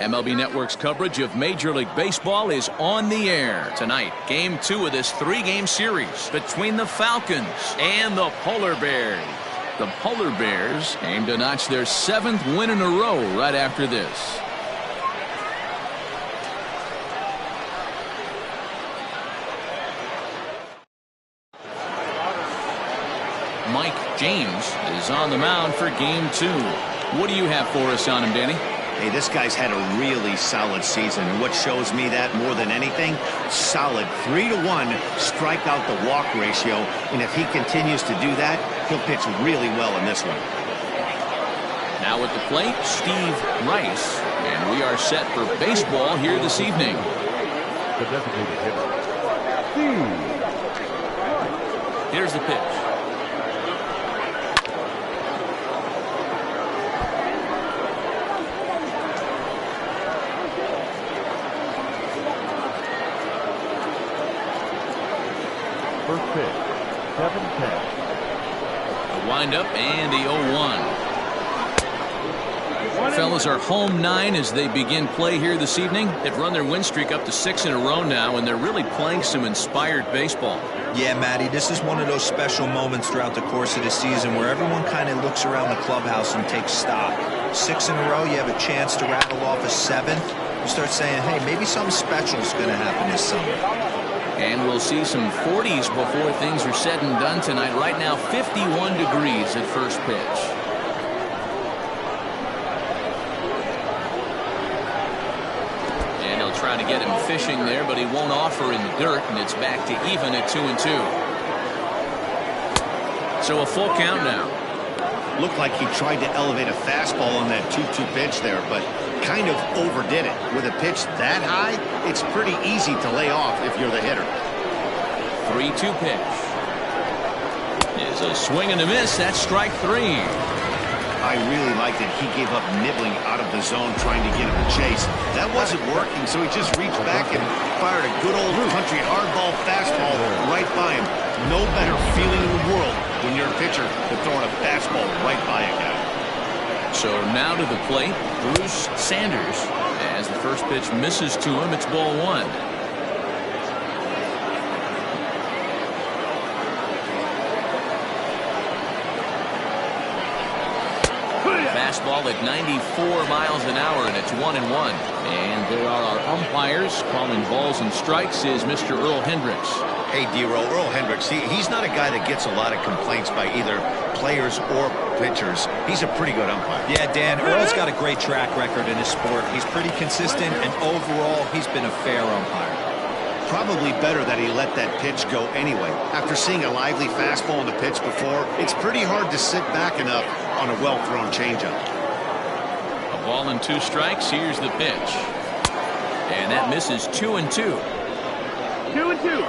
MLB Network's coverage of Major League Baseball is on the air tonight. Game 2 of this 3-game series between the Falcons and the Polar Bears. The Polar Bears aim to notch their 7th win in a row right after this. Mike James is on the mound for Game 2. What do you have for us on him, Danny? Hey, this guy's had a really solid season, and what shows me that more than anything, solid 3-1 strikeout to walk ratio, and if he continues to do that, he'll pitch really well in this one. Now at the plate, Steve Rice, and we are set for baseball here this evening. The designated hitter, Steve. Here's the pitch. First pitch, 7-10. A windup and the 0-1. Fellas are home 9 as they begin play here this evening. They've run their win streak up to 6 in a row now, and they're really playing some inspired baseball. Yeah, Matty, this is one of those special moments throughout the course of the season where everyone kind of looks around the clubhouse and takes stock. 6 in a row, you have a chance to rattle off a 7th. You start saying, hey, maybe something special is going to happen this summer. And we'll see some 40s before things are said and done tonight. Right now, 51 degrees at first pitch. And he'll try to get him fishing there, but he won't offer in the dirt, and it's back to even at 2-2. So a full count now. Looked like he tried to elevate a fastball on that 2-2 pitch there, but kind of overdid it. With a pitch that high, it's pretty easy to lay off if you're the hitter. 3-2 pitch. Is a swing and a miss. That's strike 3. I really liked it. He gave up nibbling out of the zone trying to get him to chase. That wasn't working, so he just reached back and fired a good old country hardball fastball right by him. No better feeling in the world when you're a pitcher than throwing a fastball right by a guy. So now to the plate, Bruce Sanders. As the first pitch misses to him, it's ball 1. Fastball at 94 miles an hour, and it's 1-1. And there are our umpires calling balls and strikes is Mr. Earl Hendricks. Hey, D-Roll, Earl Hendricks, he's not a guy that gets a lot of complaints by either players or pitchers. He's a pretty good umpire. Yeah, Dan, Earl's got a great track record in his sport. He's pretty consistent, and overall, he's been a fair umpire. Probably better that he let that pitch go anyway. After seeing a lively fastball on the pitch before, it's pretty hard to sit back enough on a well-thrown changeup. A ball and 2 strikes. Here's the pitch. And that misses 2-2. 2-2.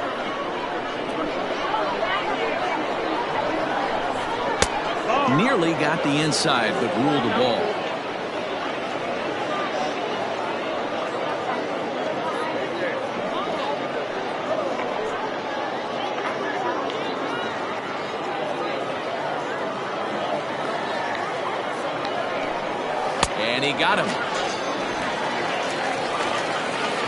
Nearly got the inside, but ruled the ball. And he got him.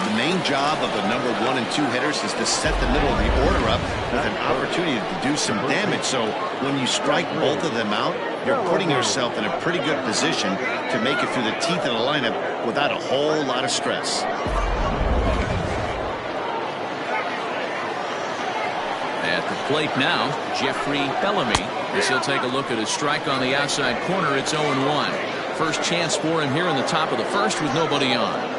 The main job of the number 1 and 2 hitters is to set the middle of the order up with an opportunity to do some damage. So when you strike both of them out, you're putting yourself in a pretty good position to make it through the teeth of the lineup without a whole lot of stress. At the plate now, Jeffrey Bellamy, as he'll take a look at his strike on the outside corner. It's 0-1. First chance for him here in the top of the first with nobody on.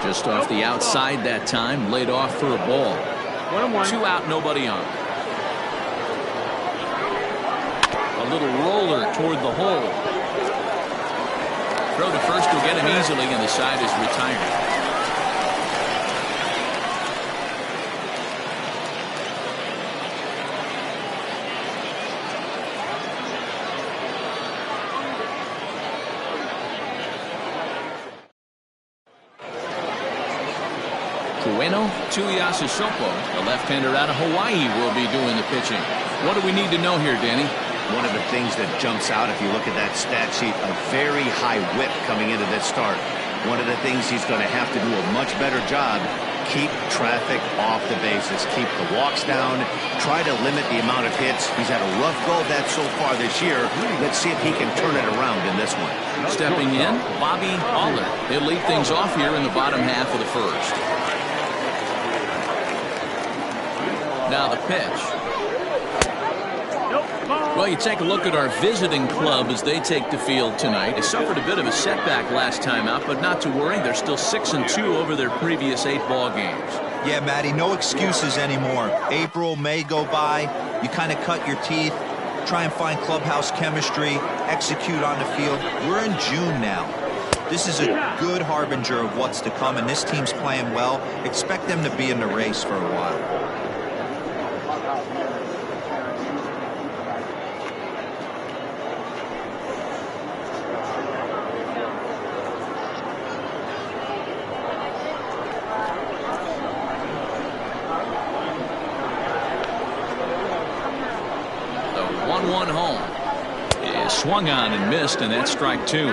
Just off the outside that time, laid off for a ball. 2 out, nobody on. A little roller toward the hole. Throw to first will get him easily, and the side is retired. Ueno Tuiasosopo, the left-hander out of Hawaii, will be doing the pitching. What do we need to know here, Danny? One of the things that jumps out if you look at that stat sheet, a very high whip coming into this start. One of the things he's going to have to do a much better job, keep traffic off the bases, keep the walks down, try to limit the amount of hits. He's had a rough go of that so far this year. Let's see if he can turn it around in this one. Stepping in, Bobby Aller. He'll lead things off here in the bottom half of the first. Now the pitch. Well, you take a look at our visiting club as they take the field tonight. They suffered a bit of a setback last time out, but not to worry. They're still 6-2 over their previous 8 ball games. Yeah, Matty, no excuses anymore. April, May go by. You kind of cut your teeth, try and find clubhouse chemistry, execute on the field. We're in June now. This is a good harbinger of what's to come, and this team's playing well. Expect them to be in the race for a while. Swung on and missed, and that's strike 2.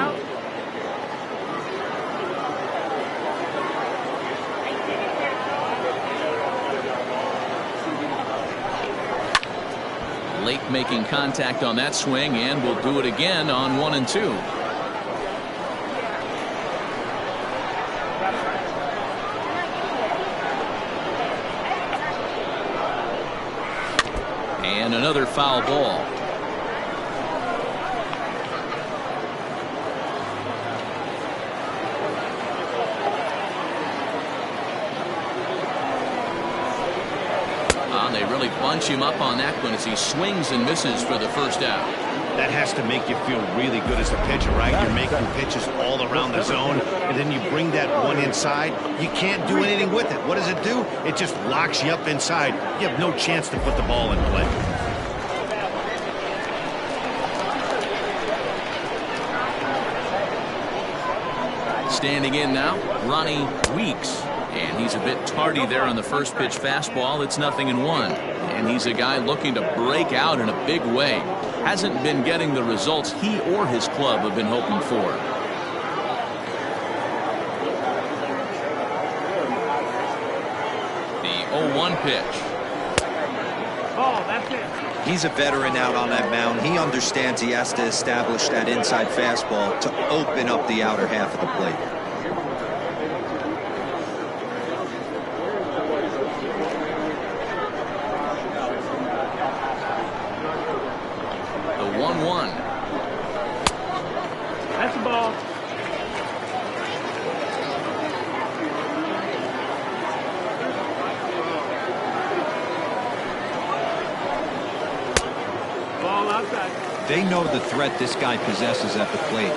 Lake making contact on that swing, and will do it again on 1 and 2. And another foul ball. They really bunch him up on that one as he swings and misses for the first out. That has to make you feel really good as a pitcher, right? You're making pitches all around the zone, and then you bring that one inside. You can't do anything with it. What does it do? It just locks you up inside. You have no chance to put the ball in play. Standing in now, Ronnie Weeks. And he's a bit tardy there on the first pitch fastball. It's 0-1. And he's a guy looking to break out in a big way. Hasn't been getting the results he or his club have been hoping for. The 0-1 pitch. Oh, that's it. He's a veteran out on that mound. He understands he has to establish that inside fastball to open up the outer half of the plate. That's the ball. Ball outside. They know the threat this guy possesses at the plate.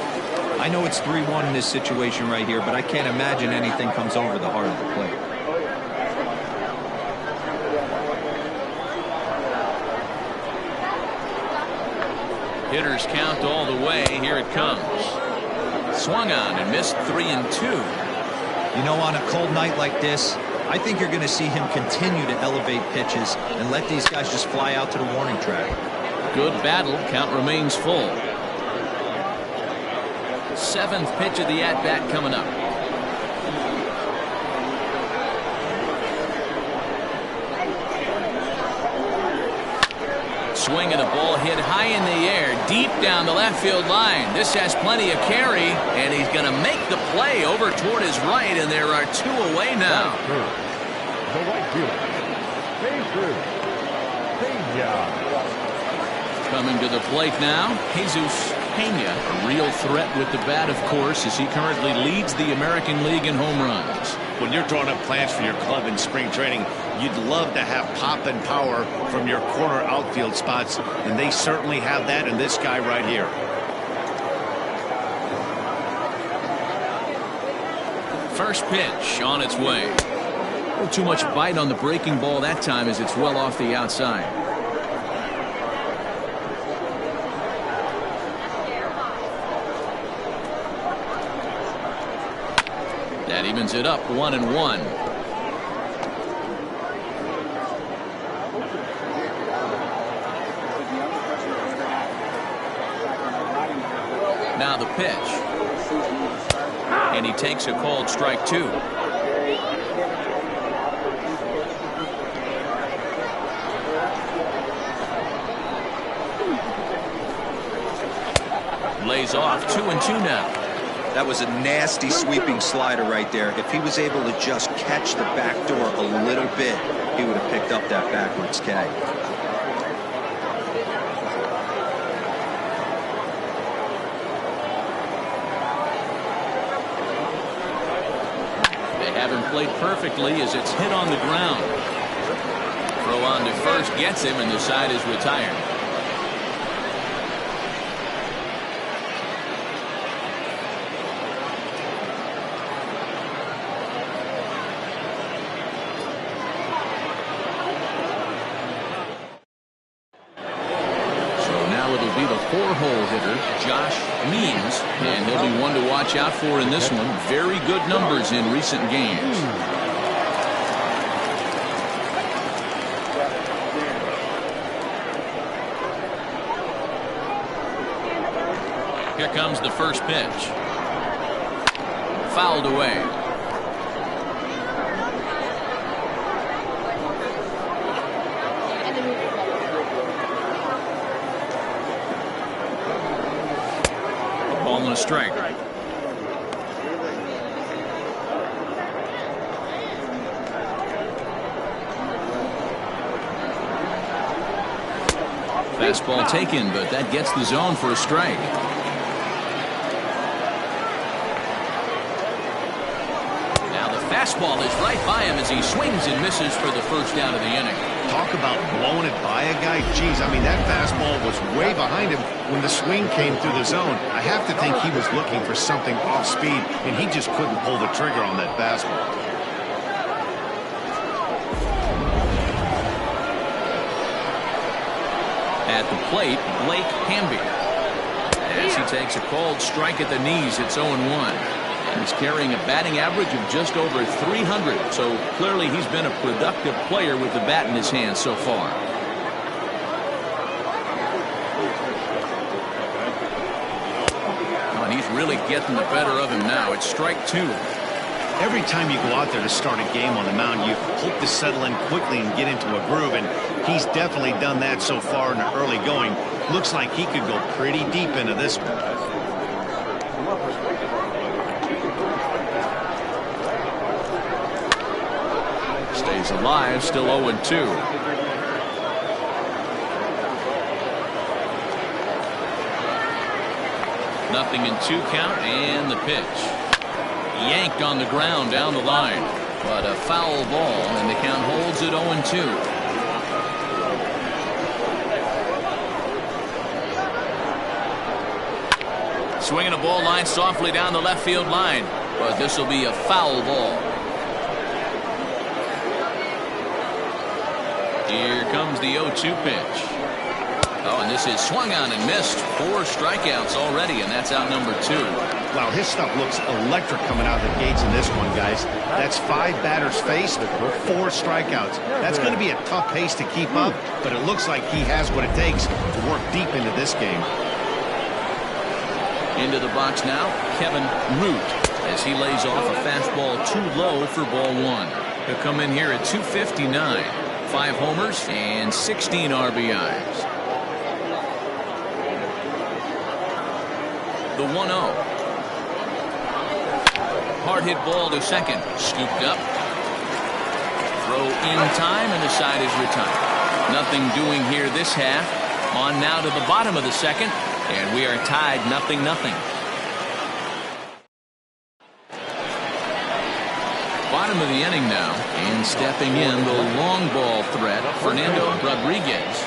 I know it's 3-1 in this situation right here, but I can't imagine anything comes over the heart of the plate. Hitters count all the way. Here it comes. Swung on and missed 3-2. You know, on a cold night like this, I think you're going to see him continue to elevate pitches and let these guys just fly out to the warning track. Good battle. Count remains full. 7th pitch of the at-bat coming up. Swing and a ball hit high in the air, deep down the left field line. This has plenty of carry, and he's going to make the play over toward his right, and there are 2 away now. The right fielder, Coming to the plate now, Jesus Pena, a real threat with the bat, of course, as he currently leads the American League in home runs. When you're drawing up plans for your club in spring training, you'd love to have pop and power from your corner outfield spots, and they certainly have that in this guy right here. First pitch on its way. A little too much bite on the breaking ball that time as it's well off the outside. That evens it up 1-1. Now the pitch. And he takes a called strike 2. Lays off 2-2 now. That was a nasty sweeping slider right there. If he was able to just catch the back door a little bit, he would have picked up that backwards K. They haven't played perfectly as it's hit on the ground. Throw on to first gets him, and the side is retired. Four-hole hitter Josh Means, and he'll be one to watch out for in this one. Very good numbers in recent games. Here comes the first pitch. Fouled away. Ball and a strike. Fastball taken, but that gets the zone for a strike. Now the fastball is right by him as he swings and misses for the first out of the inning. Talk about blowing it by a guy. Geez, I mean, that fastball was way behind him when the swing came through the zone. I have to think he was looking for something off speed, and he just couldn't pull the trigger on that fastball. At the plate, Blake Hamby. As he takes a called strike at the knees, it's 0-1. He's carrying a batting average of just over 300, so clearly he's been a productive player with the bat in his hand so far. Oh, and he's really getting the better of him now. It's strike 2. Every time you go out there to start a game on the mound, you hope to settle in quickly and get into a groove, and he's definitely done that so far in the early going. Looks like he could go pretty deep into this one. Stays alive, still 0-2. Nothing in 2 count, and the pitch. Yanked on the ground down the line, but a foul ball, and the count holds at 0-2. Swinging a ball line softly down the left field line, but this will be a foul ball. Here comes the 0-2 pitch. Oh, and this is swung on and missed. 4 strikeouts already, and that's out number 2. Wow, his stuff looks electric coming out of the gates in this one, guys. That's 5 batters faced, 4 strikeouts. That's going to be a tough pace to keep up, but it looks like he has what it takes to work deep into this game. Into the box now, Kevin Root, as he lays off a fastball too low for ball 1. He'll come in here at 259. 5 homers and 16 RBIs. The 1-0. Hard hit ball to second. Scooped up. Throw in time, and the side is retired. Nothing doing here this half. On now to the bottom of the second, and we are tied 0-0. Bottom of the inning now, and stepping in the long ball threat, Fernando Rodriguez.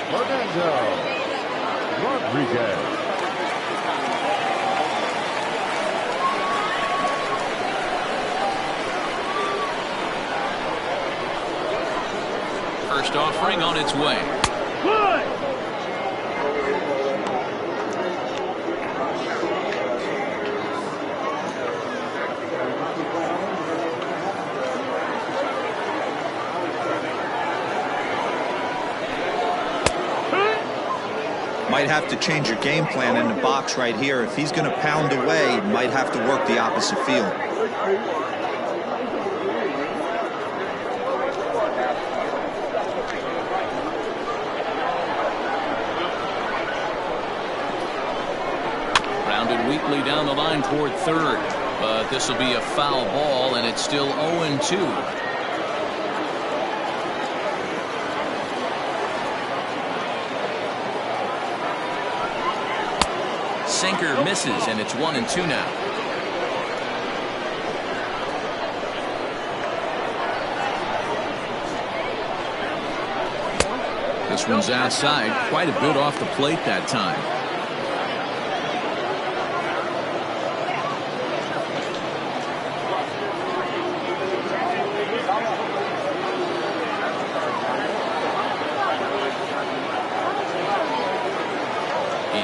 First offering on its way. Good. Might have to change your game plan in the box right here. If he's going to pound away, might have to work the opposite field. Grounded weakly down the line toward third. But this will be a foul ball, and it's still 0-2. Sinker misses, and it's 1-2 now. This one's outside, quite a bit off the plate that time.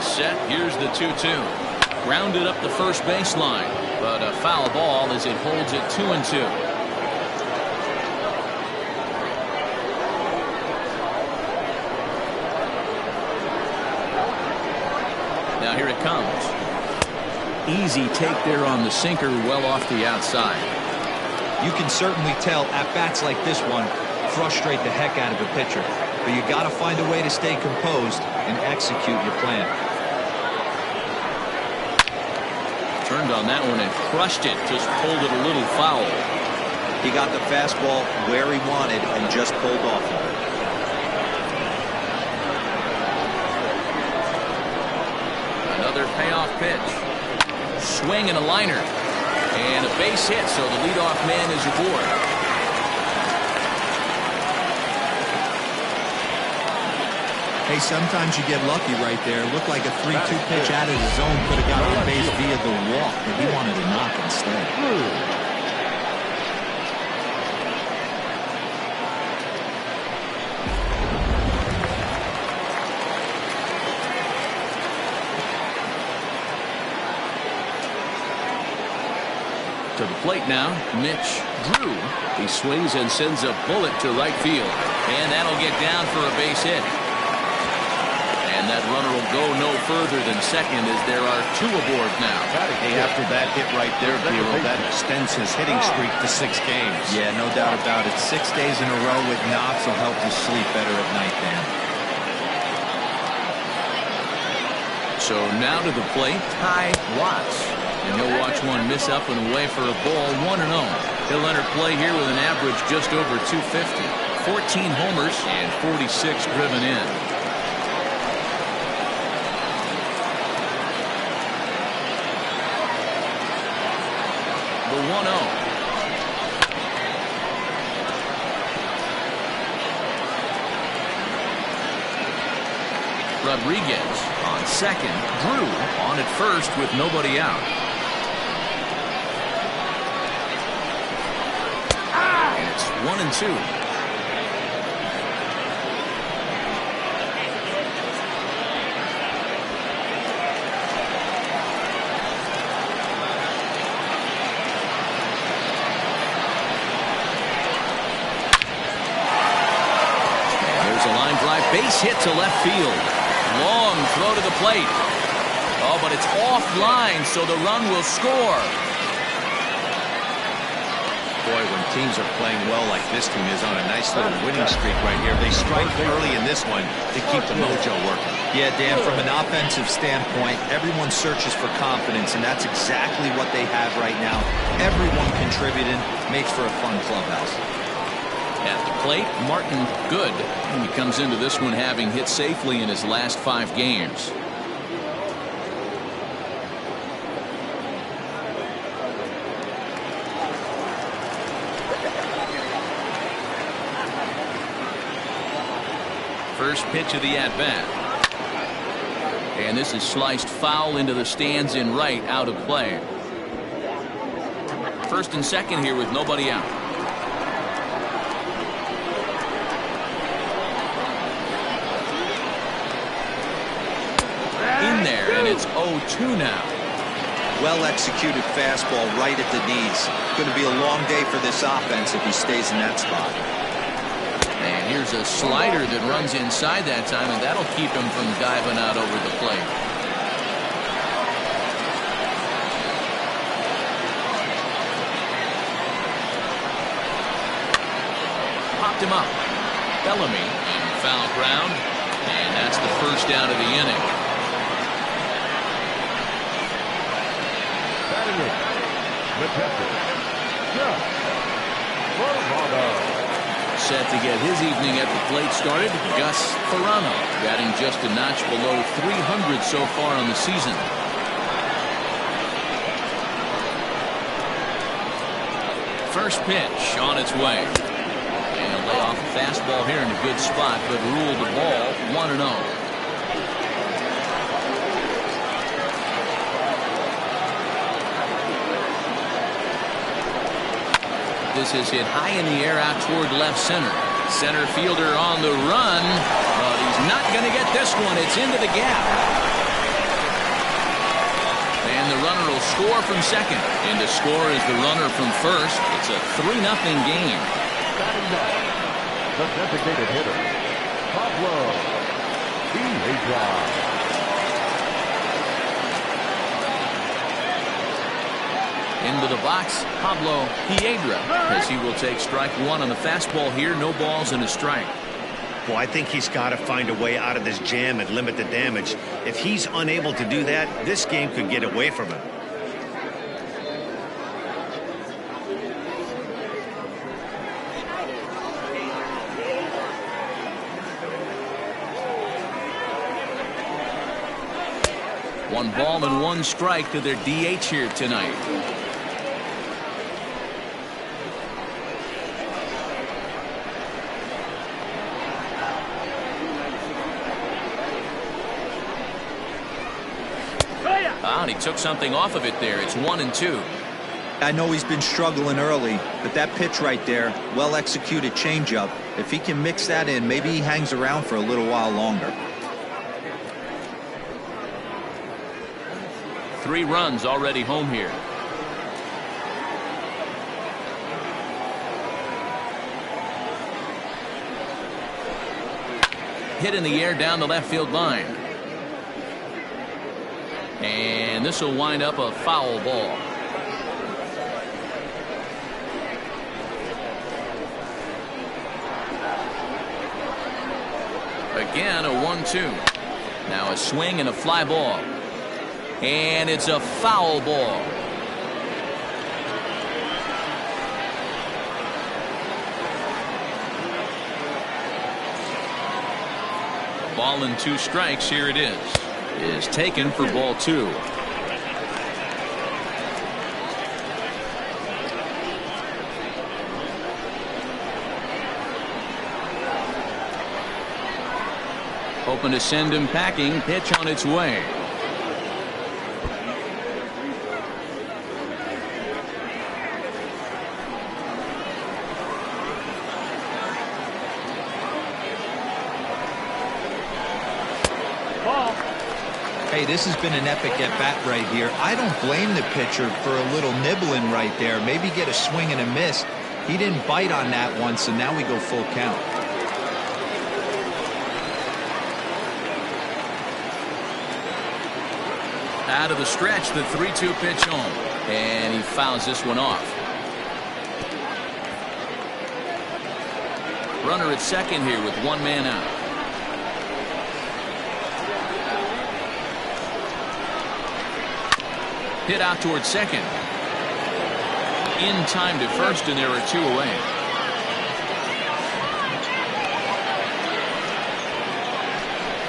Set. Here's the 2-2. Grounded up the first baseline, but a foul ball as it holds it 2-2. Now here it comes. Easy take there on the sinker, well off the outside. You can certainly tell at bats like this one frustrate the heck out of a pitcher, but you got to find a way to stay composed and execute your plan. Turned on that one and crushed it. Just pulled it a little foul. He got the fastball where he wanted and just pulled off of it. Another payoff pitch. Swing and a liner. And a base hit, so the leadoff man is aboard. Hey, sometimes you get lucky right there. Looked like a 3-2 pitch out of the zone. Could have got on base via the walk, but he wanted to knock instead. To the plate now, Mitch Drew. He swings and sends a bullet to right field. And that'll get down for a base hit. And that runner will go no further than second as there are two aboard now. Hey, after that hit right there, Bureau, that extends his hitting streak to 6 games. Yeah, no doubt about it. 6 days in a row with knocks will help you sleep better at night, Dan. So now to the plate, Ty Watts. And he'll watch one miss up and away for a ball, 1-0. He'll enter play here with an average just over 250. 14 homers and 46 driven in. The 1-0. Rodriguez on second. Drew on at first with nobody out. And it's 1-2. Base hit to left field. Long throw to the plate. Oh, but it's offline, so the run will score. Boy, when teams are playing well like this team is on a nice little winning streak right here, they strike early in this one to keep the mojo working. Yeah, Dan, from an offensive standpoint, everyone searches for confidence, and that's exactly what they have right now. Everyone contributing makes for a fun clubhouse. At the plate, Martin Good. He comes into this one having hit safely in his last 5 games. First pitch of the at-bat. And this is sliced foul into the stands in right, out of play. First and second here with nobody out. In there, and it's 0-2 now. Well-executed fastball right at the knees. Going to be a long day for this offense if he stays in that spot. And here's a slider that runs inside that time, and that'll keep him from diving out over the plate. Popped him up. Bellamy in foul ground, and that's the first out of the inning. Batting it, the catcher, Gus Ferrano. Set to get his evening at the plate started, Gus Ferrano, batting just a notch below 300 so far on the season. First pitch on its way. And lay off a fastball here in a good spot, but ruled the ball 1-0. This is hit high in the air out toward left center. Center fielder on the run, but he's not going to get this one. It's into the gap. And the runner will score from second. And to score is the runner from first. It's a 3-0 game. Batting next, the designated hitter, Pablo Piedra. Into the box, Pablo Piedra, as he will take strike one on the fastball here. No balls and a strike. Well, I think he's got to find a way out of this jam and limit the damage. If he's unable to do that, this game could get away from him. One ball and one strike to their DH here tonight. And he took something off of it there. It's 1-2. I know he's been struggling early, but that pitch right there, well executed changeup. If he can mix that in, maybe he hangs around for a little while longer. 3 runs already home here. Hit in the air down the left field line. And this will wind up a foul ball. Again, a 1-2. Now a swing and a fly ball. And it's a foul ball. Ball and 2 strikes. Here it is taken for ball 2. Hoping to send him packing. Pitch on its way. Hey, this has been an epic at-bat right here. I don't blame the pitcher for a little nibbling right there. Maybe get a swing and a miss. He didn't bite on that one, so now we go full count. Out of the stretch, the 3-2 pitch home. And he fouls this one off. Runner at second here with 1 man out. Hit out towards second. In time to first, and there are 2 away.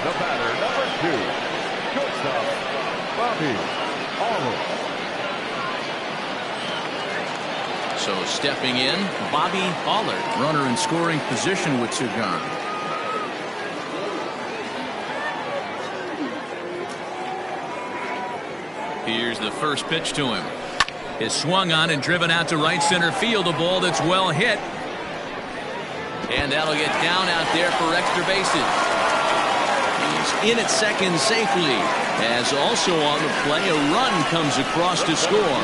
The batter, number 2, shortstop, Bobby Arnold. So stepping in, Bobby Allard, runner in scoring position with 2 gone. Here's the first pitch to him. Is swung on and driven out to right center field. A ball that's well hit. And that'll get down out there for extra bases. He's in at second safely. As also on the play, a run comes across to score.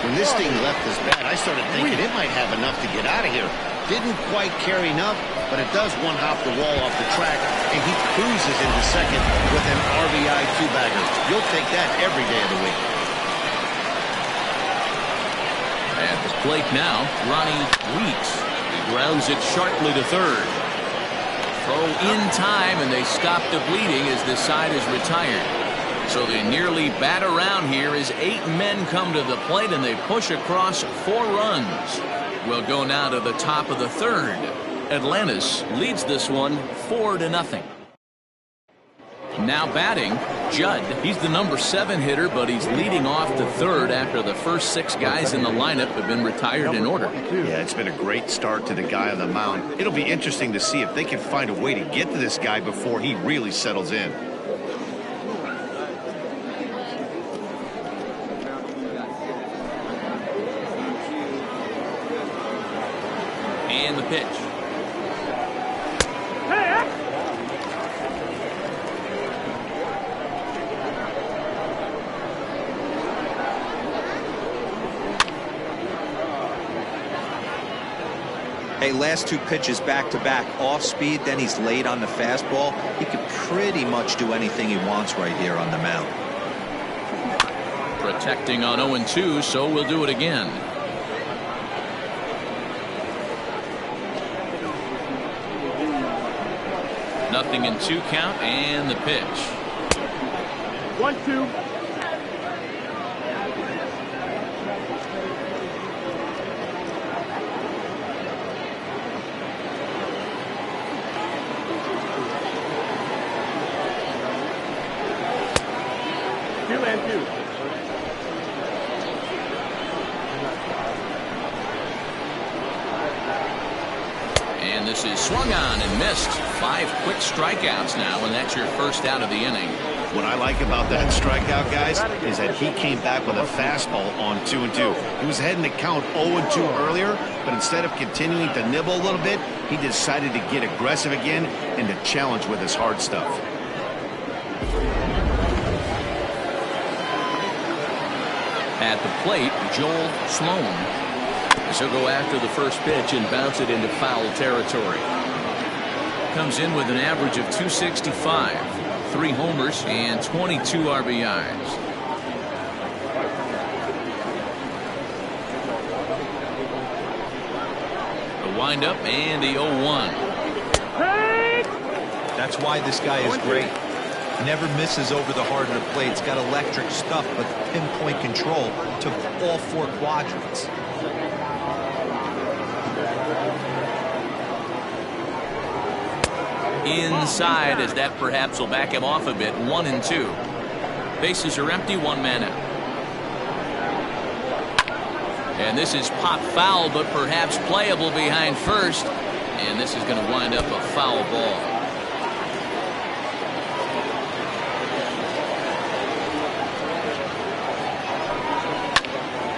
When this thing left his bat, I started thinking it might have enough to get out of here. Didn't quite carry enough, but it does one-hop the wall off the track, and he cruises into second with an RBI two-bagger. You'll take that every day of the week. At the plate now, Ronnie Weeks. He grounds it sharply to third. Throw in time, and they stop the bleeding as this side is retired. So they nearly bat around here as 8 men come to the plate, and they push across 4 runs. We'll go now to the top of the third. Atlantis leads this one 4-0. Now batting, Judd. He's the number 7 hitter, but he's leading off the third after the first 6 guys in the lineup have been retired in order. Yeah, it's been a great start to the guy on the mound. It'll be interesting to see if they can find a way to get to this guy before he really settles in. And the pitch. Hey, last 2 pitches back-to-back, off speed, then he's late on the fastball. He could pretty much do anything he wants right here on the mound. Protecting on 0-2, so we'll do it again. Nothing in 2 count, and the pitch. 1-2. And this is swung on and missed. 5 quick strikeouts now, and that's your first out of the inning. What I like about that strikeout, guys, is that he came back with a fastball on 2-2. He was heading to count 0-2 earlier, but instead of continuing to nibble a little bit, he decided to get aggressive again and to challenge with his hard stuff. At the plate, Joel Sloan. He'll go after the first pitch and bounce it into foul territory. Comes in with an average of 265, 3 homers, and 22 RBIs. The windup and the 0-1. That's why this guy is great. Never misses over the heart of the plate. He's got electric stuff, but pinpoint control to all 4 quadrants. Inside, as that perhaps will back him off a bit. 1-2. Bases are empty, 1 man out. And this is pop foul, but perhaps playable behind first. And this is going to wind up a foul ball.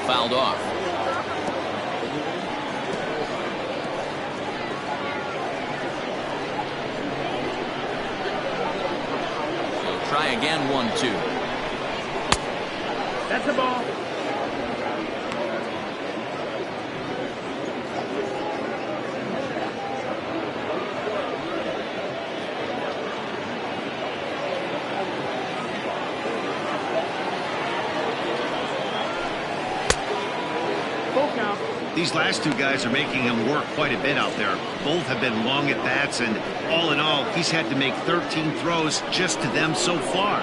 Fouled off. Try again, 1-2. That's a ball. Full count. These last 2 guys are making him work quite a bit out there. Both have been long at bats, and all in all, he's had to make 13 throws just to them so far.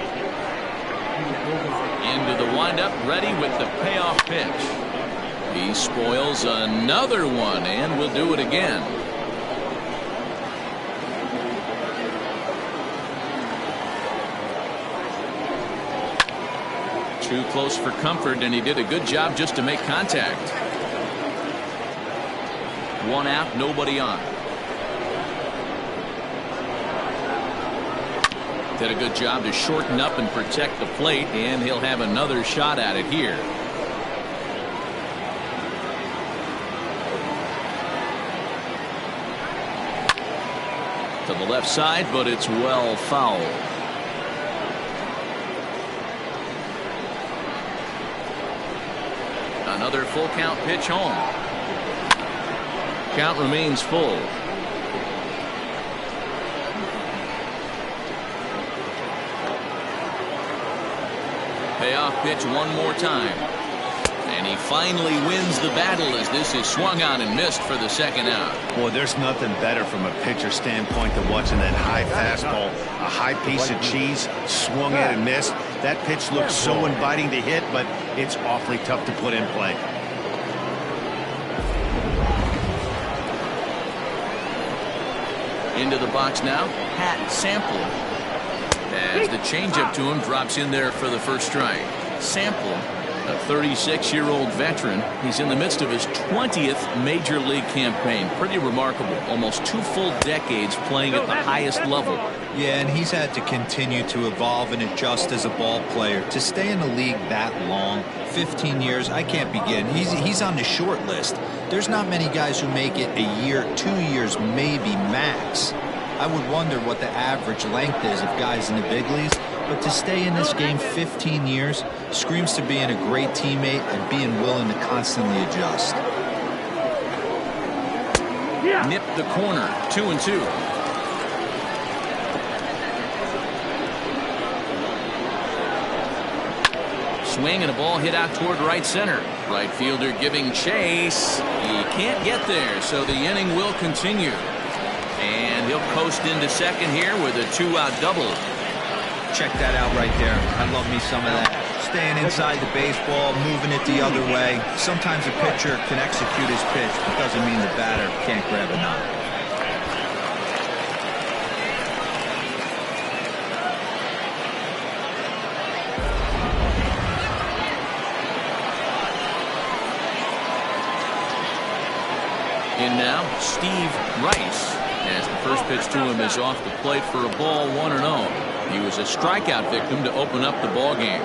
Into the windup, ready with the payoff pitch. He spoils another one, and will do it again. Too close for comfort, and he did a good job just to make contact. 1 out, nobody on. Did a good job to shorten up and protect the plate, and he'll have another shot at it here. To the left side, but it's well fouled. Another full count pitch home. Count remains full. Payoff pitch one more time. And he finally wins the battle as this is swung on and missed for the second out. Boy, there's nothing better from a pitcher standpoint than watching that high fastball. A high piece of cheese, swung at and missed. That pitch looks so inviting to hit, but it's awfully tough to put in play. Into the box now, Pat Sample. As the changeup to him drops in there for the first strike. Sample, a 36-year-old veteran. He's in the midst of his 20th major league campaign. Pretty remarkable. Almost 2 full decades playing at the highest level. Yeah, and he's had to continue to evolve and adjust as a ball player. To stay in the league that long, 15 years, I can't begin. He's on the short list. There's not many guys who make it a year, 2 years, maybe max. I would wonder what the average length is of guys in the big leagues. But to stay in this game 15 years screams to being a great teammate and being willing to constantly adjust. Nip the corner, 2-2. Swing and a ball hit out toward right center. Right fielder giving chase. He can't get there, so the inning will continue. And he'll coast into second here with a 2-out double. Check that out right there. I love me some of that. Staying inside the baseball, moving it the other way. Sometimes a pitcher can execute his pitch, but doesn't mean the batter can't grab a knock. In now, Steve Rice. As the first pitch to him is off the plate for a ball, 1-0. He was a strikeout victim to open up the ball game.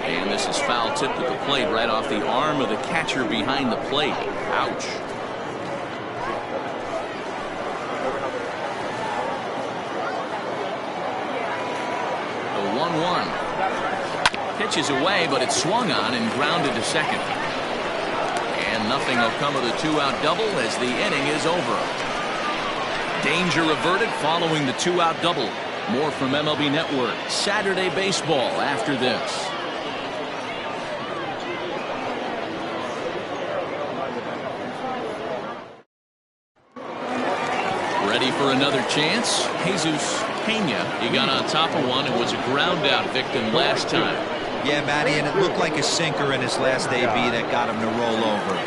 And this is foul tipped at the plate right off the arm of the catcher behind the plate. Ouch. The 1-1. Pitches away, but it's swung on and grounded to second. And nothing will come of the 2-out double as the inning is over. Danger averted following the 2-out double. More from MLB Network Saturday Baseball after this. Ready for another chance? Jesus Pena. He got on top of one and was a ground out victim last time. Yeah, Matty, and it looked like a sinker in his last AB that got him to roll over.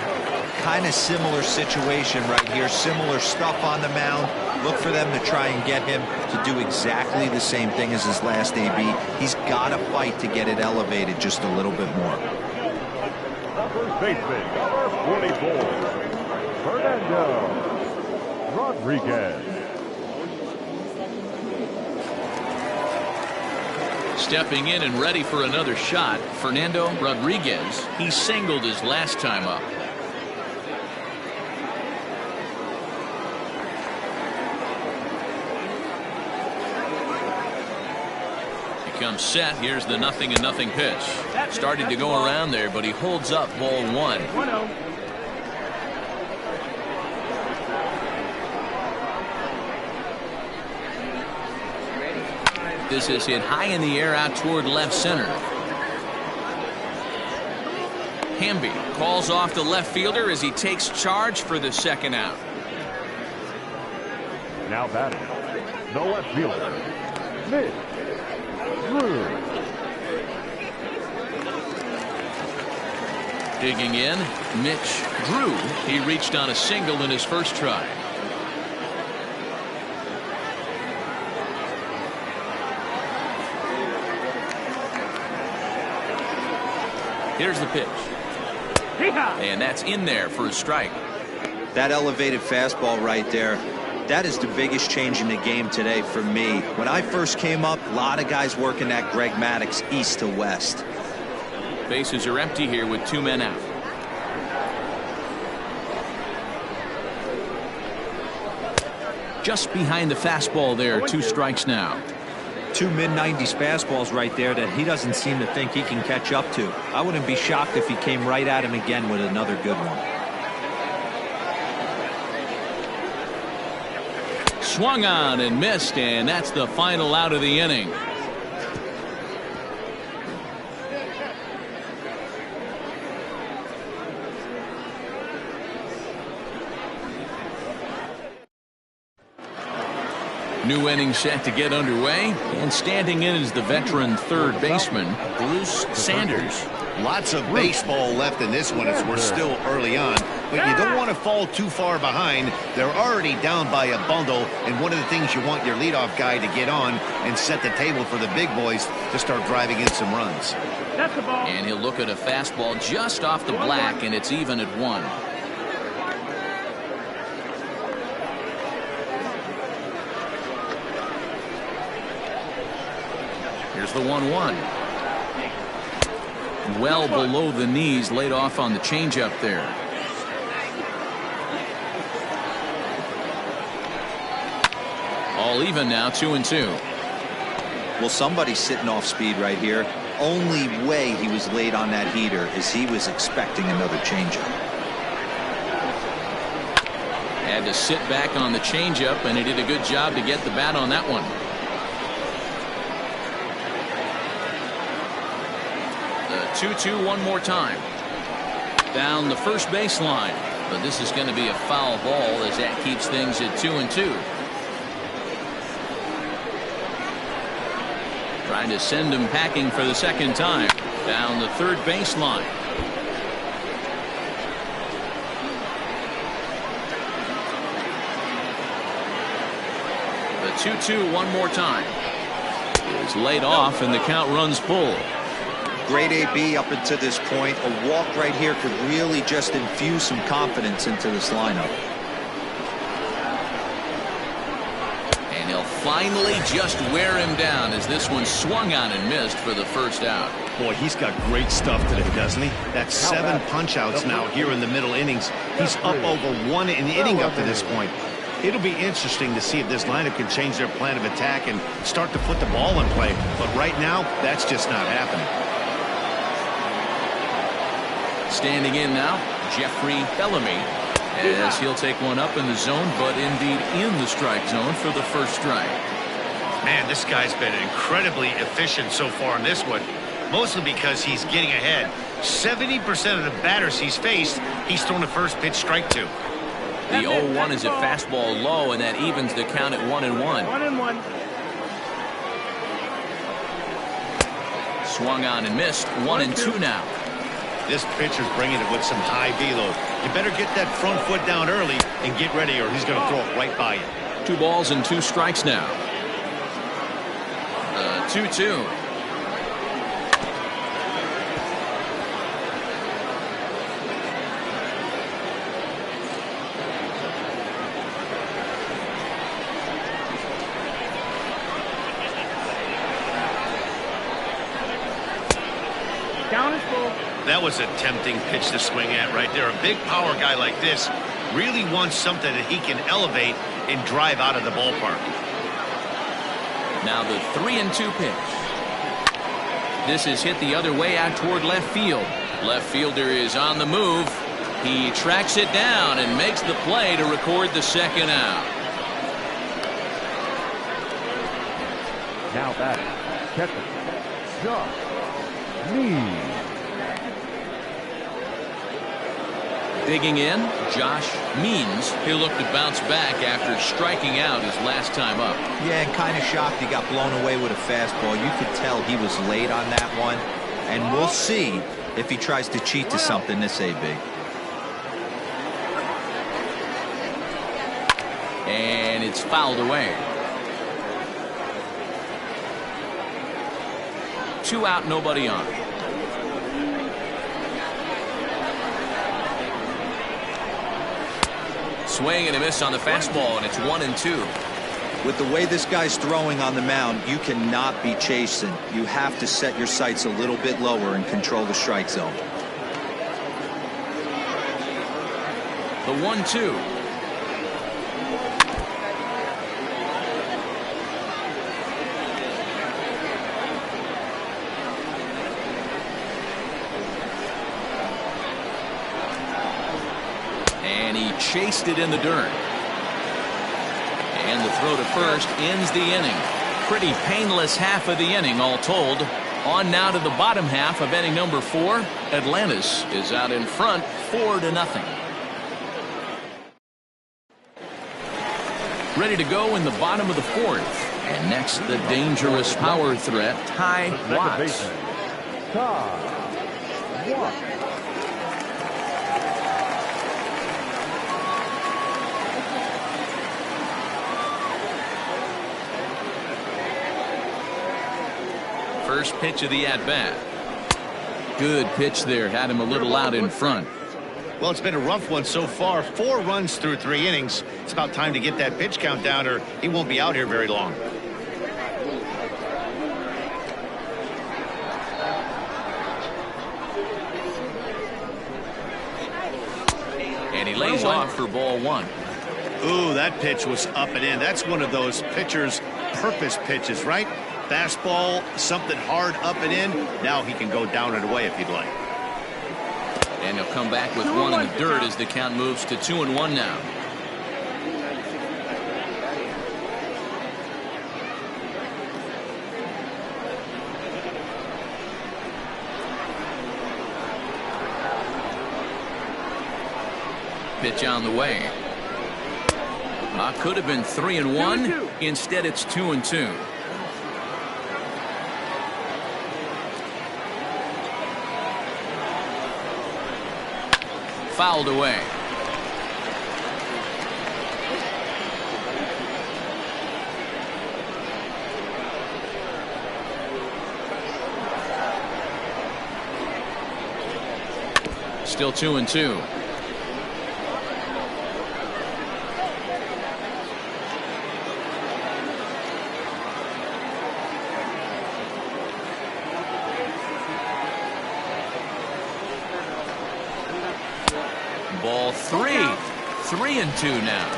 Kind of similar situation right here. Similar stuff on the mound. Look for them to try and get him to do exactly the same thing as his last AB. He's got to fight to get it elevated just a little bit more. First baseman, number 44, Fernando Rodriguez. Stepping in and ready for another shot, Fernando Rodriguez. He singled his last time up. He comes set. Here's the 0-0 pitch. Started to go around there, but he holds up ball 1. 1-0. This is hit high in the air out toward left center. Hamby calls off the left fielder as he takes charge for the second out. Now batting, the left fielder, Mitch Drew. Digging in, Mitch Drew. He reached on a single in his first try. Here's the pitch. And that's in there for a strike. That elevated fastball right there, that is the biggest change in the game today for me. When I first came up, a lot of guys working that Greg Maddux east to west. Bases are empty here with 2 men out. Just behind the fastball there, 2 strikes now. Two mid-90s fastballs right there that he doesn't seem to think he can catch up to. I wouldn't be shocked if he came right at him again with another good one. Swung on and missed, and that's the final out of the inning. New inning set to get underway, and standing in is the veteran third baseman, Bruce Sanders. Lots of baseball left in this one as we're still early on, but you don't want to fall too far behind. They're already down by a bundle, and one of the things you want your leadoff guy to get on and set the table for the big boys to start driving in some runs. That's the ball. And he'll look at a fastball just off the black, and it's even at 1. Here's the 1-1. Well below the knees, laid off on the changeup there. All even now, 2-2. Well, somebody's sitting off speed right here. Only way he was late on that heater is he was expecting another changeup. Had to sit back on the changeup, and he did a good job to get the bat on that one. The 2-2 one more time. Down the first baseline, but this is going to be a foul ball as that keeps things at 2-2. Trying to send him packing for the second time. Down the third baseline. The 2-2 one more time. Is laid off and the count runs full. Great AB up until this point. A walk right here could really just infuse some confidence into this lineup. And he'll finally just wear him down as this one swung on and missed for the first out. Boy, he's got great stuff today, doesn't he? That's 7 punch-outs now here in the middle innings. He's up over 1 an inning up to this point. It'll be interesting to see if this lineup can change their plan of attack and start to put the ball in play. But right now, that's just not happening. Standing in now, Jeffrey Bellamy, as he'll take one up in the zone, but indeed in the strike zone for the first strike. Man, this guy's been incredibly efficient so far in this one, mostly because he's getting ahead. 70% of the batters he's faced, he's thrown the first pitch strike to. The 0-1 is a fastball low, and that evens the count at 1-1. 1-1. Swung on and missed. 1-2 now. This pitcher's bringing it with some high velo. You better get that front foot down early and get ready, or he's going to throw it right by you. 2 balls and 2 strikes now. 2-2. Count is full. That was a tempting pitch to swing at right there. A big power guy like this really wants something that he can elevate and drive out of the ballpark. Now the 3-2 pitch. This is hit the other way out toward left field. Left fielder is on the move. He tracks it down and makes the play to record the second out. Now batting, catcher, Josh Means. Digging in, Josh Means. He'll look to bounce back after striking out his last time up. Yeah, and kind of shocked he got blown away with a fastball. You could tell he was late on that one. And we'll see if he tries to cheat to something this AB. And it's fouled away. 2 out, nobody on. Swing and a miss on the fastball, and it's 1-2. With the way this guy's throwing on the mound, you cannot be chasing. You have to set your sights a little bit lower and control the strike zone. The 1-2. And he chased it in the dirt. And the throw to first ends the inning. Pretty painless half of the inning all told. On now to the bottom half of inning number 4. Atlantis is out in front 4-0. Ready to go in the bottom of the 4th. And next, the dangerous power threat, Ty Watts. First pitch of the at-bat. Good pitch there. Had him a little out in front. Well, it's been a rough one so far. 4 runs through 3 innings. It's about time to get that pitch count down or he won't be out here very long. And he lays off for ball 1. Ooh, that pitch was up and in. That's one of those pitcher's purpose pitches, right? Fastball, something hard up and in. Now he can go down and away if he'd like. And he'll come back with 1 in the dirt as the count moves to 2-1 now. Pitch on the way. Could have been 3-1. Instead, it's 2-2. Fouled away. Still 2-2. Ball 3. 3-2 now.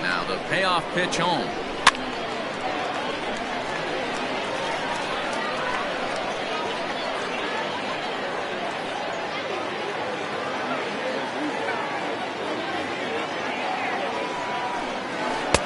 Now the payoff pitch home.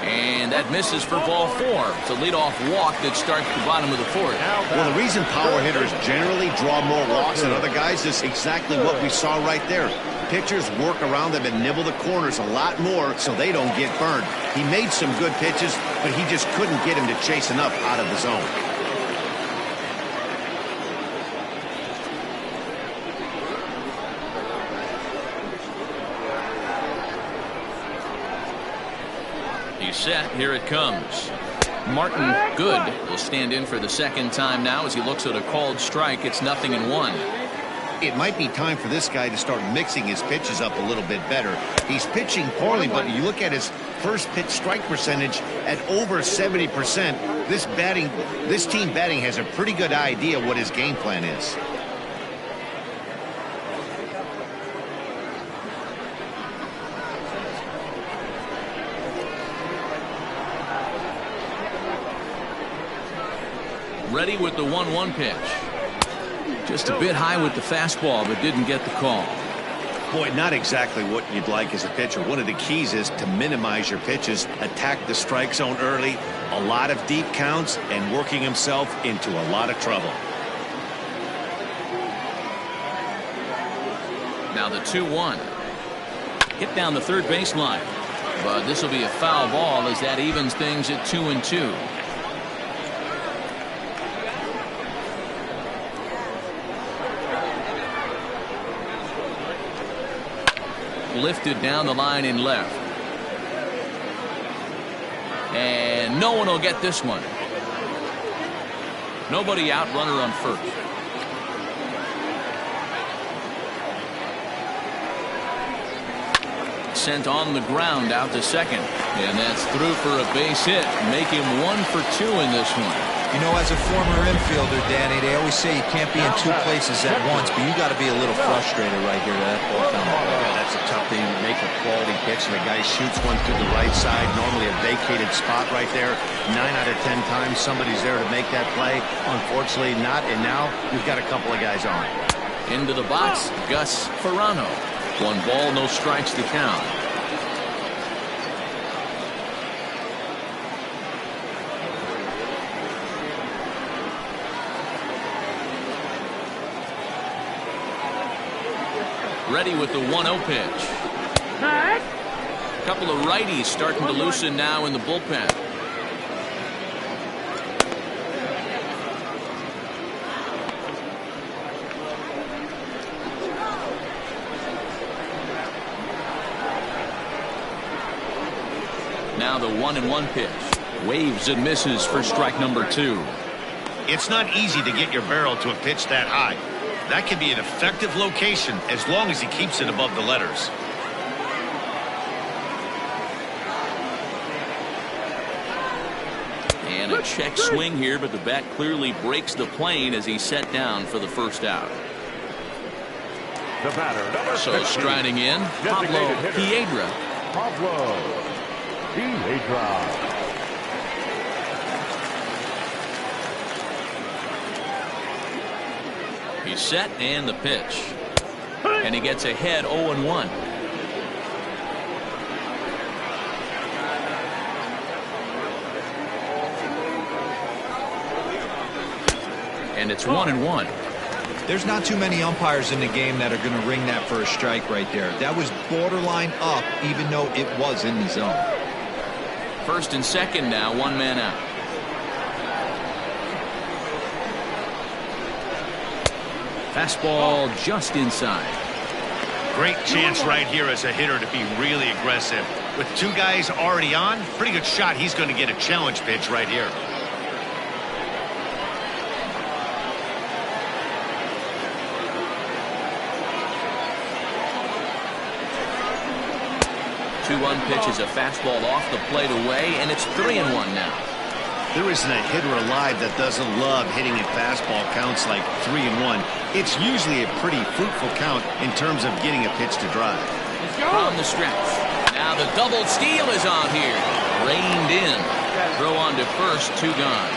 And that misses for ball 4. It's a leadoff walk that starts the bottom of the 4th. Well, the reason power hitters generally draw more walks than other guys is exactly what we saw right there. Pitchers work around them and nibble the corners a lot more so they don't get burned. He made some good pitches, but he just couldn't get him to chase enough out of the zone. He's set. Here it comes. Martin Good will stand in for the second time now as he looks at a called strike. It's 0-1. It might be time for this guy to start mixing his pitches up a little bit better. He's pitching poorly, but you look at his first pitch strike percentage at over 70%. This team batting has a pretty good idea what his game plan is. Ready with the 1-1 pitch. Just a bit high with the fastball, but didn't get the call. Boy, not exactly what you'd like as a pitcher. One of the keys is to minimize your pitches, attack the strike zone early, a lot of deep counts, and working himself into a lot of trouble. Now the 2-1. Hit down the third baseline. But this will be a foul ball as that evens things at 2-2. Lifted down the line in left. And no one will get this one. Nobody out, runner on first. Sent on the ground out to second. And that's through for a base hit. Make him 1 for 2 in this one. You know, as a former infielder, Danny, they always say you can't be in two places at once, but you got to be a little frustrated right here. That ball found the ball. Yeah, that's a tough thing to make a quality pitch, and the guy shoots one to the right side, normally a vacated spot right there. 9 out of 10 times somebody's there to make that play. Unfortunately, not, and now we've got a couple of guys on. Into the box, Gus Ferrano. 1 ball, no strikes to count. Ready with the 1-0 pitch. A couple of righties starting to loosen now in the bullpen. Now the 1-1 pitch. Waves and misses for strike number 2. It's not easy to get your barrel to a pitch that high. That can be an effective location as long as he keeps it above the letters. And a check swing here, but the bat clearly breaks the plane as he's set down for the first out. The batter, number So 50, striding in, Pablo Piedra. Pablo Piedra. He's set and the pitch. And he gets ahead 0-1. And it's 1-1. There's not too many umpires in the game that are going to ring that for a strike right there. That was borderline up, even though it was in the zone. First and second now, 1 man out. Fastball just inside. Great chance right here as a hitter to be really aggressive. With 2 guys already on, pretty good shot. He's going to get a challenge pitch right here. Two-one pitch is a fastball off the plate away, and it's 3-1 now. There isn't a hitter alive that doesn't love hitting at fastball counts like 3-1. It's usually a pretty fruitful count in terms of getting a pitch to drive. From the stretch. Now the double steal is on here. Reined in. Throw on to first, 2 gone.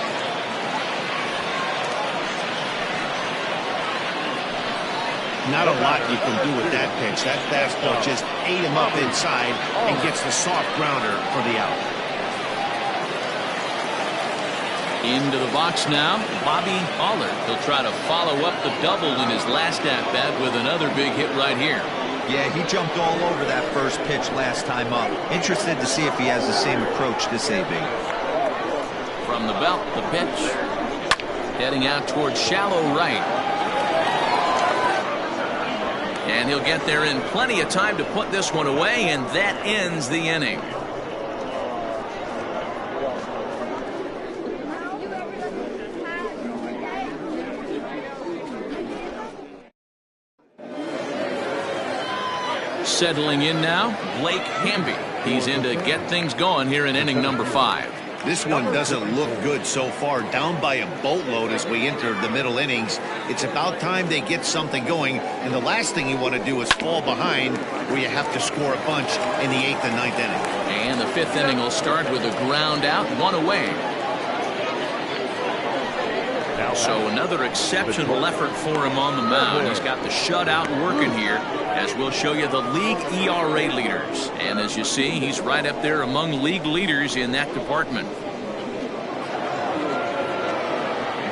Not a lot you can do with that pitch. That fastball just ate him up inside and gets the soft grounder for the out. Into the box now, Bobby Allard. He'll try to follow up the double in his last at-bat with another big hit right here. Yeah, he jumped all over that first pitch last time up. Interested to see if he has the same approach this AB. From the belt, the pitch. Heading out towards shallow right. And he'll get there in plenty of time to put this one away, and that ends the inning. Settling in now, Blake Hamby. He's in to get things going here in inning number 5. This one doesn't look good so far. Down by a boatload as we enter the middle innings. It's about time they get something going, and the last thing you want to do is fall behind where you have to score a bunch in the 8th and 9th inning. And the 5th inning will start with a ground out, 1 away. So another exceptional effort for him on the mound. He's got the shutout working here, as we'll show you the league ERA leaders. And as you see, he's right up there among league leaders in that department.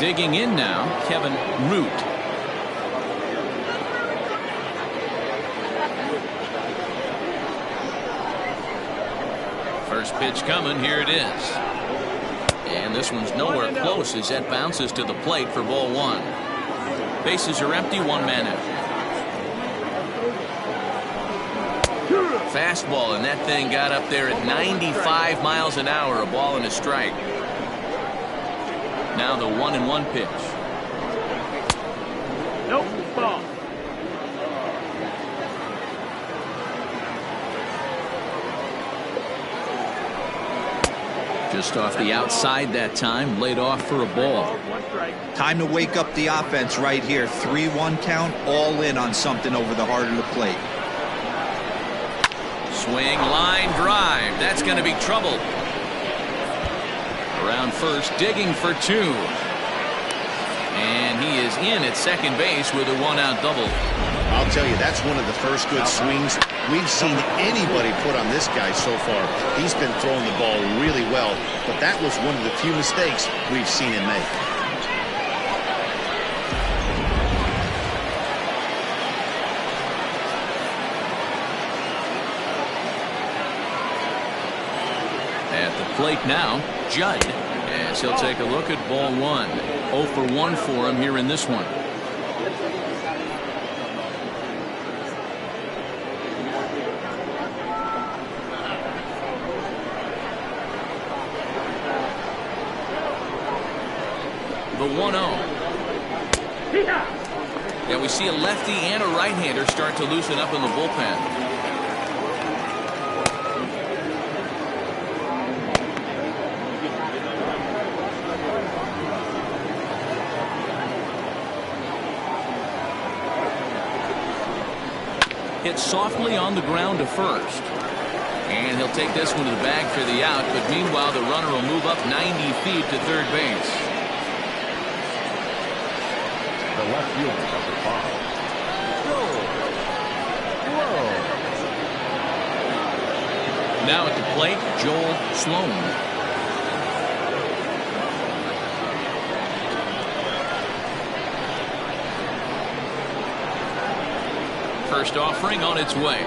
Digging in now, Kevin Root. First pitch coming, here it is. And this one's nowhere close as that bounces to the plate for ball 1. Bases are empty, 1 man out. Fastball, and that thing got up there at 95 miles an hour, a ball and a strike. Now the 1-1 pitch. Nope, ball. Just off the outside that time, laid off for a ball. One strike. Time to wake up the offense right here. 3-1 count, all in on something over the heart of the plate. Swing, line drive. That's going to be trouble. Around first, digging for two. And he is in at second base with a one-out double. I'll tell you, that's one of the first good swings we've seen anybody put on this guy so far. He's been throwing the ball really well, but that was one of the few mistakes we've seen him make. At the plate now, Judd, as he'll take a look at ball one. 0 for 1 for him here in this one. The 1-0. Yeah, we see a lefty and a right-hander start to loosen up in the bullpen. Hit softly on the ground to first. And he'll take this one to the bag for the out, but meanwhile the runner will move up 90 feet to third base. The left fielder, number 5. Now at the plate, Joel Sloan. First offering on its way.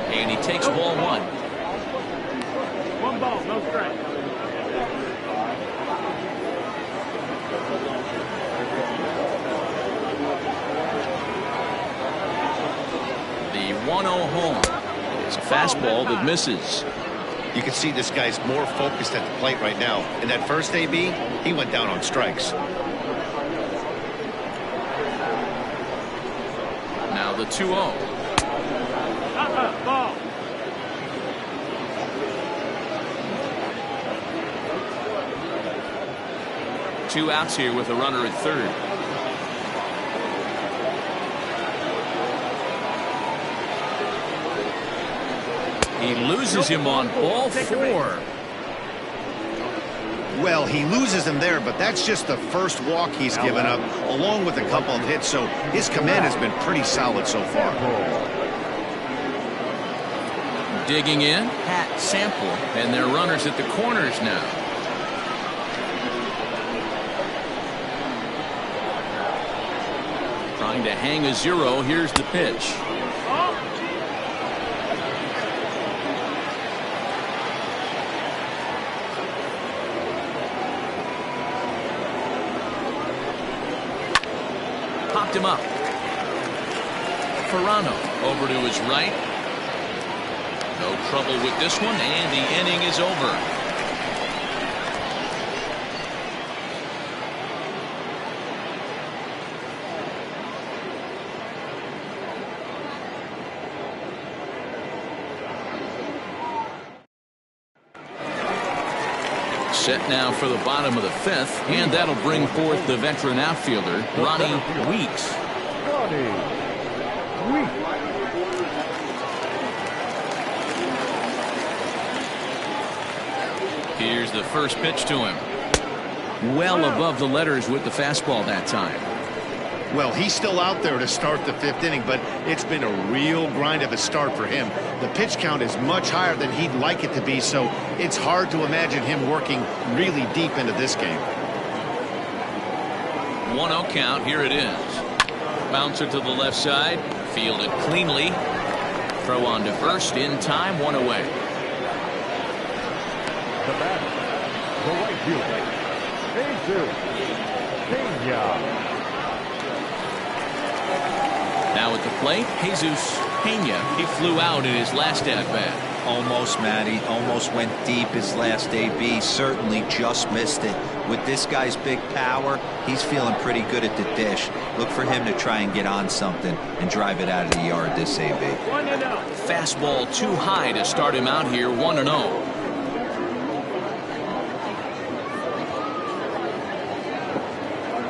And he takes ball one. One ball, no strike. The 1-0 home. It's a fastball that misses. You can see this guy's more focused at the plate right now. In that first AB, he went down on strikes. Now the 2-0. Ball. Two outs here with a runner at third. He loses him on ball 4. Well, he loses him there, but that's just the first walk he's given up, along with a couple of hits, so his command has been pretty solid so far. Digging in, Pat Sample, and their runners at the corners now. Trying to hang a 0. Here's the pitch. Popped him up. Ferrano over to his right. No trouble with this one, and the inning is over. Set now for the bottom of the 5th, and that'll bring forth the veteran outfielder, Ronnie Weeks. Here's the first pitch to him. Well above the letters with the fastball that time. Well, he's still out there to start the 5th inning, but it's been a real grind of a start for him. The pitch count is much higher than he'd like it to be, so it's hard to imagine him working really deep into this game. 1-0 count. Here it is. Bouncer to the left side. Fielded cleanly. Throw on to first in time. 1 away. The batter, the right fielder, Jesus Pena. Now at the plate, Jesus Pena. He flew out in his last at-bat. Almost, Matty. Almost went deep his last AB. Certainly just missed it. With this guy's big power, he's feeling pretty good at the dish. Look for him to try and get on something and drive it out of the yard this AB. 1-0. Fastball too high to start him out here. 1-0.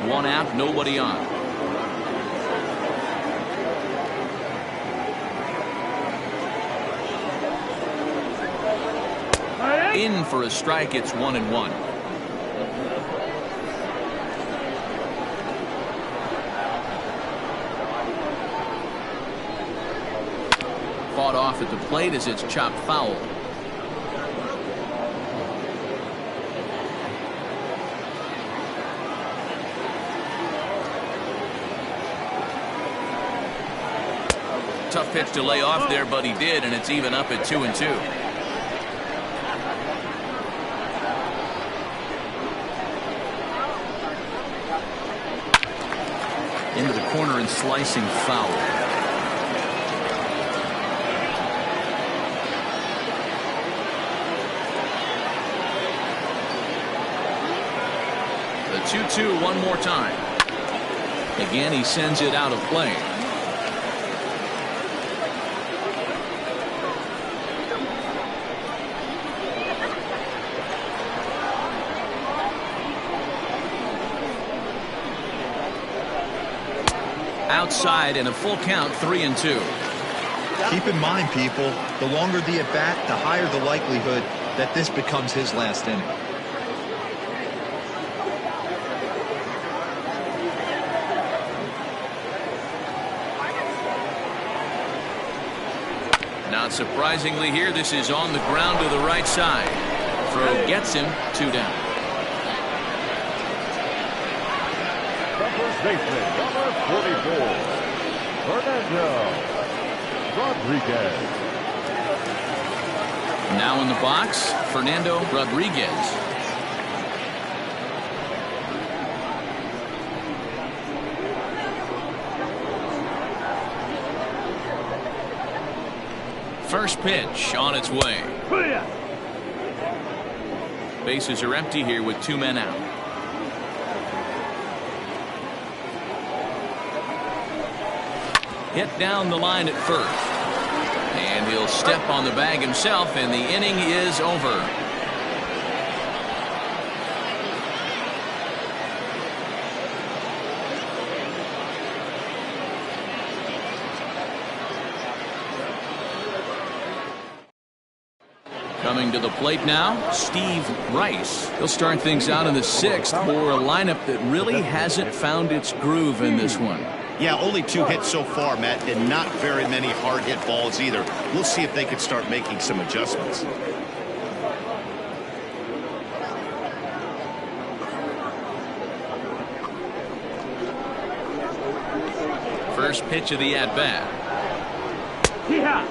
one out, nobody on. In for a strike. It's 1-1. Fought off at the plate as it's chopped foul. Tough pitch to lay off there, but he did, and it's even up at 2-2. Into the corner and slicing foul. The 2-2 one more time. Again, he sends it out of play. Outside and a full count, 3-2. Keep in mind, people, the longer the at bat, the higher the likelihood that this becomes his last inning. Not surprisingly here, this is on the ground to the right side. Throw gets him, 2 down. First baseman, number 44, Fernando Rodriguez. Now in the box, Fernando Rodriguez. First pitch on its way. Bases are empty here with 2 men out. Hit down the line at first. And he'll step on the bag himself, and the inning is over. Coming to the plate now, Steve Rice. He'll start things out in the 6th for a lineup that really hasn't found its groove in this one. Yeah, only 2 hits so far, Matt, and not very many hard hit balls either. We'll see if they can start making some adjustments. First pitch of the at-bat. Yeah.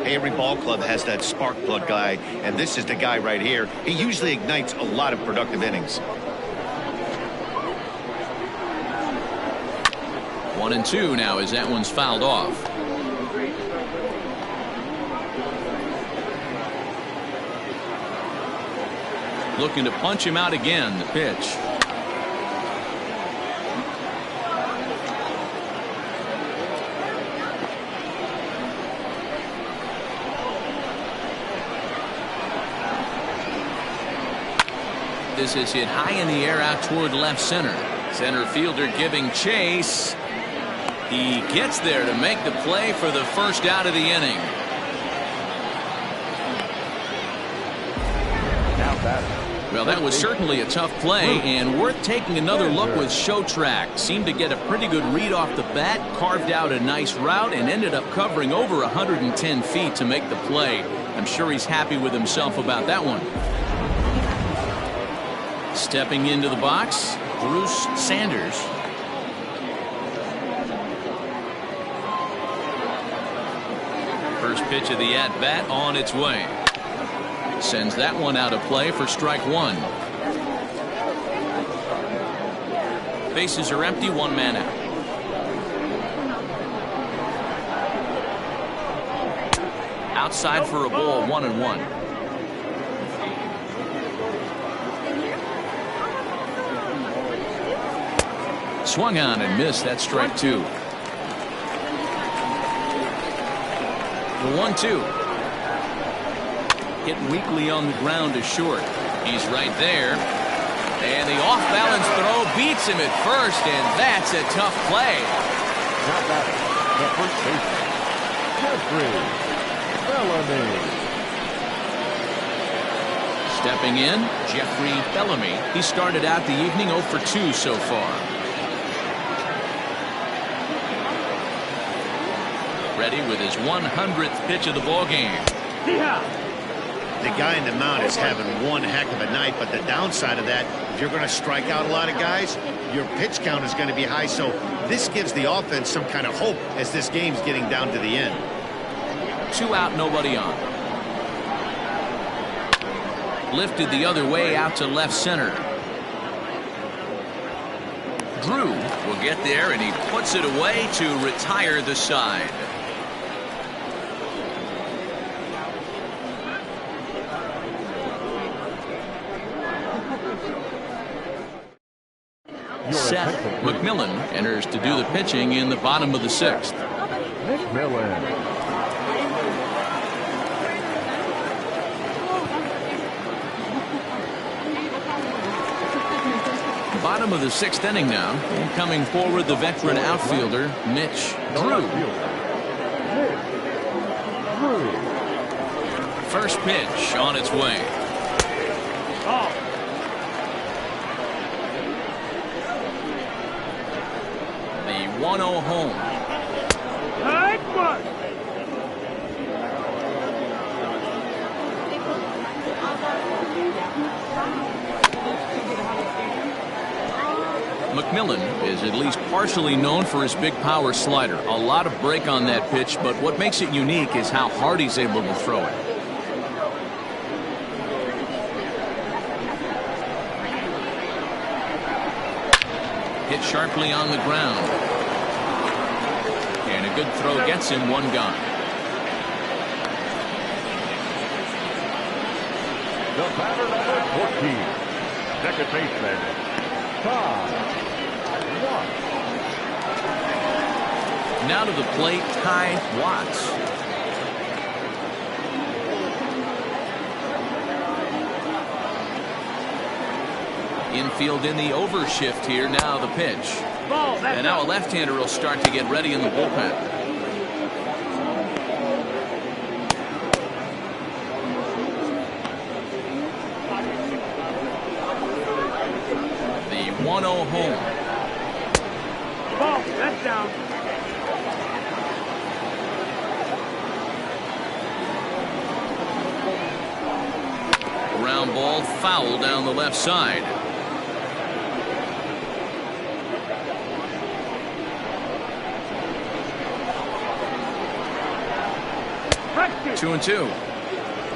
Every ball club has that spark plug guy, and this is the guy right here. He usually ignites a lot of productive innings. 1-2 now as that one's fouled off. Looking to punch him out again. The pitch. This is hit high in the air out toward left center. Center fielder giving chase. He gets there to make the play for the first out of the inning. Well, that was certainly a tough play and worth taking another look with Showtrack. Seemed to get a pretty good read off the bat, carved out a nice route, and ended up covering over 110 feet to make the play. I'm sure he's happy with himself about that one. Stepping into the box, Bruce Sanders. First pitch of the at-bat on its way. Sends that one out of play for strike 1. Bases are empty, 1 man out. Outside for a ball, 1-1. Swung on and missed. That's strike 2. The 1-2. Hit weakly on the ground to short. He's right there. And the off-balance throw beats him at first, and that's a tough play. Now batting, the first baseman, Jeffrey Bellamy. Stepping in, Jeffrey Bellamy. He started out the evening 0 for 2 so far. Ready with his 100th pitch of the ballgame. The guy in the mound is having one heck of a night, but the downside of that, if you're going to strike out a lot of guys, your pitch count is going to be high. So this gives the offense some kind of hope as this game's getting down to the end. 2 out, nobody on. Lifted the other way out to left center. Drew will get there, and he puts it away to retire the side. Seth McMillan enters to do the pitching in the bottom of the 6th. McMillan. Bottom of the 6th inning now. And coming forward, the veteran outfielder, Mitch Drew. First pitch on its way. The 1-0 home. McMillan is at least partially known for his big power slider. A lot of break on that pitch, but what makes it unique is how hard he's able to throw it. Hit sharply on the ground. And a good throw gets him one gone. The batter number 14, second baseman, Todd Watts. Now to the plate, Ty Watts. Infield in the overshift here. Now the pitch. And now a left-hander will start to get ready in the bullpen. The 1-0 home. That's down. Ground ball foul down the left side. Two and two.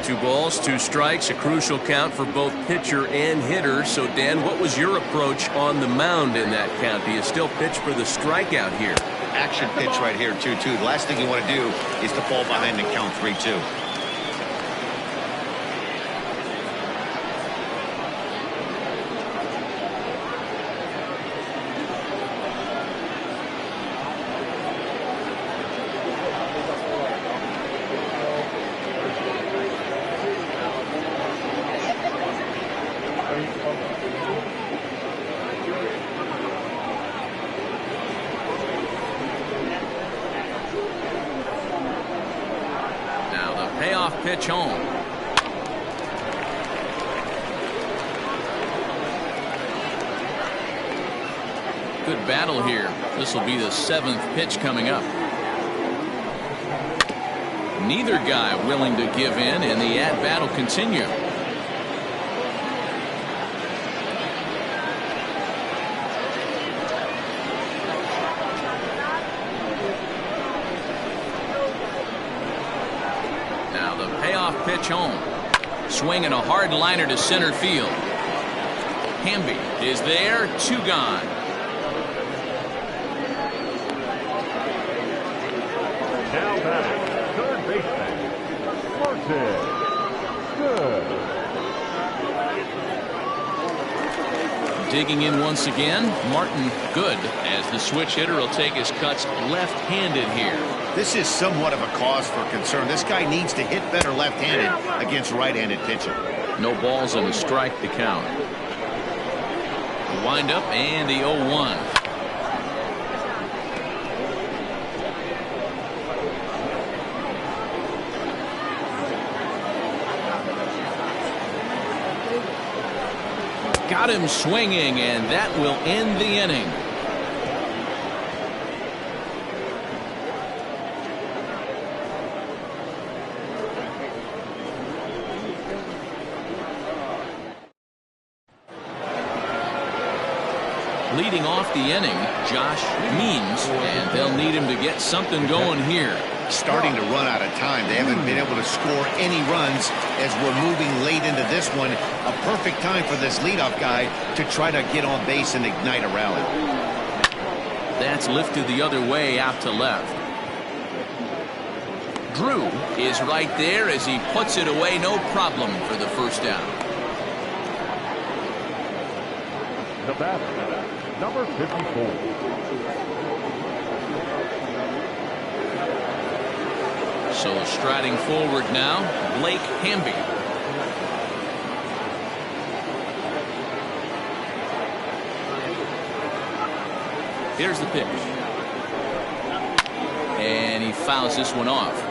2 balls, 2 strikes, a crucial count for both pitcher and hitter. So, Dan, what was your approach on the mound in that count? Do you still pitch for the strikeout here? Action pitch right here, 2-2. The last thing you want to do is to fall behind and count 3-2. Pitch home. Good battle here. This will be the 7th pitch coming up. Neither guy willing to give in, and the at-bat will continue. Pitch home. Swing and a hard liner to center field. Hamby is there. 2 gone. Now batting, third baseman, Martin Good. Digging in once again, Martin Good, as the switch hitter will take his cuts left-handed here. This is somewhat of a cause for concern. This guy needs to hit better left-handed against right-handed pitching. No balls and a strike to count. The windup and the 0-1. Got him swinging, and that will end the inning. Leading off the inning, Josh Means, and they'll need him to get something going here. Starting to run out of time. They haven't been able to score any runs as we're moving late into this one. A perfect time for this leadoff guy to try to get on base and ignite a rally. That's lifted the other way out to left. Drew is right there as he puts it away, no problem for the first down. The batter, number 54. So striding forward now, Blake Hamby. Here's the pitch. And he fouls this one off.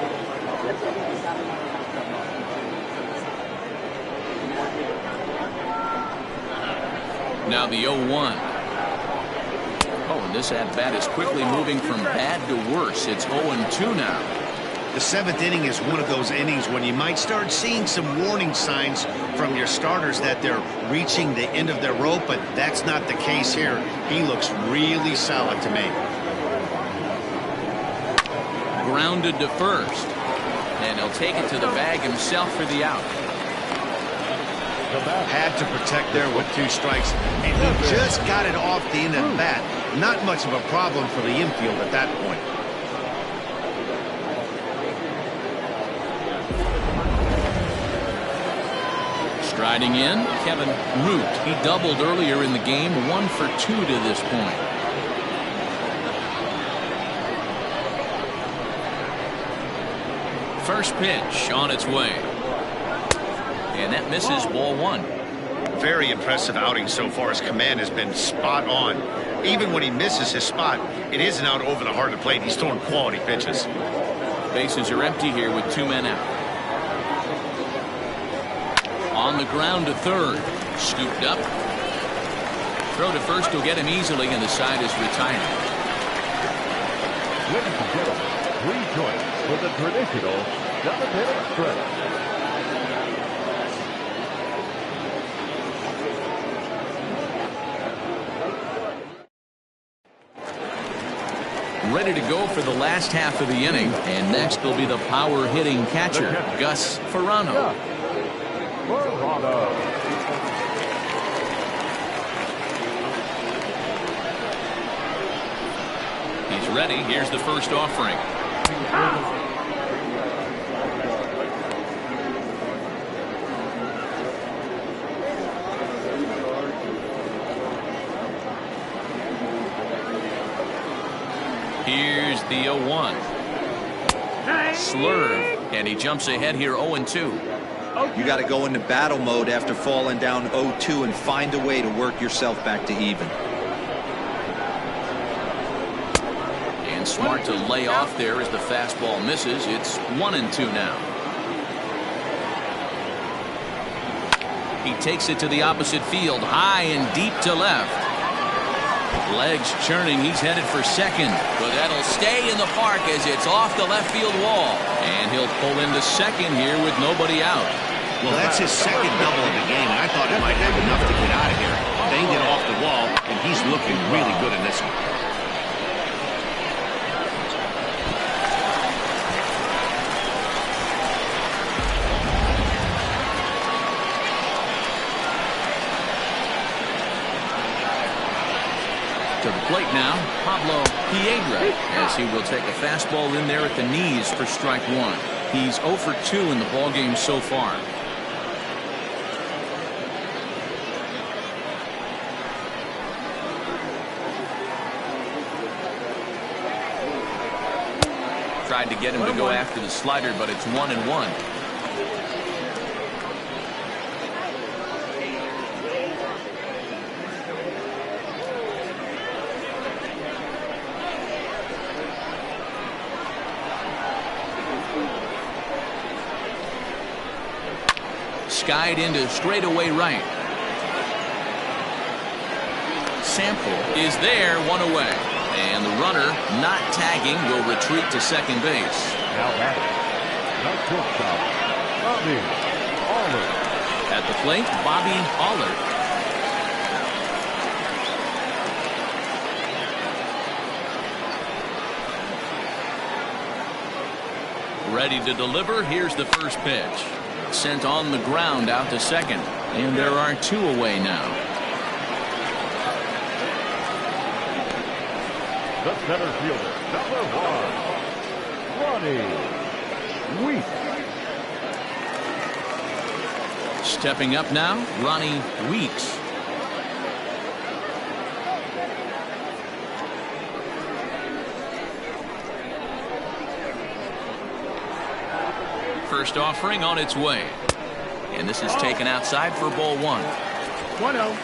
Now the 0-1. Oh, and this at-bat is quickly moving from bad to worse. It's 0-2 now. The seventh inning is one of those innings when you might start seeing some warning signs from your starters that they're reaching the end of their rope, but that's not the case here. He looks really solid to me. Grounded to first, and he'll take it to the bag himself for the out. Had to protect there with 2 strikes, and he just got it off the end of the bat. Not much of a problem for the infield at that point. Striding in, Kevin Root. He doubled earlier in the game, 1 for 2 to this point. First pitch on its way. And that misses, ball 1. Very impressive outing so far. His command has been spot on. Even when he misses his spot, it isn't out over the heart of the plate. He's throwing quality pitches. Bases are empty here with 2 men out. On the ground to third. Scooped up. Throw to first will get him easily, and the side is retired. Ladies and gentlemen, please join us for the traditional 7th stretch. Ready to go for the last half of the inning, and next will be the power hitting catcher, Gus Ferrano. He's ready. Here's the first offering. Here's the 0-1. Slurve, and he jumps ahead here 0-2. You got to go into battle mode after falling down 0-2 and find a way to work yourself back to even. And smart to lay off there as the fastball misses. It's 1-2 now. He takes it to the opposite field, high and deep to left. Legs churning, he's headed for second, but that'll stay in the park as it's off the left field wall. And he'll pull into second here with nobody out. Well, that's his second double of the game, and I thought he might have enough to get out of here. Banged it off the wall, and he's looking really good in this one. To the plate now, Pablo Piedra, as he will take a fastball in there at the knees for strike 1. He's 0 for 2 in the ballgame so far. Tried to get him to go after the slider, but it's 1-1. Skied into straightaway right. Sample is there, one away. And the runner, not tagging, will retreat to second base. Now at it. The shortstop, Bobby Allard. At the plate, Bobby Allard. Ready to deliver. Here's the first pitch. Sent on the ground out to second. And there are two away now. The center fielder, number 1, Ronnie Weeks. Stepping up now, Ronnie Weeks. First offering on its way. And this is taken outside for ball 1. 1-0.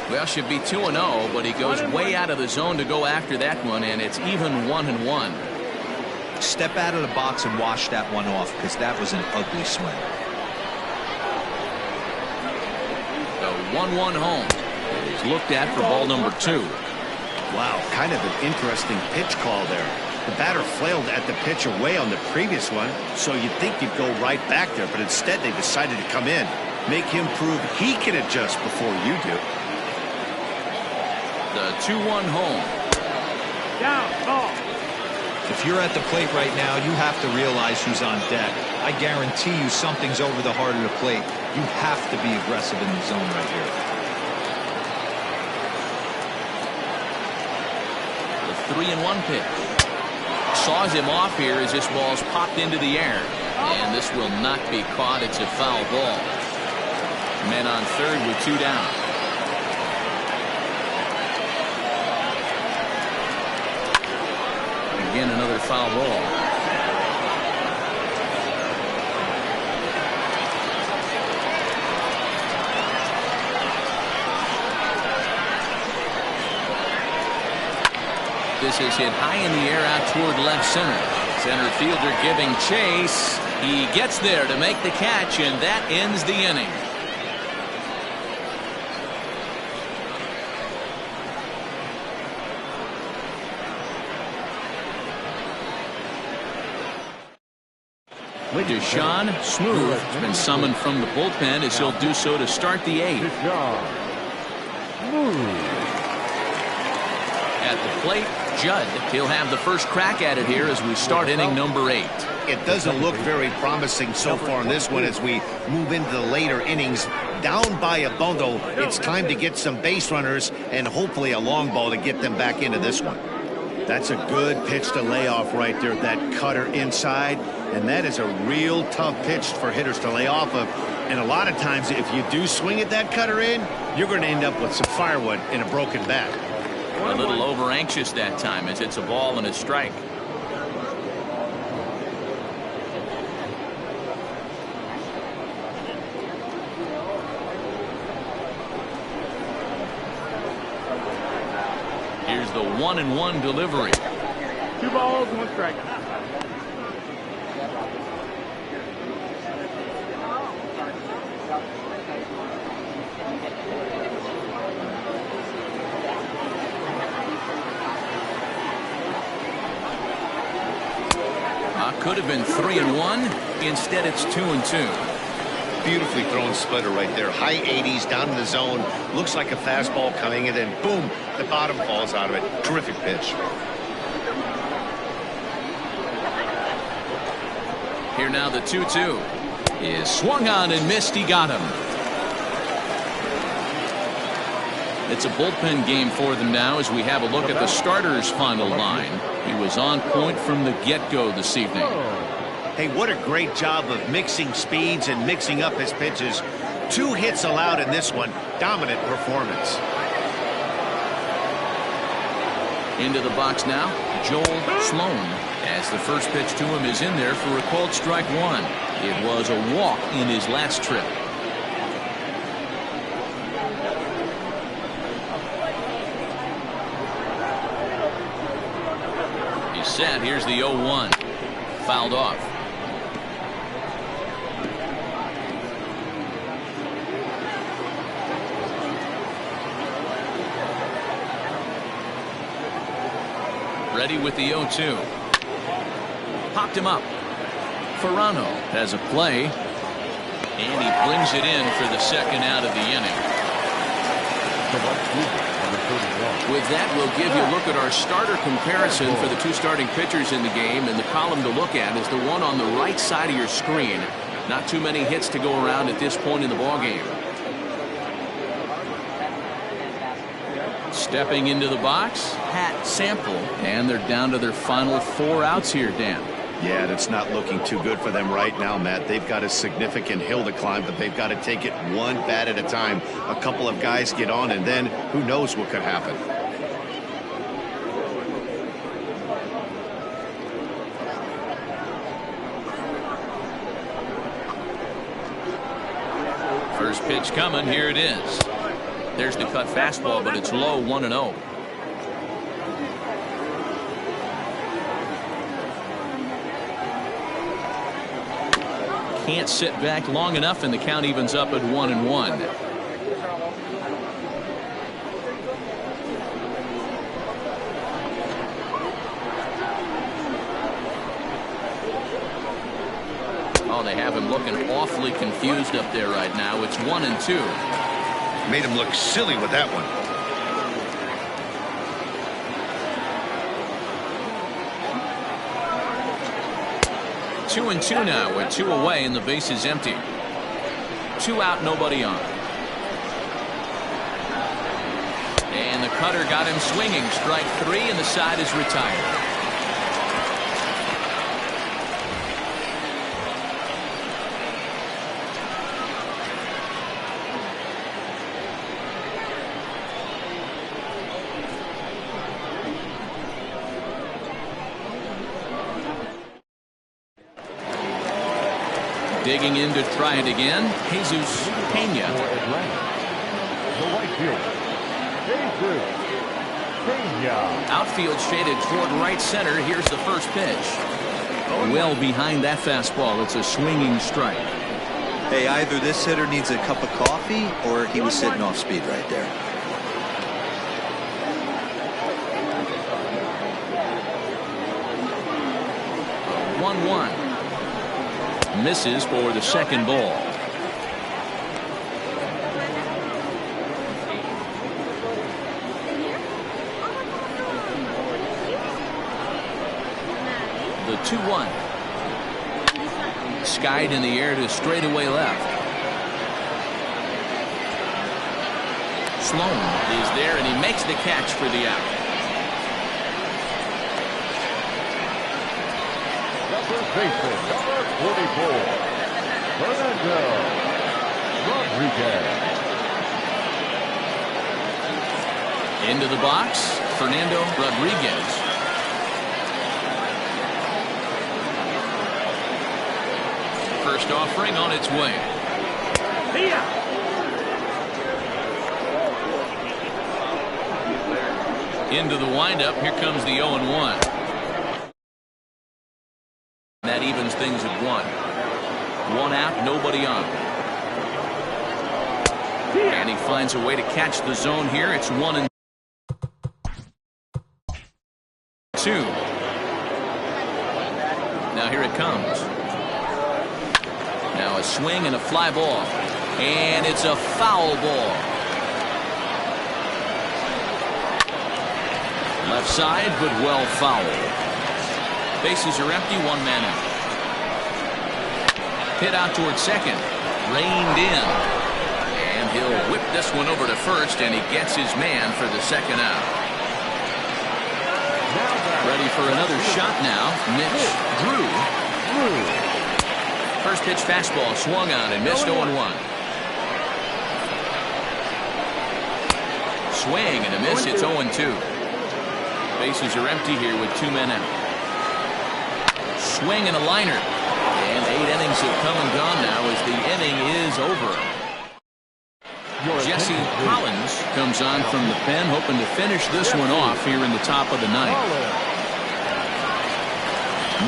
Well, should be 2-0, but he goes way out of the zone to go after that one, and it's even 1-1. Step out of the box and wash that one off, because that was an ugly swing. The 1-1 home is looked at for ball number 2. Wow, kind of an interesting pitch call there. The batter flailed at the pitch away on the previous one, so you'd think you'd go right back there, but instead they decided to come in, make him prove he can adjust before you do. The 2-1 home. Down, ball. If you're at the plate right now, you have to realize who's on deck. I guarantee you something's over the heart of the plate. You have to be aggressive in the zone right here. The 3-1 pitch. Saws him off here as this ball's popped into the air. And this will not be caught. It's a foul ball. Men on third with 2 down. Again, another foul ball. This is hit high in the air out toward left center. Center fielder giving chase. He gets there to make the catch, and that ends the inning. Deshaun Smooth has been summoned from the bullpen as he'll do so to start the 8th. At the plate, Judd. He'll have the first crack at it here as we start inning number 8. It doesn't look very promising so far in this one as we move into the later innings. Down by a bundle, it's time to get some base runners and hopefully a long ball to get them back into this one. That's a good pitch to lay off right there, that cutter inside. And that is a real tough pitch for hitters to lay off of. And a lot of times, if you do swing at that cutter in, you're going to end up with some firewood in a broken bat. A little over anxious that time as it's a ball and a strike. Here's the 1-1 delivery. 2 balls, 1 strike. Could have been 3-1. Instead, it's 2-2. Beautifully thrown splitter right there. High 80s down in the zone. Looks like a fastball coming, and then boom, the bottom falls out of it. Terrific pitch. Here now the 2-2 is swung on and missed. He got him. It's a bullpen game for them now as we have a look at the starter's final line. He was on point from the get-go this evening. Hey, what a great job of mixing speeds and mixing up his pitches. 2 hits allowed in this one. Dominant performance. Into the box now, Joel Sloan, as the first pitch to him is in there for a called strike 1. It was a walk in his last trip. He's set. Here's the 0-1. Fouled off. Ready with the 0-2. Popped him up. Ferrano has a play, and he brings it in for the second out of the inning. With that, we'll give you a look at our starter comparison for the 2 starting pitchers in the game, and the column to look at is the one on the right side of your screen. Not too many hits to go around at this point in the ballgame. Stepping into the box, Pat Sample, and they're down to their final 4 outs here, Dan. Yeah, that's not looking too good for them right now, Matt. They've got a significant hill to climb, but they've got to take it one bat at a time. A couple of guys get on, and then who knows what could happen. First pitch coming. Here it is. There's the cut fastball, but it's low, 1-0. Can't sit back long enough, and the count evens up at 1-1. Oh, they have him looking awfully confused up there right now. It's 1-2. Made him look silly with that one. Two and 2 now with 2 away and the base is empty. 2 out, nobody on. And the cutter got him swinging. Strike 3, and the side is retired. Digging in to try it again, Jesus Pena. The right fielder, Jesus Pena. Outfield shaded toward right center. Here's the first pitch. Well behind that fastball. It's a swinging strike. Hey, either this hitter needs a cup of coffee or he was sitting off speed right there. One. Misses for the second ball. The 2-1. Skied in the air to straightaway left. Sloan is there, and he makes the catch for the out. First baseman, number 44, Fernando Rodriguez. Into the box, Fernando Rodriguez. First offering on its way. Into the windup. Here comes the 0-1. That evens things at 1. 1 out, nobody on. And he finds a way to catch the zone here. It's 1-2. Now here it comes. Now a swing and a fly ball. And it's a foul ball. Left side, but well fouled. Bases are empty, 1 man out. Hit out towards second. Reined in. And he'll whip this one over to first, and he gets his man for the second out. Ready for another shot now. Mitch Drew. First pitch fastball swung on and missed 0-1. swing and a miss. It's 0-2. Bases are empty here with 2 men out. Swing and a liner. And 8 innings have come and gone now as the inning is over. Jesse Collins comes on from the pen, hoping to finish this one off here in the top of the ninth.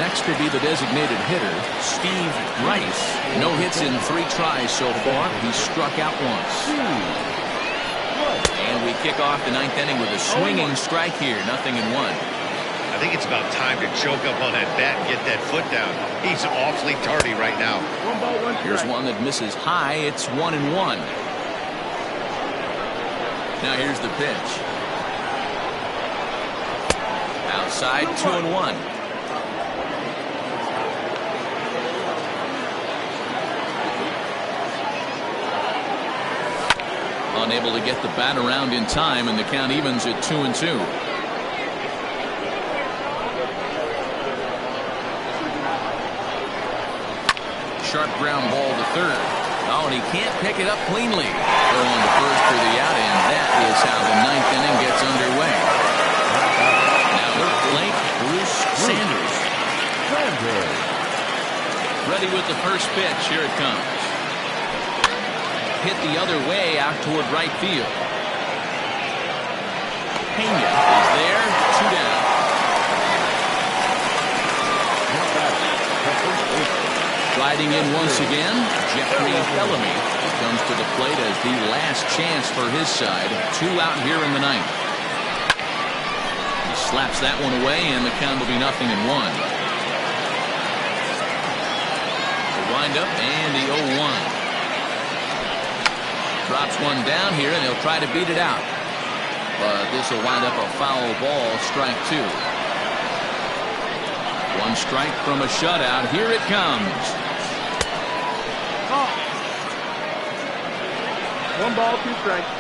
Next will be the designated hitter, Steve Rice. No hits in 3 tries so far. He's struck out once. And we kick off the 9th inning with a swinging strike here. 0-1. I think it's about time to choke up on that bat and get that foot down. He's awfully tardy right now. 1 ball, 1 strike. Here's one that misses high. It's 1-1. Now here's the pitch. Outside, 2-1. Unable to get the bat around in time, and the count evens at 2-2. Sharp ground ball to third. Oh, and he can't pick it up cleanly. Going to first for the out, and that is how the 9th inning gets underway. Now to the plate, Bruce Sanders. Ready with the first pitch. Here it comes. Hit the other way out toward right field. Pena is there. 2 down. Sliding in once again, Jeffrey Bellamy comes to the plate as the last chance for his side. 2 out here in the 9th. He slaps that one away, and the count will be 0-1. The windup and the 0-1. Drops one down here, and he'll try to beat it out. But this will wind up a foul ball, strike 2. 1 strike from a shutout. Here it comes. 1 ball, 2 strikes.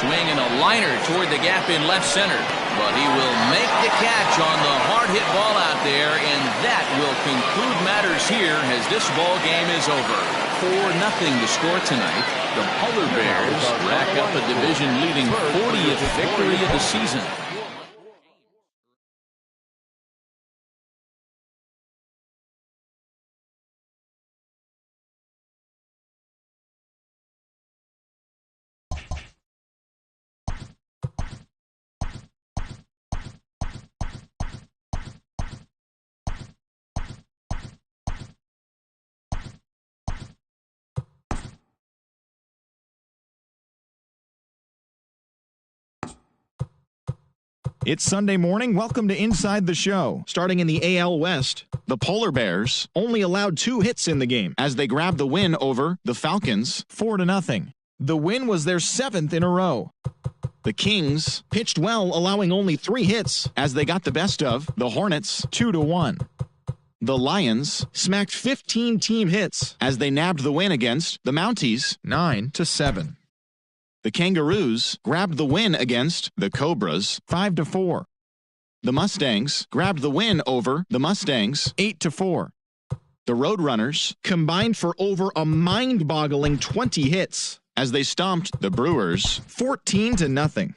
Swing and a liner toward the gap in left center. But he will make the catch on the hard hit ball out there, and that will conclude matters here as this ball game is over. 4-0 to score tonight. The Polar Bears rack up a division-leading 40th victory of the season. It's Sunday morning. Welcome to Inside the Show. Starting in the AL West, the Polar Bears only allowed 2 hits in the game as they grabbed the win over the Falcons 4-0. The win was their 7th in a row. The Kings pitched well, allowing only 3 hits as they got the best of the Hornets 2-1. The Lions smacked 15 team hits as they nabbed the win against the Mounties 9-7. The Kangaroos grabbed the win against the Cobras 5-4. The Mustangs grabbed the win over the Mustangs 8-4. The Roadrunners combined for over a mind-boggling 20 hits as they stomped the Brewers 14-0.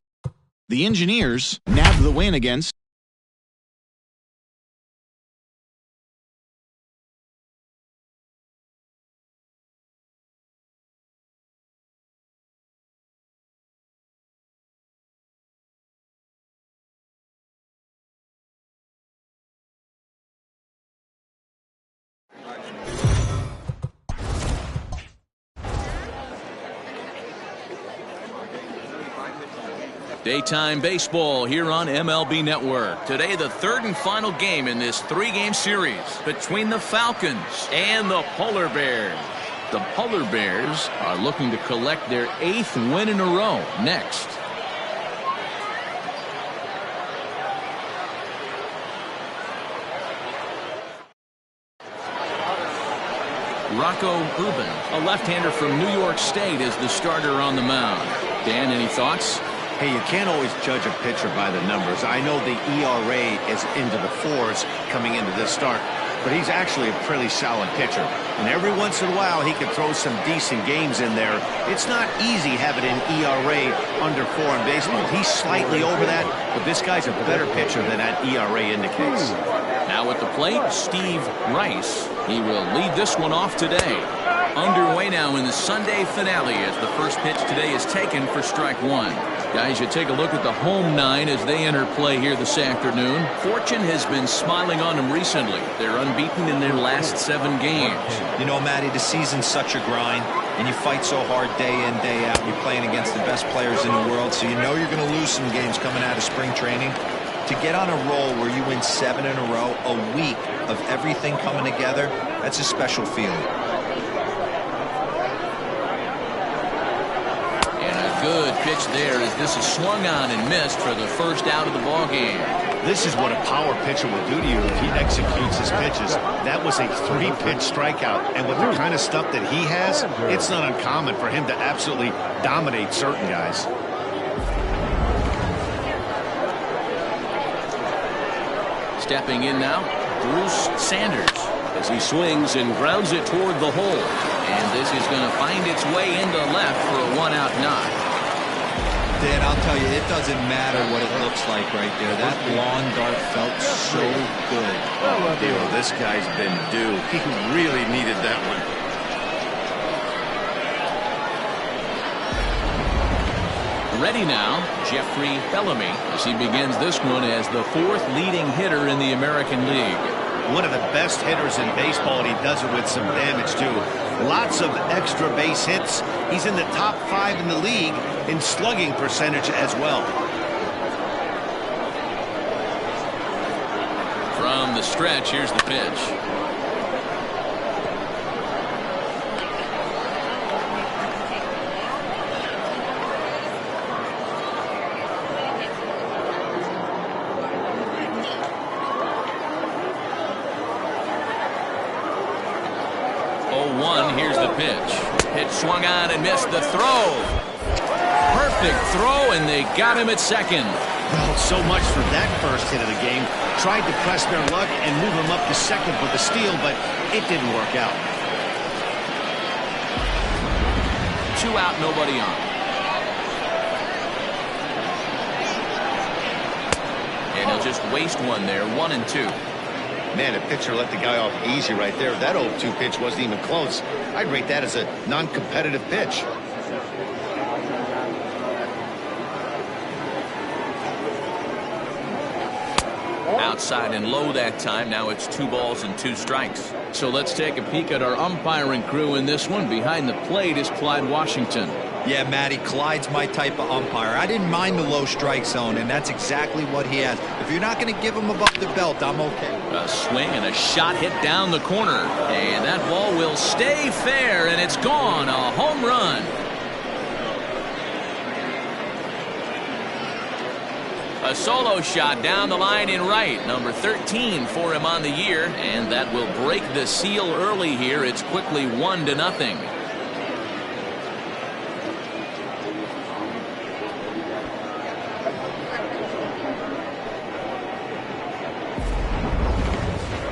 The Engineers nabbed the win against Daytime baseball here on MLB Network. Today, the 3rd and final game in this 3-game series between the Falcons and the Polar Bears. The Polar Bears are looking to collect their 8th win in a row next. Rocco Rubin, a left-hander from New York State, is the starter on the mound. Dan, any thoughts? Hey, you can't always judge a pitcher by the numbers. I know the ERA is into the 4s coming into this start, but he's actually a pretty solid pitcher. And every once in a while, he can throw some decent games in there. It's not easy having an ERA under 4 in baseball. He's slightly over that, but this guy's a better pitcher than that ERA indicates. Now at the plate, Steve Rice. He will lead this one off today. Underway now in the Sunday finale as the first pitch today is taken for strike one. Guys, you take a look at the home nine as they enter play here this afternoon. Fortune has been smiling on them recently. They're unbeaten in their last 7 games. You know, Matty, the season's such a grind, and you fight so hard day in, day out. You're playing against the best players in the world, so you know you're going to lose some games coming out of spring training. To get on a roll where you win 7 in a row, a week of everything coming together, that's a special feeling. Good pitch there as this is swung on and missed for the first out of the ball game. This is what a power pitcher will do to you if he executes his pitches. That was a 3-pitch strikeout, and with the kind of stuff that he has, it's not uncommon for him to absolutely dominate certain guys. Stepping in now, Bruce Sanders as he swings and grounds it toward the hole. And this is going to find its way into left for a 1-out knock. Dan, I'll tell you, it doesn't matter what it looks like right there. That lawn dart felt so good. Oh, dear, this guy's been due. He really needed that one. Ready now, Jeffrey Bellamy as he begins this one as the 4th leading hitter in the American League. One of the best hitters in baseball, and he does it with some damage, too. Lots of extra base hits. He's in the top 5 in the league in slugging percentage as well. From the stretch, here's the pitch. Here's the pitch. Pitch swung on and missed the throw. Perfect throw, and they got him at second. Well, so much for that first hit of the game. Tried to press their luck and move him up to second for the steal, but it didn't work out. 2 out, nobody on. And he'll just waste one there, 1-2. Man, a pitcher let the guy off easy right there. That 0-2 pitch wasn't even close. I'd rate that as a non-competitive pitch. Outside and low that time. Now it's 2 balls and 2 strikes. So let's take a peek at our umpiring crew in this one. Behind the plate is Clyde Washington. Yeah, Matty, Clyde's my type of umpire. I didn't mind the low strike zone, and that's exactly what he has. If you're not going to give him above the belt, I'm okay. A swing and a shot hit down the corner. And that ball will stay fair, and it's gone. A home run. A solo shot down the line in right. Number 13 for him on the year, and that will break the seal early here. It's quickly 1-0.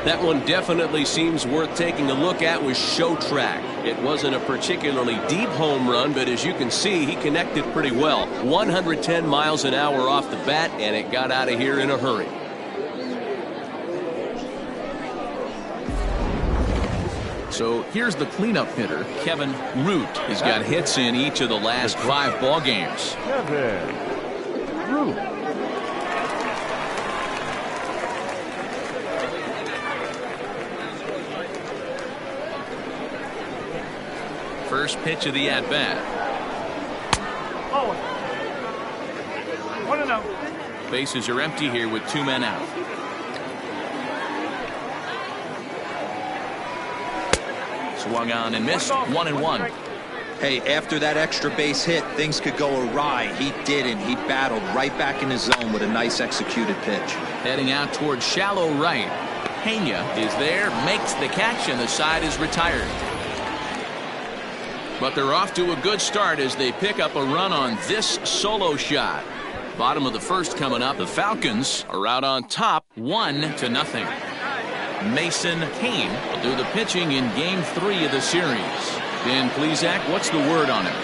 That one definitely seems worth taking a look at with Show Track. It wasn't a particularly deep home run, but as you can see, he connected pretty well. 110 miles an hour off the bat, and it got out of here in a hurry. So here's the cleanup hitter, Kevin Root. He's got hits in each of the last 5 ball games. Kevin Root. First pitch of the at-bat. Oh. 1-0. Bases are empty here with 2 men out. Swung on and missed. 1-1. Hey, after that extra base hit, things could go awry. He didn't. He battled right back in his zone with a nice executed pitch. Heading out towards shallow right. Pena is there, makes the catch, and the side is retired. But they're off to a good start as they pick up a run on this solo shot. Bottom of the first coming up. The Falcons are out on top, 1-0. Mason Kane will do the pitching in Game 3 of the series. Ben Plesac, what's the word on him?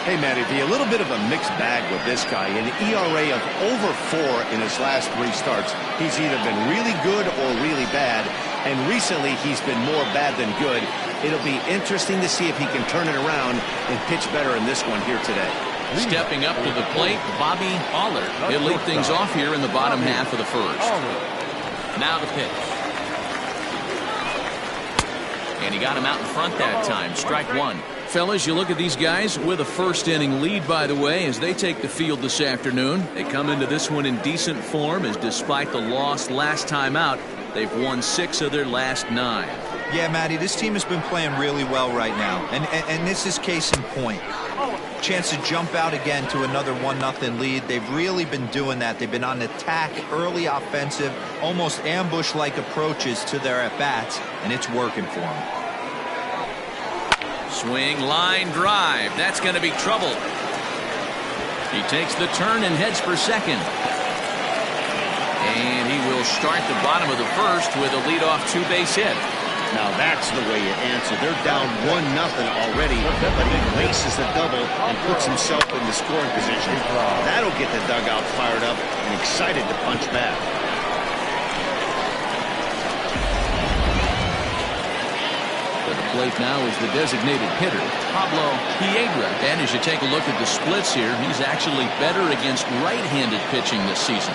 Hey, Matty, a little bit of a mixed bag with this guy. An ERA of over 4 in his last 3 starts. He's either been really good or really bad, and recently he's been more bad than good. It'll be interesting to see if he can turn it around and pitch better in this one here today. Stepping up to the plate, Bobby Aller. He'll lead things off here in the bottom half of the first. Now the pitch. And he got him out in front that time. Strike one. Fellas, you look at these guys with a first inning lead, by the way, as they take the field this afternoon. They come into this one in decent form, as despite the loss last time out, they've won 6 of their last 9. Yeah, Matty, this team has been playing really well right now. And this is case in point. Chance to jump out again to another 1-0 lead. They've really been doing that. They've been on attack, early offensive, almost ambush-like approaches to their at-bats, and it's working for them. Swing, line drive. That's going to be trouble. He takes the turn and heads for second. And he will start the bottom of the first with a leadoff 2-base hit. Now that's the way you answer. They're down 1-0 already, but he laces the double and puts himself in the scoring position. That'll get the dugout fired up and excited to punch back. At the plate now is the designated hitter, Pablo Piedra. And as you take a look at the splits here, he's actually better against right-handed pitching this season.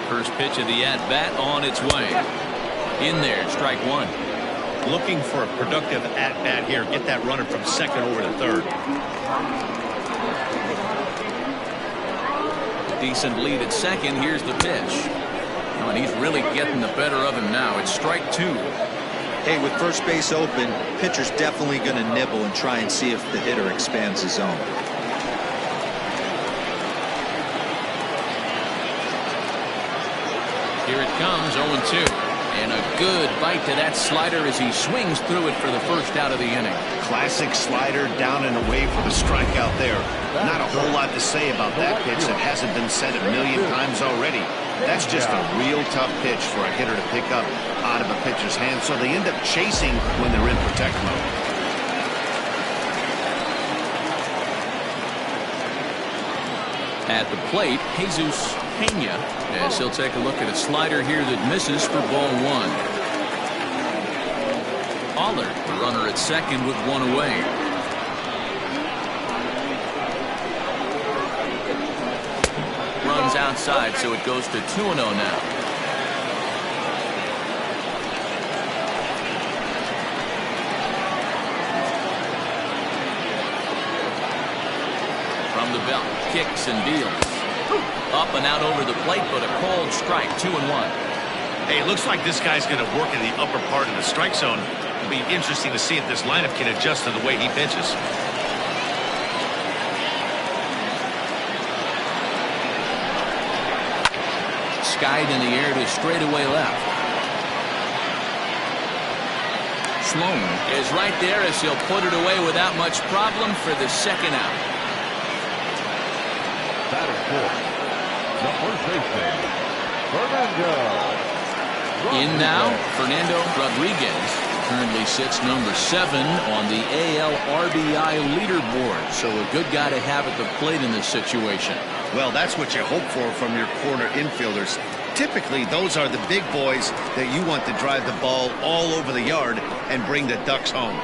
First pitch of the at-bat on its way. In there, strike one. Looking for a productive at-bat here. Get that runner from second over to third. Decent lead at second. Here's the pitch. Oh, and he's really getting the better of him now. It's strike two. Hey, with first base open, pitcher's definitely going to nibble and try and see if the hitter expands his zone. Here it comes, 0-2. And a good bite to that slider as he swings through it for the first out of the inning. Classic slider down and away for the strikeout there. Not a whole lot to say about that pitch that hasn't been said a million times already. That's just a real tough pitch for a hitter to pick up out of a pitcher's hand, so they end up chasing when they're in protect mode. At the plate, Jesus Pena, as he'll take a look at a slider here that misses for ball one. Aller, the runner at second with one away. Runs outside, so it goes to 2-0 now. From the belt, kicks and deals. Up and out over the plate, but a cold strike, 2-1. Hey, it looks like this guy's going to work in the upper part of the strike zone. It'll be interesting to see if this lineup can adjust to the way he pitches. Skied in the air to straightaway left. Sloan is right there as he'll put it away without much problem for the second out. Batter fourth, the first baseman, Fernando. In now, Fernando Rodriguez currently sits number 7 on the AL RBI leaderboard. So a good guy to have at the plate in this situation. Well, that's what you hope for from your corner infielders. Typically, those are the big boys that you want to drive the ball all over the yard and bring the Ducks home.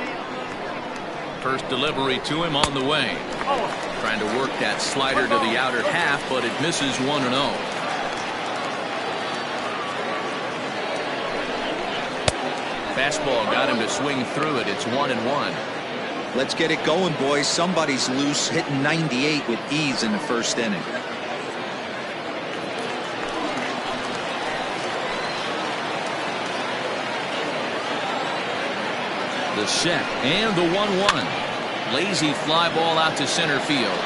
First delivery to him on the way. Trying to work that slider to the outer half, but it misses 1-0. Fastball got him to swing through it. It's 1-1. Let's get it going, boys. Somebody's loose, hitting 98 with ease in the first inning. The set and the 1-1. Lazy fly ball out to center field.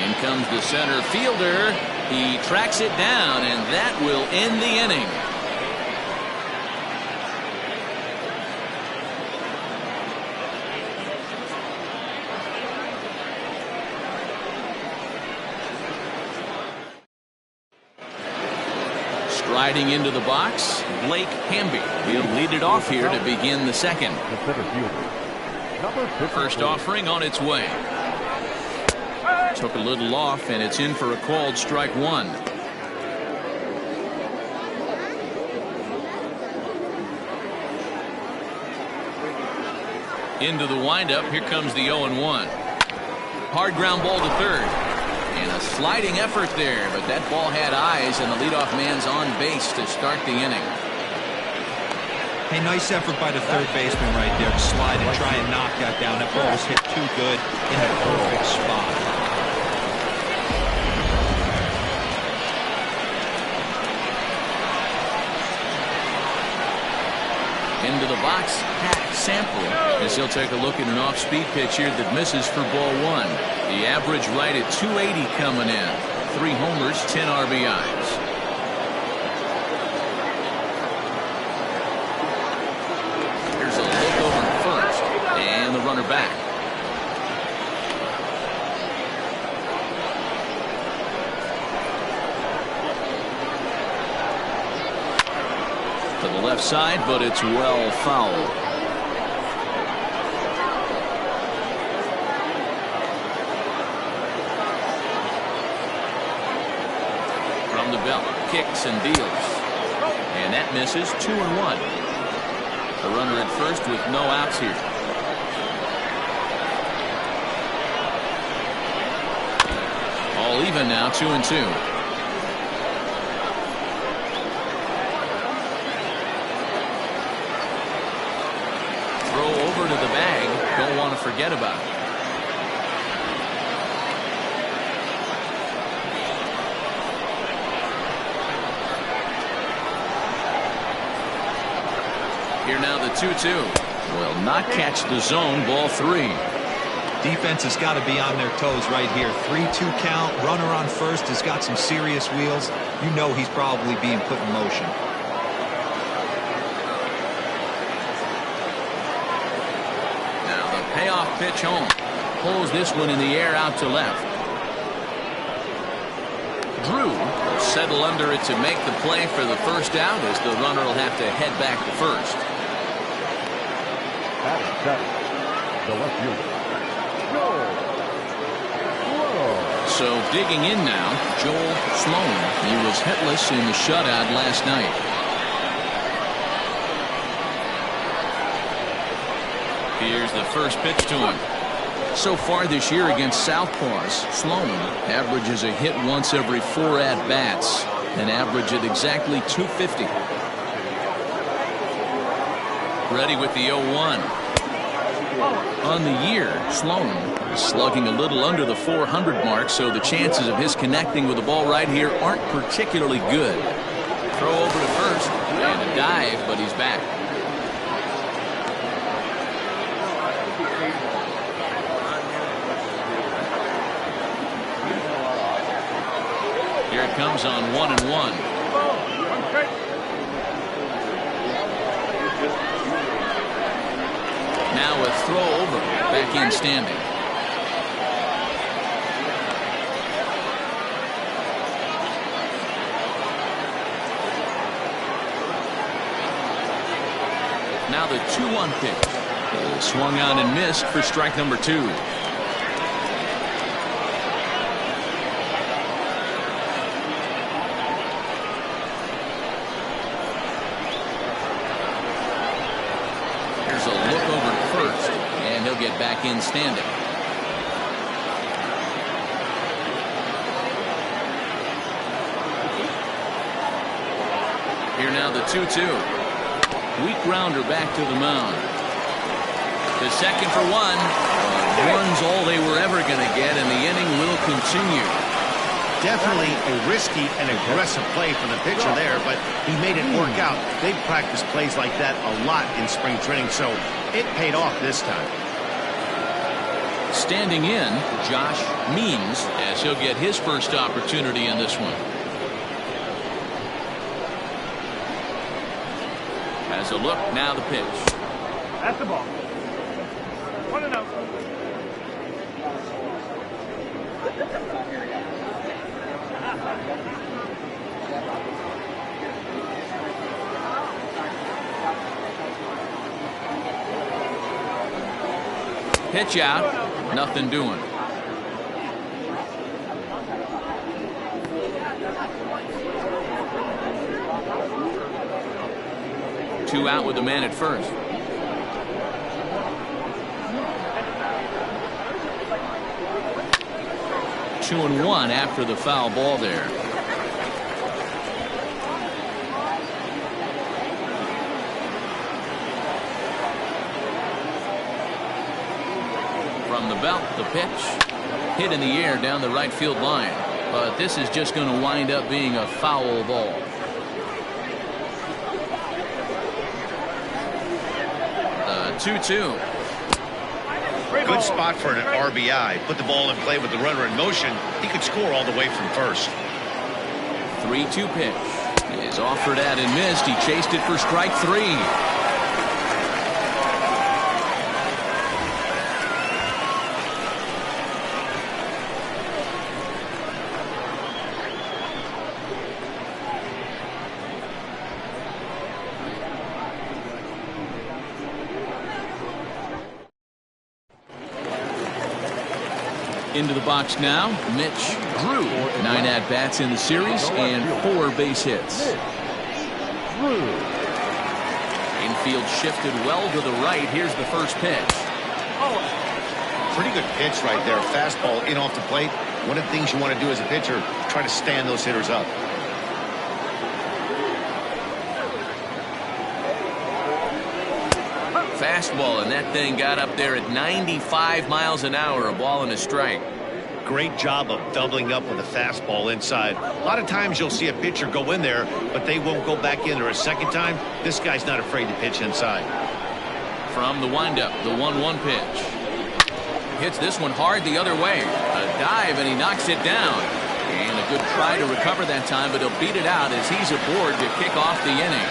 In comes the center fielder. He tracks it down, and that will end the inning. Riding into the box, Blake Hamby. He'll lead it off here to begin the second. First offering on its way. Took a little off, and it's in for a called strike one. Into the windup. Here comes the 0-1. Hard ground ball to third. And a sliding effort there, but that ball had eyes, and the leadoff man's on base to start the inning. Hey, nice effort by the third baseman right there to slide and try and knock that down. That ball was hit too good in a perfect spot. Into the box, Pat Sample, as he'll take a look at an off-speed pitch here that misses for ball one. The average right at 280 coming in. 3 homers, 10 RBIs. Here's a look over at first, and the runner back. To the left side, but it's well fouled. From the belt, kicks and deals. And that misses. 2-1. A runner at first with no outs here. All even now, 2-2. Over to the bag. Don't want to forget about it. Here now the 2-2. Will not catch the zone. Ball 3. Defense has got to be on their toes right here. 3-2 count. Runner on first has got some serious wheels. You know he's probably being put in motion. Payoff pitch home. Pulls this one in the air out to left. Drew will settle under it to make the play for the first out, as the runner will have to head back to first. The left fielder, So digging in now, Joel Sloan. He was hitless in the shutout last night. Here's the first pitch to him. So far this year against Southpaws, Sloan averages a hit once every 4 at-bats, an average at exactly 250. Ready with the 0-1. On the year, Sloan is slugging a little under the 400 mark, so the chances of his connecting with the ball right here aren't particularly good. Throw over to first, and a dive, but he's back. Here it comes on 1-1. Now a throw over, back in standing. Now the 2-1 pitch. Swung on and missed for strike number 2. Get back in standing. Here now the 2-2. Weak grounder back to the mound. The second for 1. One's all they were ever going to get, and the inning will continue. Definitely a risky and aggressive play for the pitcher there, but he made it work out. They've practiced plays like that a lot in spring training, so it paid off this time. Standing in, Josh Means, as he'll get his first opportunity in this one. Has a look, now the pitch. That's the ball. 1-0. Pitch out. Nothing doing. Two out with the man at first. Two and one after the foul ball there. From the belt, the pitch. Hit in the air down the right field line. But this is just going to wind up being a foul ball. The 2-2. Good spot for an RBI. Put the ball in play with the runner in motion. He could score all the way from first. 3-2 pitch is offered at and missed. He chased it for strike three. Into the box now, Mitch Drew. 9 at-bats in the series and 4 base hits. Infield shifted well to the right. Here's the first pitch. Pretty good pitch right there. Fastball in off the plate. One of the things you want to do as a pitcher, try to stand those hitters up. Fastball, and that thing got up there at 95 miles an hour, a ball and a strike. Great job of doubling up with a fastball inside. A lot of times you'll see a pitcher go in there, but they won't go back in there a second time. This guy's not afraid to pitch inside. From the windup, the 1-1 pitch. Hits this one hard the other way. A dive, and he knocks it down. And a good try to recover that time, but he'll beat it out as he's aboard to kick off the inning.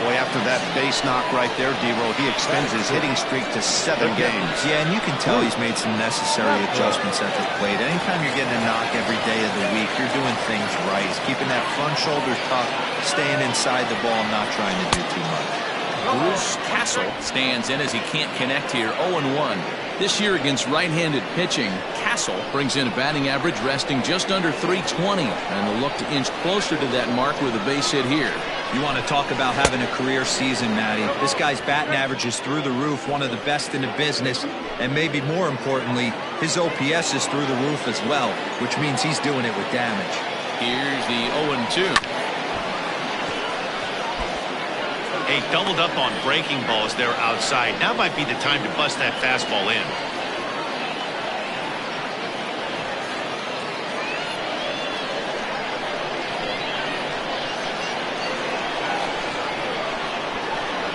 Boy, after that base knock right there, D-Row, he extends his hitting streak to 7 games. Yeah, and you can tell he's made some necessary adjustments at the plate. Anytime you're getting a knock every day of the week, you're doing things right. He's keeping that front shoulder tucked, staying inside the ball, not trying to do too much. Bruce Castle stands in as he can't connect here. 0-1. This year against right-handed pitching, Castle brings in a batting average resting just under 320, and will look to inch closer to that mark with a base hit here. You want to talk about having a career season, Matty. This guy's batting average is through the roof, one of the best in the business, and maybe more importantly, his OPS is through the roof as well, which means he's doing it with damage. Here's the 0-2. Hey, doubled up on breaking balls there outside. Now might be the time to bust that fastball in.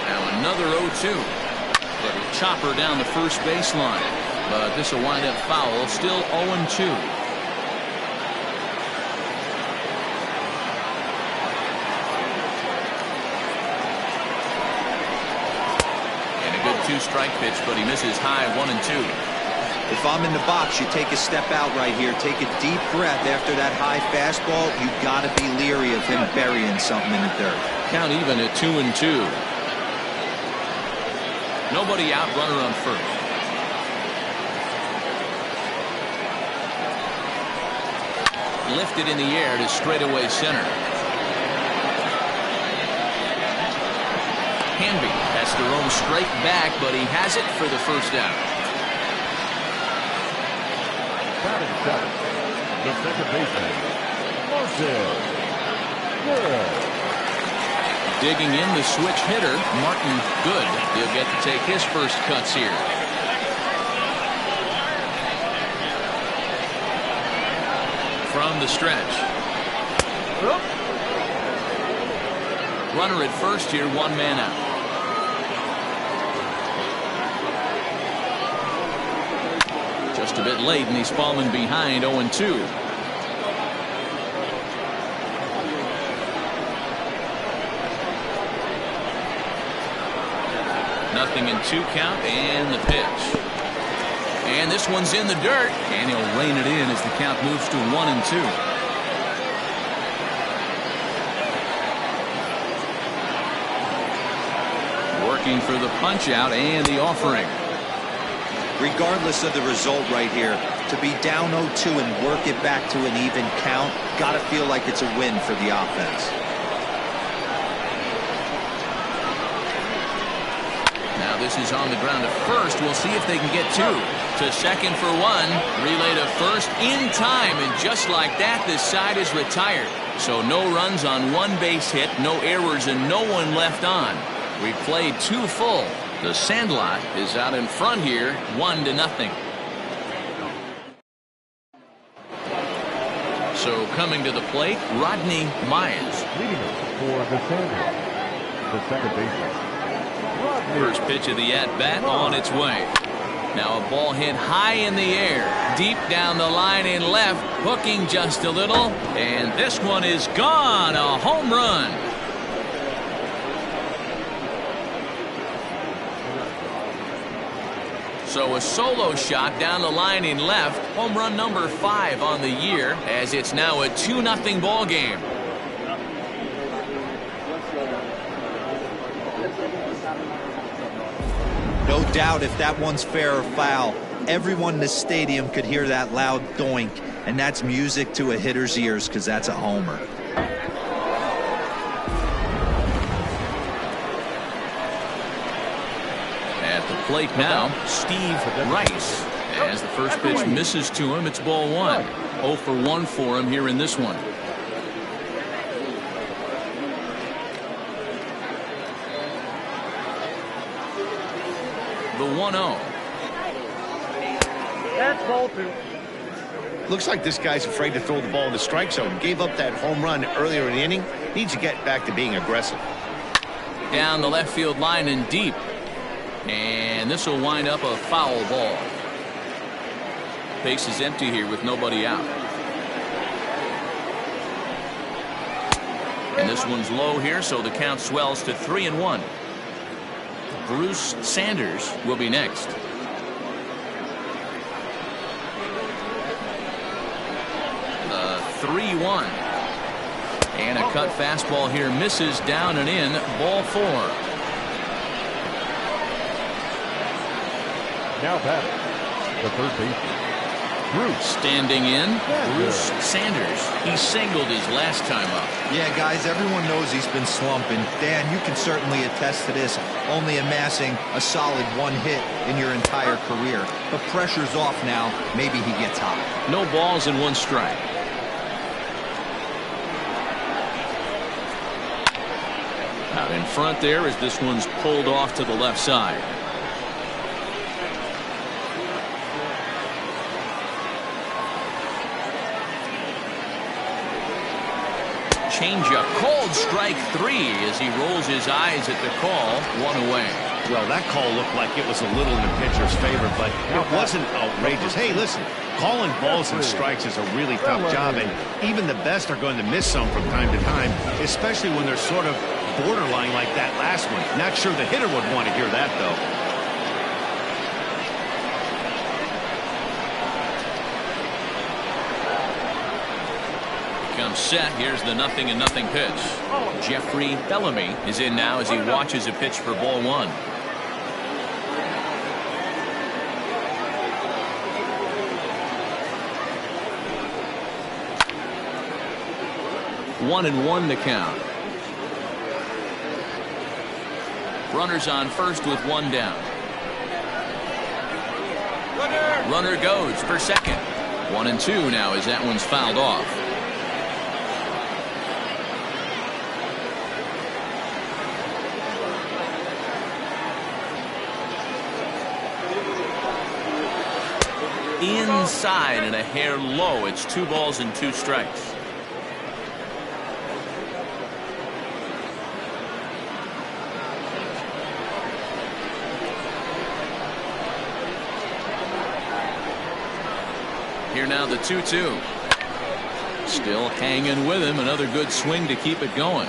Now another 0-2. Little chopper down the first baseline. But this will wind up foul. Still 0-2. Two-strike pitch, but he misses high 1-2. If I'm in the box, you take a step out right here, take a deep breath after that high fastball. You got to be leery of him burying something in the dirt. Count even at 2-2. Nobody out, runner on first. Lifted in the air to straightaway center. Canby has to roam straight back, but he has it for the first out. Batting seventh, the second baseman, Martin. Good. Digging in the switch hitter, Martin Good. He'll get to take his first cuts here. From the stretch. Runner at first here, 1 man out. Just a bit late, and he's fallen behind 0-2. Nothing in 2 count, and the pitch. And this one's in the dirt, and he'll rein it in as the count moves to 1-2. Working for the punch out and the offering. Regardless of the result right here, to be down 0-2 and work it back to an even count, got to feel like it's a win for the offense. Now this is on the ground at first. We'll see if they can get two. To second for one. Relay to first in time. And just like that, this side is retired. So no runs on one base hit, no errors, and no one left on. We played 2 full. The Sandlot is out in front here, 1-0. So coming to the plate, Rodney Myers. Leading for the Sandlot, the second baseman. First pitch of the at-bat on its way. Now a ball hit high in the air, deep down the line in left, hooking just a little, and this one is gone, a home run. So a solo shot down the line in left, home run number 5 on the year, as it's now a 2-0 ball game. No doubt if that one's fair or foul, everyone in the stadium could hear that loud doink, and that's music to a hitter's ears because that's a homer. At the plate now, Steve Rice. As the first pitch misses to him, it's ball 1. 0 for 1 for him here in this one. The 1-0. That's ball 2. Looks like this guy's afraid to throw the ball in the strike zone. Gave up that home run earlier in the inning. Needs to get back to being aggressive. Down the left field line and deep. And this will wind up a foul ball. Base is empty here with nobody out. And this one's low here, so the count swells to 3-1. Bruce Sanders will be next. The 3-1. And a cut fastball here misses down and in, ball 4. Now batting, the third baseman, Bruce. Standing in, Bruce Sanders. He singled his last time up. Yeah, guys, everyone knows he's been slumping. Dan, you can certainly attest to this, only amassing a solid 1 hit in your entire career. But pressure's off now. Maybe he gets hot. No balls and 1 strike. Out in front there as this one's pulled off to the left side. Changeup, called strike 3 as he rolls his eyes at the call. 1 away. Well, that call looked like it was a little in the pitcher's favor, but it wasn't outrageous. Hey, listen, calling balls and strikes is a really tough job, and even the best are going to miss some from time to time, especially when they're sort of borderline like that last one. Not sure the hitter would want to hear that, though. Comes set. Here's the 0-0 pitch. Jeffrey Bellamy is in now as he watches a pitch for ball 1. One and 1 the count. Runners on first with 1 down. Runner goes for second. 1 and 2 now as that one's fouled off. Inside and a hair low. It's 2 balls and 2 strikes. Here now the 2-2. Still hanging with him. Another good swing to keep it going.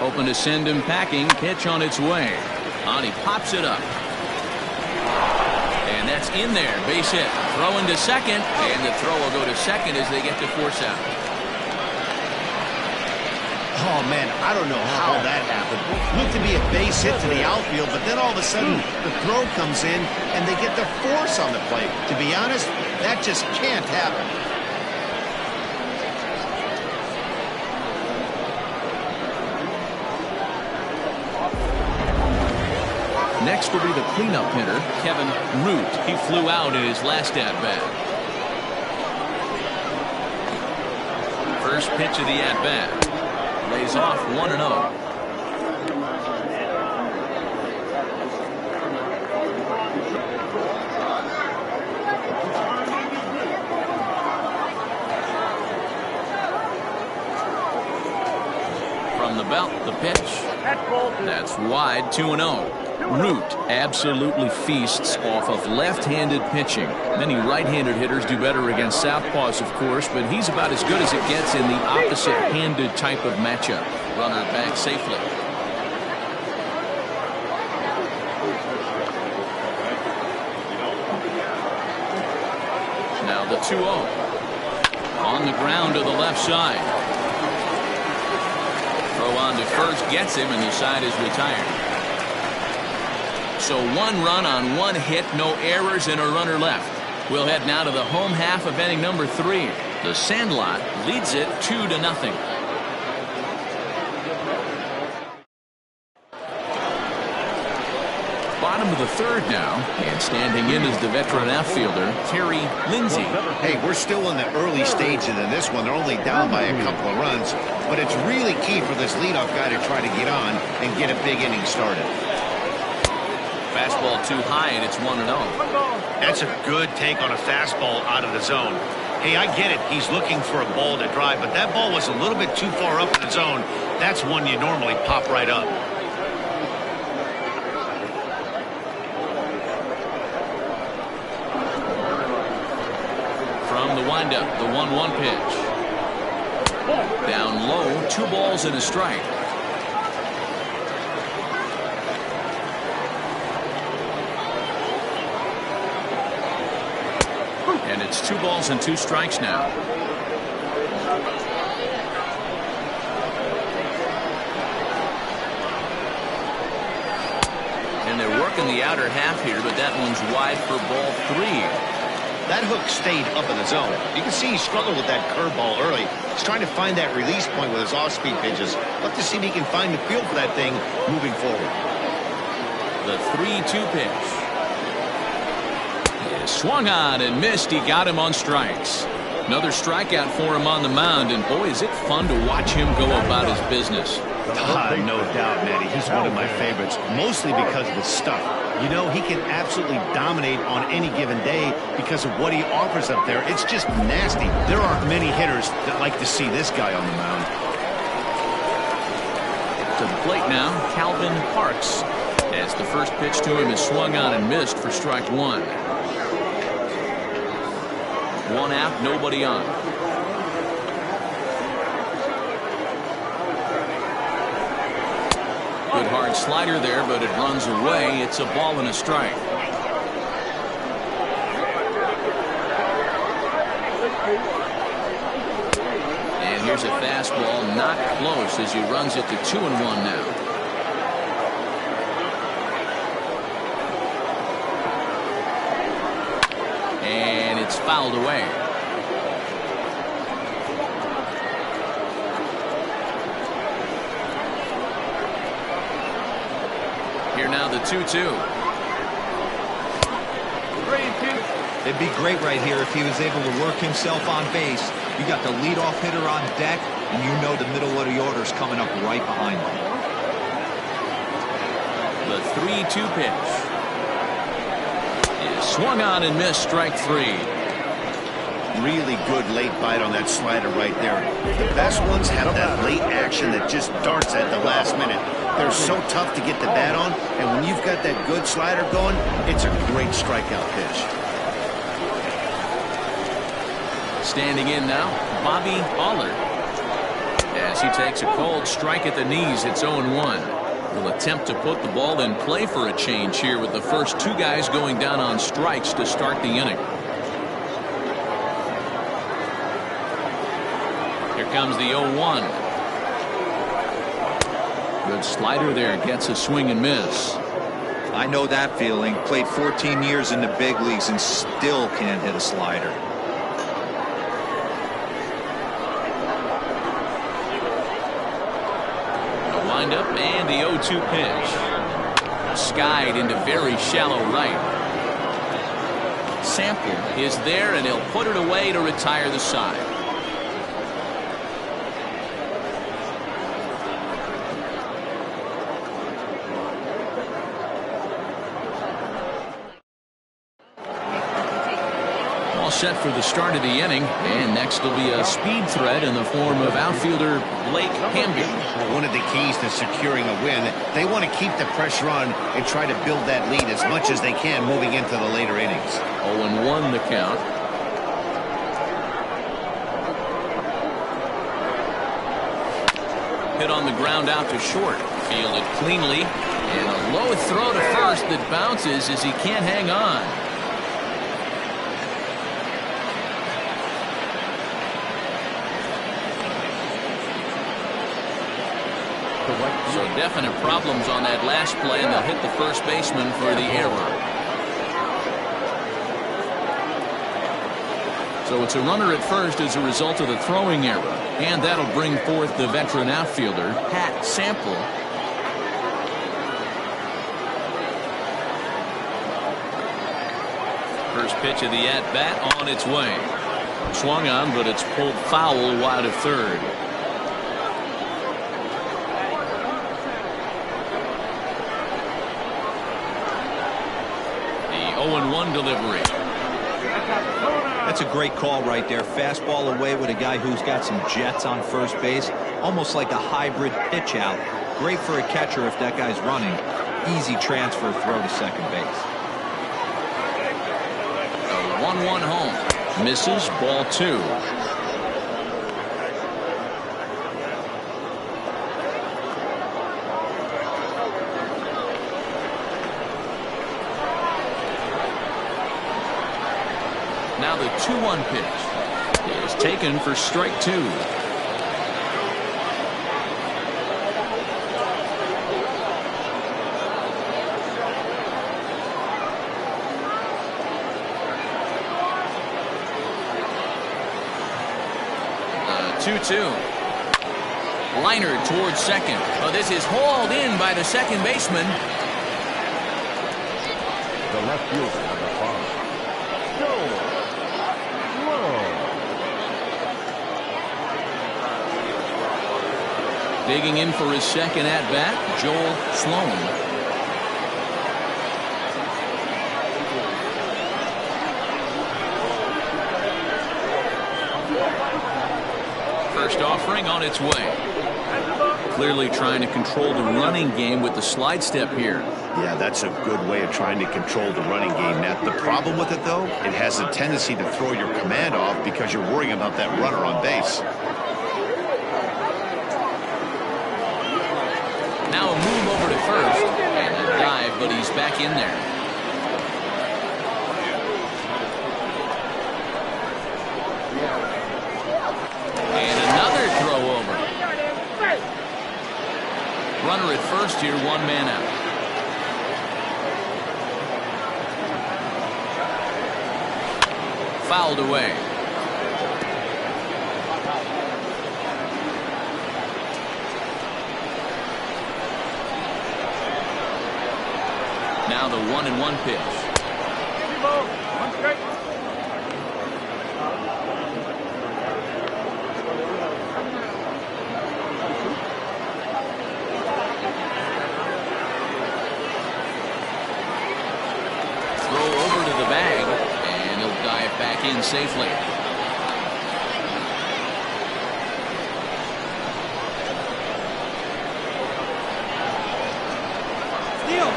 Hoping to send him packing. Pitch on its way. He pops it up. And that's in there. Base hit. Throwing to second. And the throw will go to second as they get to force out. Oh, man, I don't know how that happened. Looked to be a base hit to the outfield, but then all of a sudden the throw comes in and they get the force on the plate. To be honest, that just can't happen. Next will be the cleanup hitter, Kevin Root. He flew out in his last at-bat. First pitch of the at-bat. Lays off 1-0. From the belt, the pitch. That's wide, 2-0. Root absolutely feasts off of left-handed pitching. Many right-handed hitters do better against southpaws, of course, but he's about as good as it gets in the opposite-handed type of matchup. Runner back safely. Now the 2-0. On the ground to the left side. Throw on to first gets him, and the side is retired. So 1 run on 1 hit, no errors, and a runner left. We'll head now to the home half of inning number 3. The Sandlot leads it 2-0. Bottom of the 3rd now, and standing in is the veteran outfielder, Terry Lindsay. Hey, we're still in the early stages of this one. They're only down by a couple of runs, but it's really key for this leadoff guy to try to get on and get a big inning started. Fastball too high, and it's 1-0. That's a good take on a fastball out of the zone. Hey, I get it. He's looking for a ball to drive, but that ball was a little bit too far up in the zone. That's one you normally pop right up. From the windup, the 1-1 pitch. Down low, 2 balls and a strike. And it's 2 balls and 2 strikes now. And they're working the outer half here, but that one's wide for ball 3. That hook stayed up in the zone. You can see he struggled with that curveball early. He's trying to find that release point with his off-speed pitches. Look to see if he can find the feel for that thing moving forward. The 3-2 pitch. Swung on and missed. He got him on strikes. Another strikeout for him on the mound, and boy, is it fun to watch him go about his business. No doubt, Matty. He's one of my favorites, mostly because of his stuff. You know, he can absolutely dominate on any given day because of what he offers up there. It's just nasty. There aren't many hitters that like to see this guy on the mound. To the plate now, Calvin Parks, as the first pitch to him is swung on and missed for strike 1. 1 out, nobody on. Good hard slider there, but it runs away. It's a ball and a strike. And here's a fastball, not close, as he runs it to 2-1 now. And it's fouled away. Here now the 2-2. 3-2. It'd be great right here if he was able to work himself on base. You got the leadoff hitter on deck, and you know the middle of the order's coming up right behind him. The 3-2 pitch. Swung on and missed, strike 3. Really good late bite on that slider right there. The best ones have that late action that just darts at the last minute. They're so tough to get the bat on, and when you've got that good slider going, it's a great strikeout pitch. Standing in now, Bobby Allard. As he takes a cold strike at the knees, it's 0-1. Will attempt to put the ball in play for a change here with the first 2 guys going down on strikes to start the inning. Here comes the 0-1. Good slider there, gets a swing and miss. I know that feeling. Played 14 years in the big leagues and still can't hit a slider. The windup and the 0-2 pitch. Skied into very shallow right. Sample is there, and he'll put it away to retire the side. All set for the start of the inning, and next will be a speed threat in the form of outfielder Blake Hamby. One of the keys to securing a win, they want to keep the pressure on and try to build that lead as much as they can moving into the later innings. 0-1 the count. Hit on the ground out to short. Fielded cleanly. And a low throw to first that bounces as he can't hang on. So definite problems on that last play, and they'll hit the first baseman for the error. So it's a runner at first as a result of the throwing error. And that'll bring forth the veteran outfielder, Pat Sample. First pitch of the at-bat on its way. Swung on, but it's pulled foul wide of third. The 0-1 delivery. That's a great call right there. Fastball away with a guy who's got some jets on first base. Almost like a hybrid pitch out. Great for a catcher if that guy's running. Easy transfer throw to second base. A 1-1 home. Misses, ball 2. Now the 2-1 pitch is taken for strike 2. The 2-2. Liner towards second. Oh, this is hauled in by the second baseman. The left fielder on the farm. Digging in for his second at-bat, Joel Sloan. First offering on its way. Clearly trying to control the running game with the slide step here. Yeah, that's a good way of trying to control the running game. Now, the problem with it, though, it has a tendency to throw your command off because you're worrying about that runner on base. Now a move over to first, and a dive, but he's back in there. And another throw over. Runner at first here, 1 man out. Fouled away. Now the 1-1 pitch. Throw over to the bag, and he'll dive back in safely.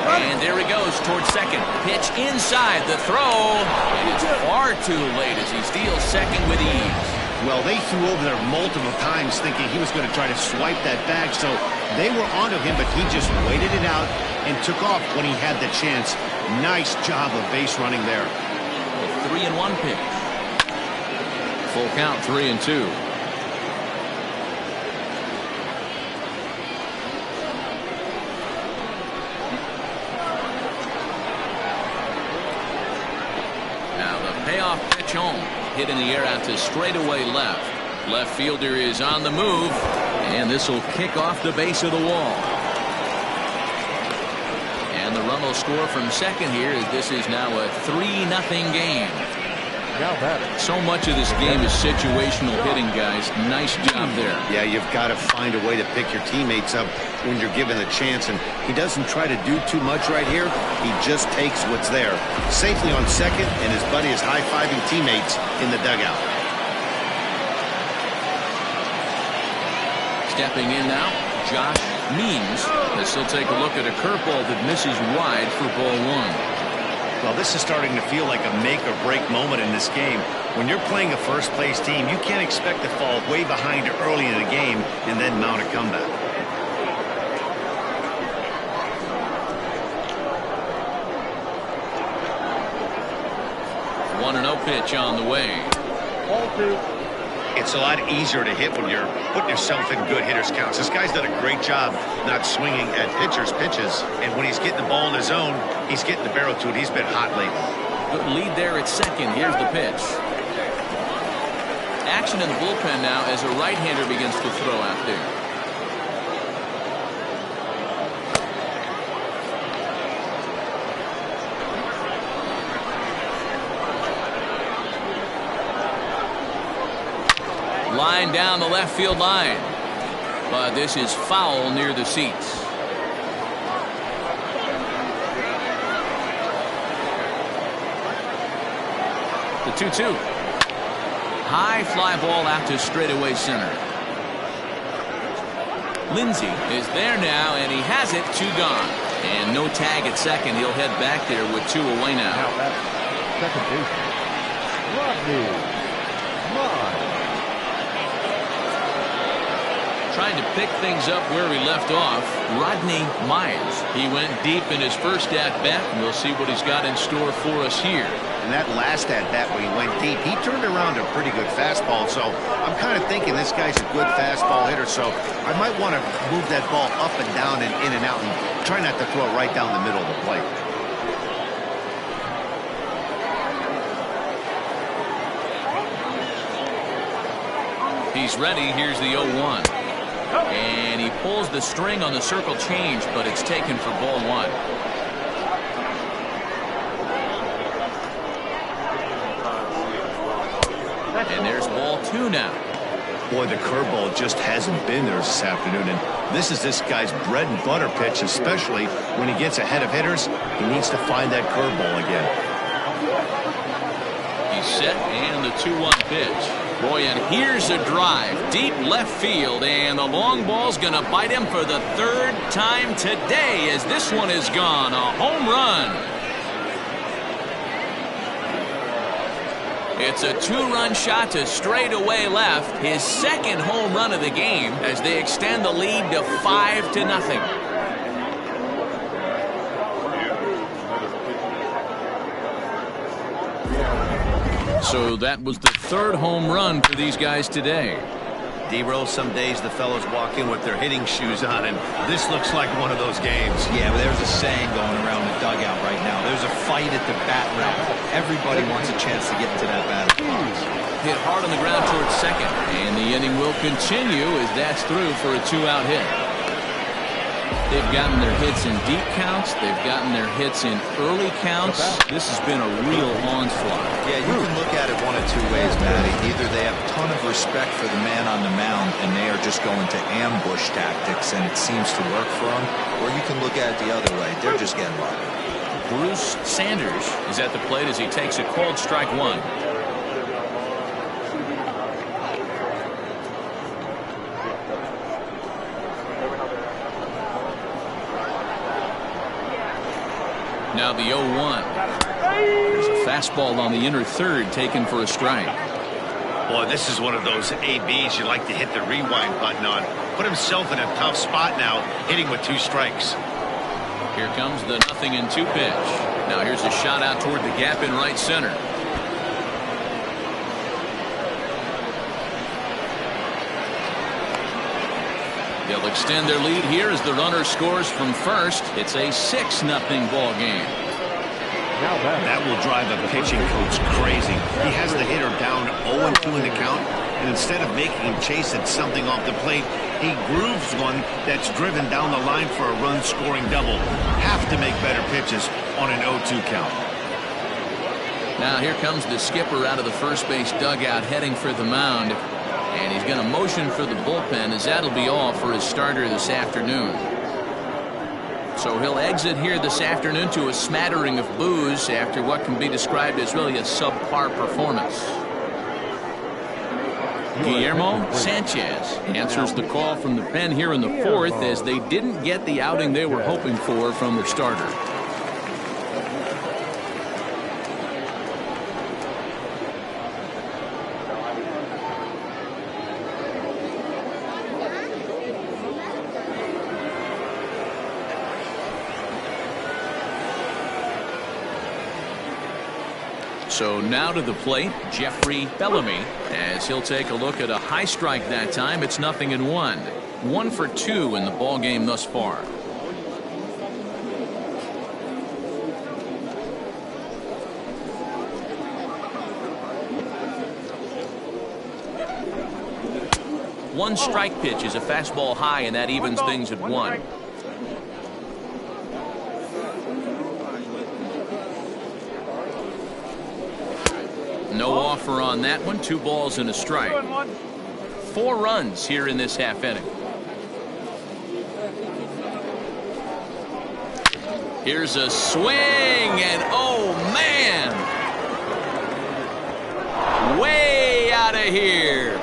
And there he goes towards second. Pitch inside the throw. And it's far too late as he steals second with ease. Well, they threw over there multiple times thinking he was going to try to swipe that bag, so they were onto him, but he just waited it out and took off when he had the chance. Nice job of base running there. The 3-1 pitch. Full count, 3-2. Payoff pitch home. Hit in the air out to straightaway left. Left fielder is on the move, and this will kick off the base of the wall. And the run will score from second here, as this is now a 3-0 game. So much of this game is situational hitting, guys. Nice job there. Yeah, you've got to find a way to pick your teammates up when you're given the chance, and he doesn't try to do too much right here. He just takes what's there. Safely on second, and his buddy is high-fiving teammates in the dugout. Stepping in now, Josh Means. As he'll take a look at a curveball that misses wide for ball one. Well, this is starting to feel like a make-or-break moment in this game. When you're playing a first-place team, you can't expect to fall way behind early in the game and then mount a comeback. One 1-0 pitch on the way. It's a lot easier to hit when you're putting yourself in good hitters' counts. This guy's done a great job not swinging at pitchers' pitches. And when he's getting the ball in his zone, he's getting the barrel to it. He's been hot lately. Good lead there at second. Here's the pitch. Action in the bullpen now as a right-hander begins to throw out there. Line down the left field line, but this is foul near the seats. The 2-2. High fly ball out to straightaway center. Lindsey is there now, and he has it. 2 gone, and no tag at second. He'll head back there with 2 away now. Second baseman, Rodney. Trying to pick things up where he left off, Rodney Myers. He went deep in his first at-bat, and we'll see what he's got in store for us here. And that last at-bat when he went deep, he turned around a pretty good fastball. So I'm kind of thinking this guy's a good fastball hitter. So I might want to move that ball up and down and in and out and try not to throw it right down the middle of the plate. He's ready. Here's the 0-1. And he pulls the string on the circle change, but it's taken for ball 1. And there's ball 2 now. Boy, the curveball just hasn't been there this afternoon, and this is this guy's bread and butter pitch, especially when he gets ahead of hitters. He needs to find that curveball again. He's set, and the 2-1 pitch. Boy, and here's a drive deep left field, and the long ball's going to bite him for the 3rd time today, as this one is gone. A home run. It's a 2-run shot to straightaway left, his 2nd home run of the game, as they extend the lead to 5-0. So that was the 3rd home run for these guys today. D-Rose, some days the fellows walk in with their hitting shoes on, and this looks like one of those games. Yeah, but there's a saying going around the dugout right now. There's a fight at the bat rack. Everybody wants a chance to get into that batter's box. Hit hard on the ground towards second, and the inning will continue as that's through for a 2-out hit. They've gotten their hits in deep counts. They've gotten their hits in early counts. This has been a real onslaught. Yeah, you can look at it one of 2 ways, Matty. Either they have a ton of respect for the man on the mound, and they are just going to ambush tactics, and it seems to work for them. Or you can look at it the other way. They're just getting lucky. Bruce Sanders is at the plate as he takes a called strike 1. Now the 0-1. There's a fastball on the inner third taken for a strike. Boy, this is one of those ABs you like to hit the rewind button on. Put himself in a tough spot now, hitting with 2 strikes. Here comes the 0-2 pitch. Now here's a shot out toward the gap in right center. They'll extend their lead here as the runner scores from first. It's a 6-0 ball game. That will drive a pitching coach crazy. He has the hitter down 0-2 in the count, and instead of making him chase at something off the plate, he grooves one that's driven down the line for a run-scoring double. Have to make better pitches on an 0-2 count. Now here comes the skipper out of the first base dugout heading for the mound. And he's going to motion for the bullpen, as that'll be all for his starter this afternoon. So he'll exit here this afternoon to a smattering of boos after what can be described as really a subpar performance. Guillermo Sanchez answers the call from the pen here in the fourth, as they didn't get the outing they were hoping for from their starter. So now to the plate, Jeffrey Bellamy, as he'll take a look at a high strike that time. It's 0-1. 1 for 2 in the ball game thus far. One strike pitch is a fastball high, and that evens things at 1. No offer on that one. 2 balls and a strike. 4 runs here in this half inning. Here's a swing, and oh man, way out of here.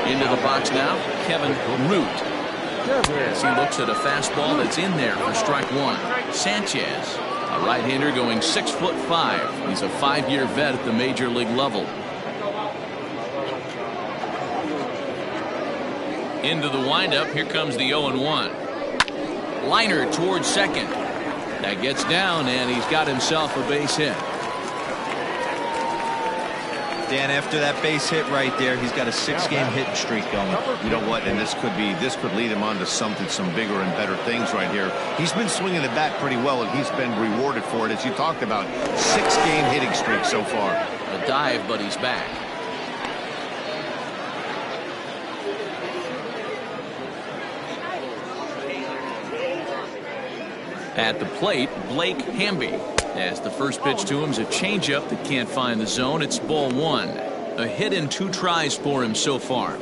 Into the box now, Kevin Root, as he looks at a fastball that's in there for strike 1. Sanchez, a right-hander going 6'5". He's a 5-year vet at the major league level. Into the windup, here comes the 0-1. Liner towards second. That gets down, and he's got himself a base hit. Dan, after that base hit right there, he's got a 6-game hitting streak going. You know what? And this could lead him on to some bigger and better things right here. He's been swinging the bat pretty well, and he's been rewarded for it, as you talked about. 6-game hitting streak so far. A dive, but he's back. At the plate, Blake Hamby, as the first pitch to him is a changeup that can't find the zone. It's ball 1. A hit in 2 tries for him so far.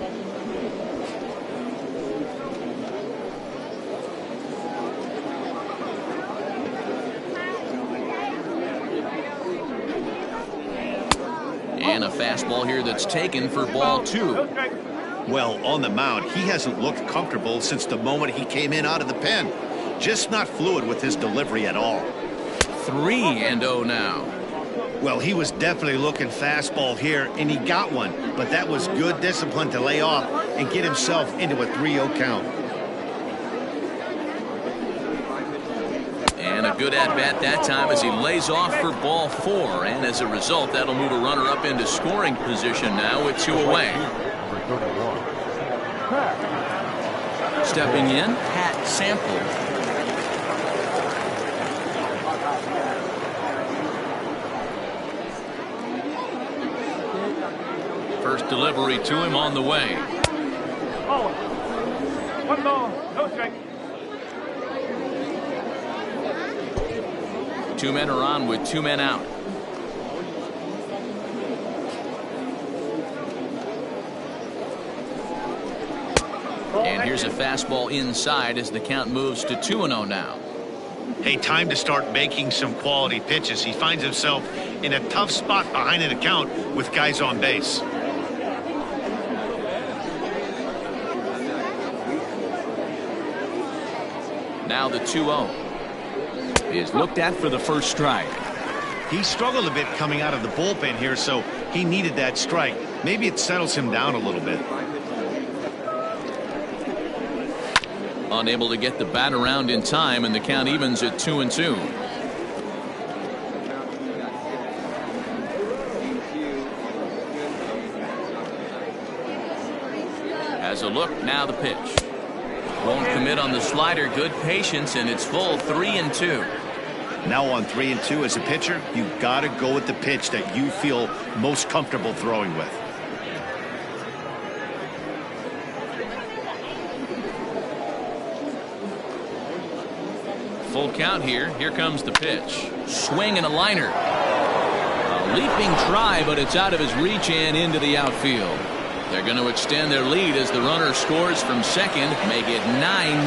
And a fastball here that's taken for ball 2. Well, on the mound, he hasn't looked comfortable since the moment he came in out of the pen. Just not fluid with his delivery at all. 3-0 now. Well, he was definitely looking fastball here, and he got one. But that was good discipline to lay off and get himself into a 3-0 count. And a good at-bat that time as he lays off for ball 4. And as a result, that'll move a runner up into scoring position now with 2 away. Stepping in, Pat Sample. First delivery to him on the way. Oh, 1 ball, no strike. 2 men are on with 2 men out. And here's a fastball inside as the count moves to 2-0 now. Hey, time to start making some quality pitches. He finds himself in a tough spot behind an account with guys on base. Now the 2-0. is looked at for the first strike. He struggled a bit coming out of the bullpen here, so he needed that strike. Maybe it settles him down a little bit. Unable to get the bat around in time, and the count evens at 2-2. Has a look, now the pitch. Won't commit on the slider. Good patience, and it's full 3-2. Now on 3-2 as a pitcher, you've got to go with the pitch that you feel most comfortable throwing with. Full count here. Here comes the pitch. Swing and a liner. A leaping try, but it's out of his reach and into the outfield. They're going to extend their lead as the runner scores from second, make it 9-0.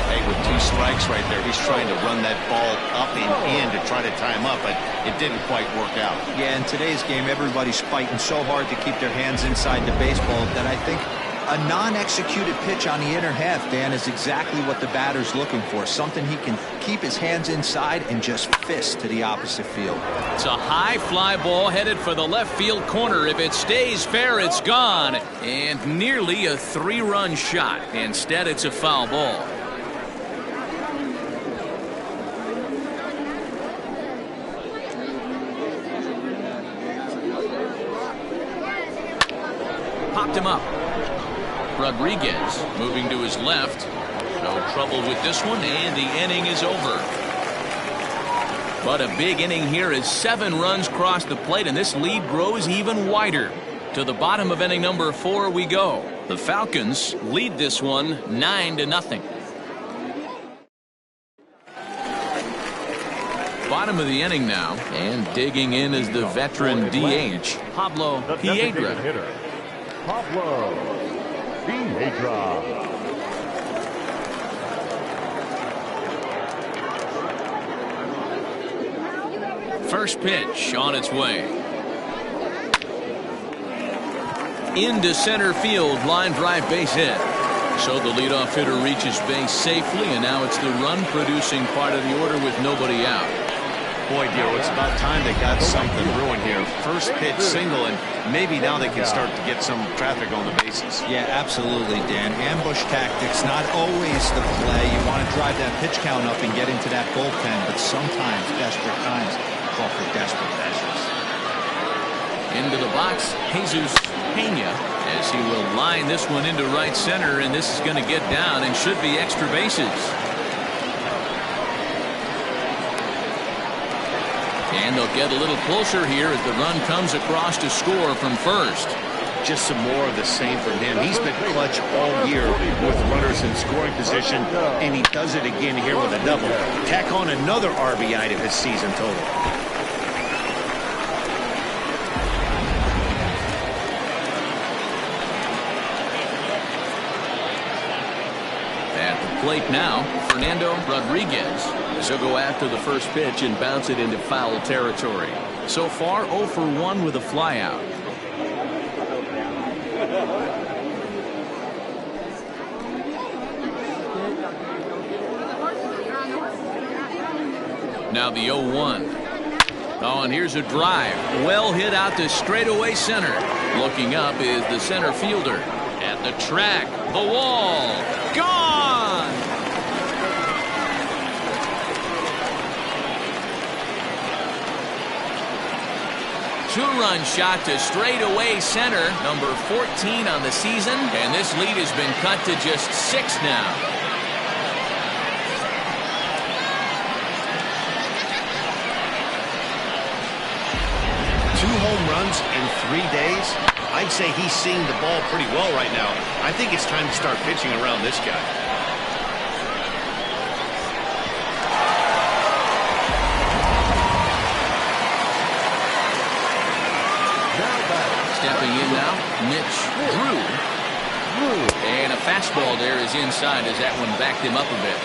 Hey, with 2 strikes right there, he's trying to run that ball up and in to try to tie him up, but it didn't quite work out. Yeah, in today's game, everybody's fighting so hard to keep their hands inside the baseball that I think a non-executed pitch on the inner half, Dan, is exactly what the batter's looking for. Something he can keep his hands inside and just fist to the opposite field. It's a high fly ball headed for the left field corner. If it stays fair, it's gone. And nearly a 3-run shot. Instead, it's a foul ball. Popped him up. Rodriguez moving to his left. No trouble with this one, and the inning is over. But a big inning here as 7 runs cross the plate, and this lead grows even wider. To the bottom of inning number 4 we go. The Falcons lead this one 9-0. Bottom of the inning now, and digging in is the veteran DH, Pablo Piedra. Pablo Piedra. First pitch on its way. Into center field, line drive, base hit. So the leadoff hitter reaches base safely, and now it's the run-producing part of the order with nobody out. Boy, dear, it's about time they got something brewing here. First pitch single, and maybe now they can start to get some traffic on the bases. Yeah, absolutely, Dan. Ambush tactics, not always the play. You want to drive that pitch count up and get into that bullpen, but sometimes desperate times call for desperate measures. Into the box, Jesus Pena, as he will line this one into right center, and this is going to get down and should be extra bases. And they'll get a little closer here as the run comes across to score from first. Just some more of the same from him. He's been clutch all year with runners in scoring position, and he does it again here with a double. Tack on another RBI to his season total. At the plate now, Fernando Rodriguez. He'll go after the first pitch and bounce it into foul territory. So far, 0 for 1 with a flyout. Now the 0-1. Oh, and here's a drive. Well hit out to straightaway center. Looking up is the center fielder. At the track, the wall. Gone! Two-run shot to straightaway center, number 14 on the season, and this lead has been cut to just 6 now. Two home runs in 3 days. I'd say he's seeing the ball pretty well right now. I think it's time to start pitching around this guy. Stepping in now, Mitch Drew. And a fastball there is inside as that one backed him up a bit.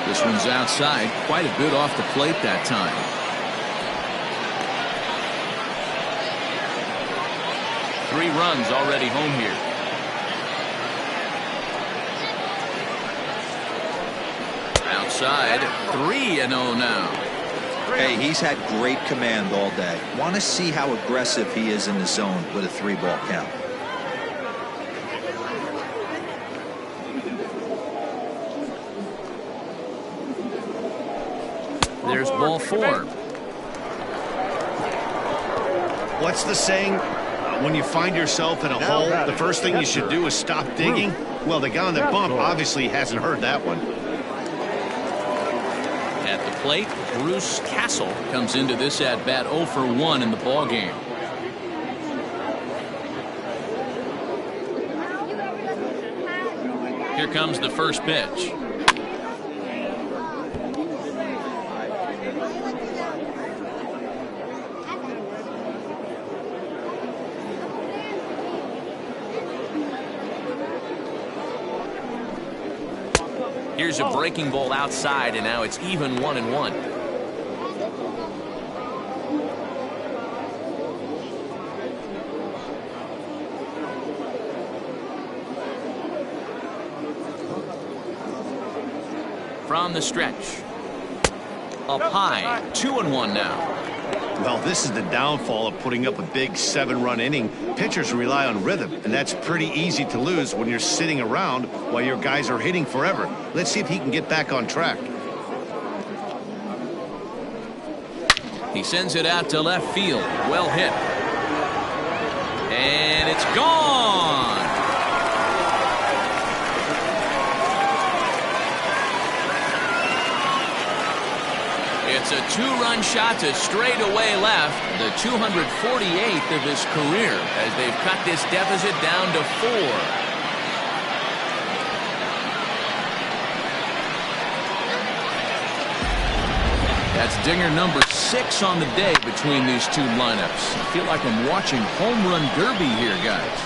This one's outside, quite a bit off the plate that time. 3 runs already home here. Outside, 3-0 now. Hey, he's had great command all day. Want to see how aggressive he is in the zone with a 3-ball count. There's ball 4. What's the saying? When you find yourself in a hole, the first thing you should do is stop digging. Well, the guy on the bump obviously hasn't heard that one. At the plate, Bruce Castle comes into this at-bat 0 for 1 in the ballgame. Here comes the first pitch. Here's a breaking ball outside, and now it's even 1-1. From the stretch. Up high, 2-1 now. Well, this is the downfall of putting up a big 7-run inning. Pitchers rely on rhythm, and that's pretty easy to lose when you're sitting around while your guys are hitting forever. Let's see if he can get back on track. He sends it out to left field. Well hit. And it's gone. It's a 2-run shot to straightaway left, the 248th of his career, as they've cut this deficit down to 4. That's dinger number 6 on the day between these two lineups. I feel like I'm watching home run derby here, guys.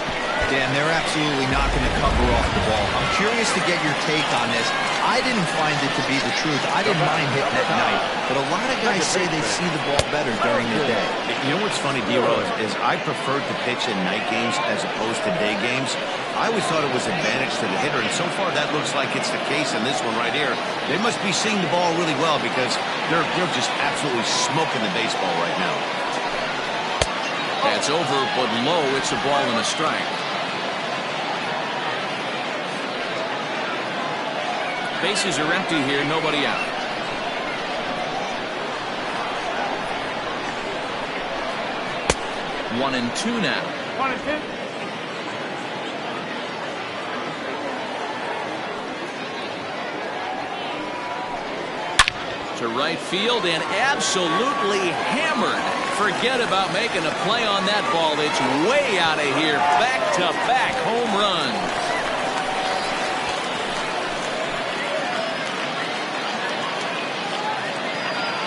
Dan, they're absolutely not going to cover off the ball. I'm curious to get your take on this. I didn't find it to be the truth. I didn't mind hitting at night, but a lot of guys say they see the ball better during the day. You know what's funny, D-Row, is I prefer to pitch in night games as opposed to day games. I always thought it was advantage to the hitter, and so far that looks like it's the case in this one right here. They must be seeing the ball really well because they're just absolutely smoking the baseball right now. That's over, but low. It's a ball and a strike. Bases are empty here, nobody out. One and two now. 1-2. To right field and absolutely hammered. Forget about making a play on that ball. It's way out of here. Back-to-back home runs.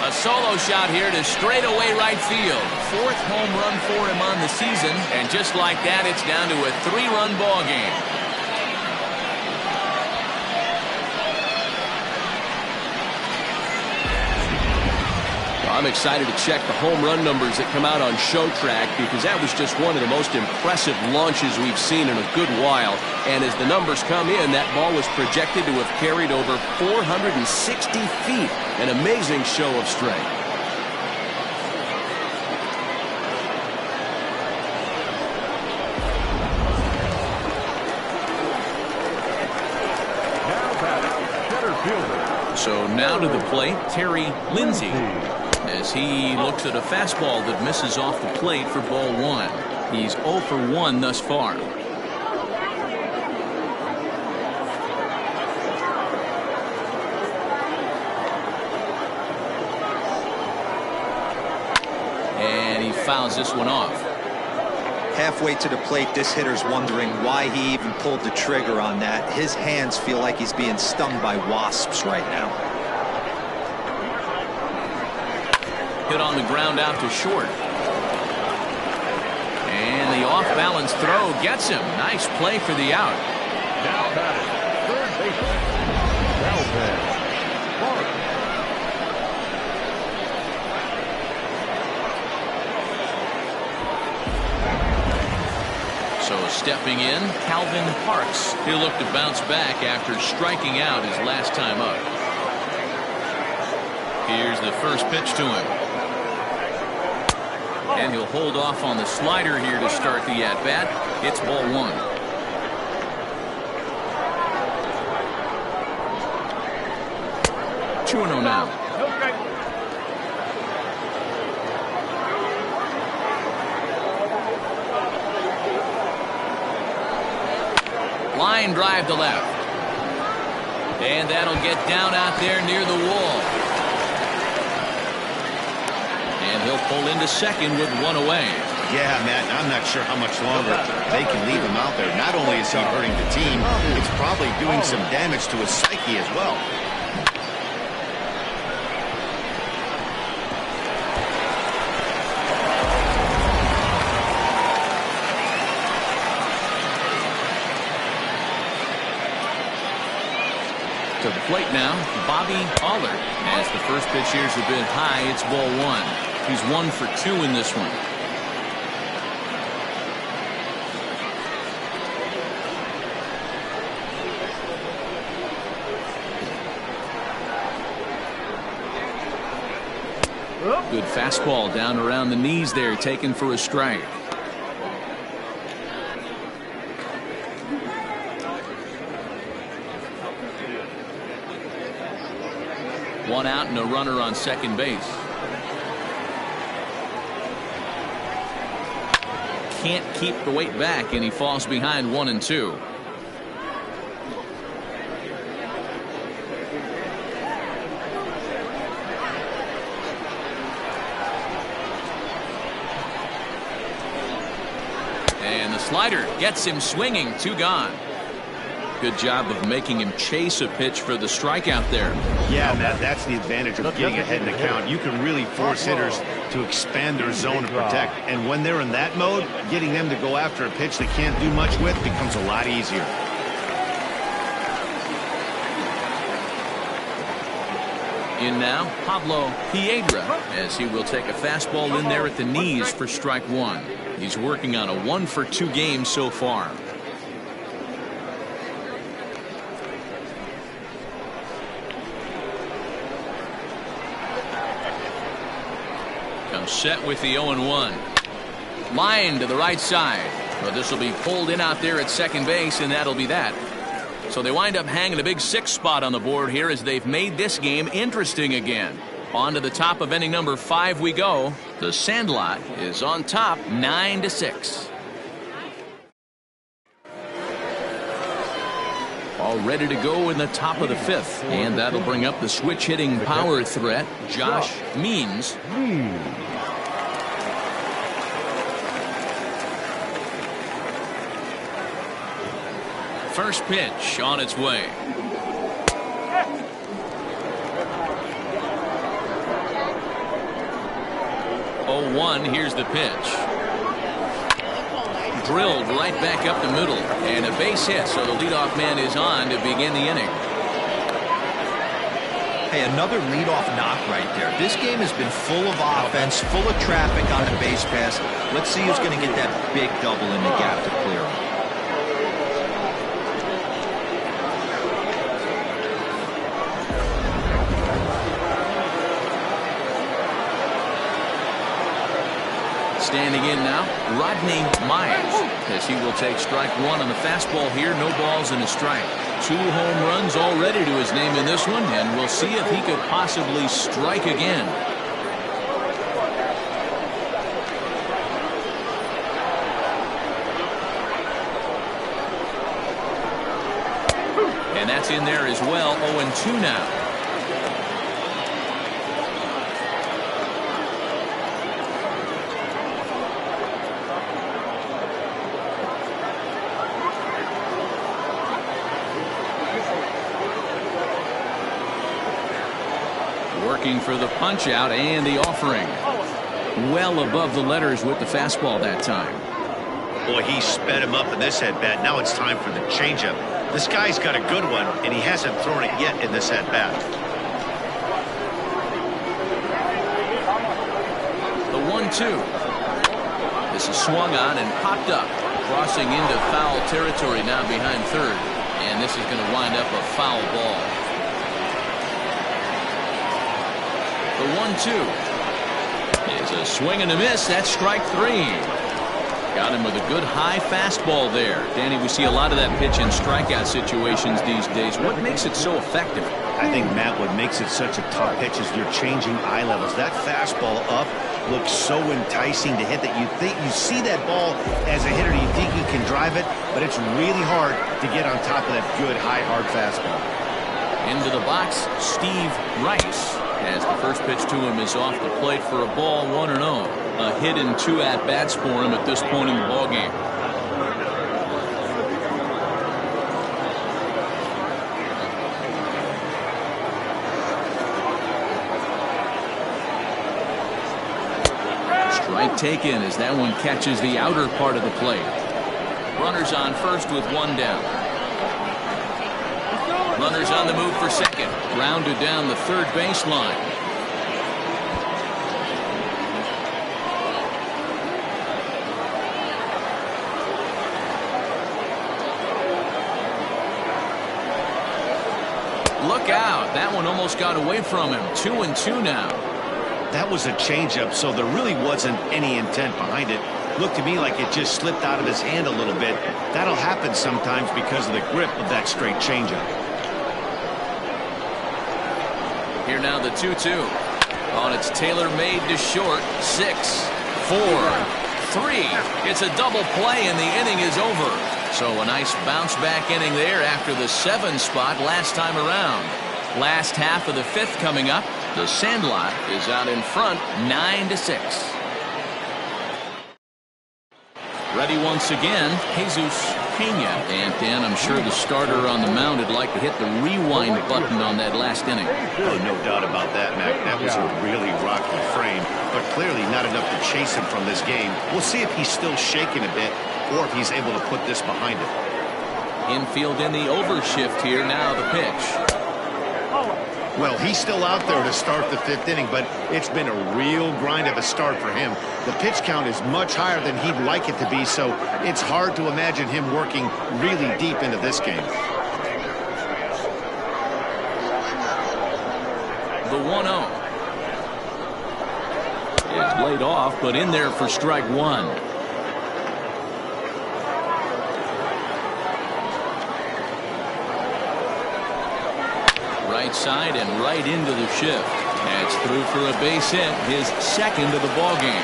A solo shot here to straightaway right field. 4th home run for him on the season. And just like that, it's down to a 3-run ball game. I'm excited to check the home run numbers that come out on Show Track because that was just one of the most impressive launches we've seen in a good while. And as the numbers come in, that ball was projected to have carried over 460 feet. An amazing show of strength. So now to the plate, Terry Lindsay, as he looks at a fastball that misses off the plate for ball 1. He's 0 for 1 thus far. And he fouls this one off. Halfway to the plate, this hitter's wondering why he even pulled the trigger on that. His hands feel like he's being stung by wasps right now. Hit on the ground out to short. And the off-balance throw gets him. Nice play for the out. Now batting, third baseman, Melvin. stepping in, Calvin Parks. He'll look to bounce back after striking out his last time up. Here's the first pitch to him. And he'll hold off on the slider here to start the at-bat. It's ball one. Two and 0 now. Line drive to left. And that'll get down out there near the wall. And he'll pull into second with one away. Yeah, Matt, I'm not sure how much longer they can leave him out there. Not only is he hurting the team, it's probably doing some damage to his psyche as well. To the plate now, Bobby Allard. As the first pitch here's a bit high, it's ball one. He's 1 for 2 in this one. Good fastball down around the knees there, taken for a strike. One out and a runner on second base. Can't keep the weight back, and he falls behind 1 and 2. And the slider gets him swinging. 2 gone. Good job of making him chase a pitch for the strikeout there. Yeah, Matt, that's the advantage of getting ahead in the count. You can really force hitters to expand their zone to protect. And when they're in that mode, getting them to go after a pitch they can't do much with becomes a lot easier. In now, Pablo Piedra, as he will take a fastball in there at the knees for strike 1. He's working on a 1 for 2 game so far. Set with the 0-1. Line to the right side. But this will be pulled in out there at second base, and that'll be that. So they wind up hanging a big 6 spot on the board here as they've made this game interesting again. On to the top of inning number 5 we go. The Sandlot is on top 9-6. All ready to go in the top of the 5th. And that'll bring up the switch hitting power threat, Josh Means. First pitch on its way. 0-1. Here's the pitch. Drilled right back up the middle. And a base hit, so the leadoff man is on to begin the inning. Hey, another leadoff knock right there. This game has been full of offense, full of traffic on the base pass. Let's see who's going to get that big double in the gap to clear him. Standing in now, Rodney Myers, as he will take strike 1 on the fastball here. No balls and a strike. 2 home runs already to his name in this one, and we'll see if he could possibly strike again. And that's in there as well. 0-2 now. Working for the punch out and the offering. Well above the letters with the fastball that time. Boy, he sped him up in this at-bat. Now it's time for the changeup. This guy's got a good one, and he hasn't thrown it yet in this at-bat. The 1-2. This is swung on and popped up. Crossing into foul territory now behind third. And this is going to wind up a foul ball. The 1-2 is a swing and a miss. That's strike three. Got him with a good high fastball there. Danny, we see a lot of that pitch in strikeout situations these days. What makes it so effective? I think, Matt, what makes it such a tough pitch is you're changing eye levels. That fastball up looks so enticing to hit that you see that ball as a hitter, you think you can drive it, but it's really hard to get on top of that good high hard fastball. Into the box, Steve Rice, as the first pitch to him is off the plate for a ball, 1-0. A hit and 2 at-bats for him at this point in the ballgame. Strike taken as that one catches the outer part of the plate. Runners on first with one down. Runners on the move for second. Grounded down the third baseline. Look out. That one almost got away from him. 2-2 now. That was a changeup, so there really wasn't any intent behind it. Looked to me like it just slipped out of his hand a little bit. That'll happen sometimes because of the grip of that straight changeup. Here now the 2-2. On its tailor-made to short. 6, 4, 3. It's a double play and the inning is over. So a nice bounce back inning there after the 7 spot last time around. Last half of the 5th coming up. The Sandlot is out in front 9-6. Ready once again, Jesus Pena. And Dan, I'm sure the starter on the mound would like to hit the rewind button on that last inning. Oh, no doubt about that, Mac. That was a really rocky frame, but clearly not enough to chase him from this game. We'll see if he's still shaking a bit or if he's able to put this behind him. Infield in the overshift here. Now the pitch. Well, he's still out there to start the 5th inning, but it's been a real grind of a start for him. The pitch count is much higher than he'd like it to be, so it's hard to imagine him working really deep into this game. The 1-0. It's laid off, but in there for strike one. Right side and right into the shift. That's through for a base hit, his second of the ball game.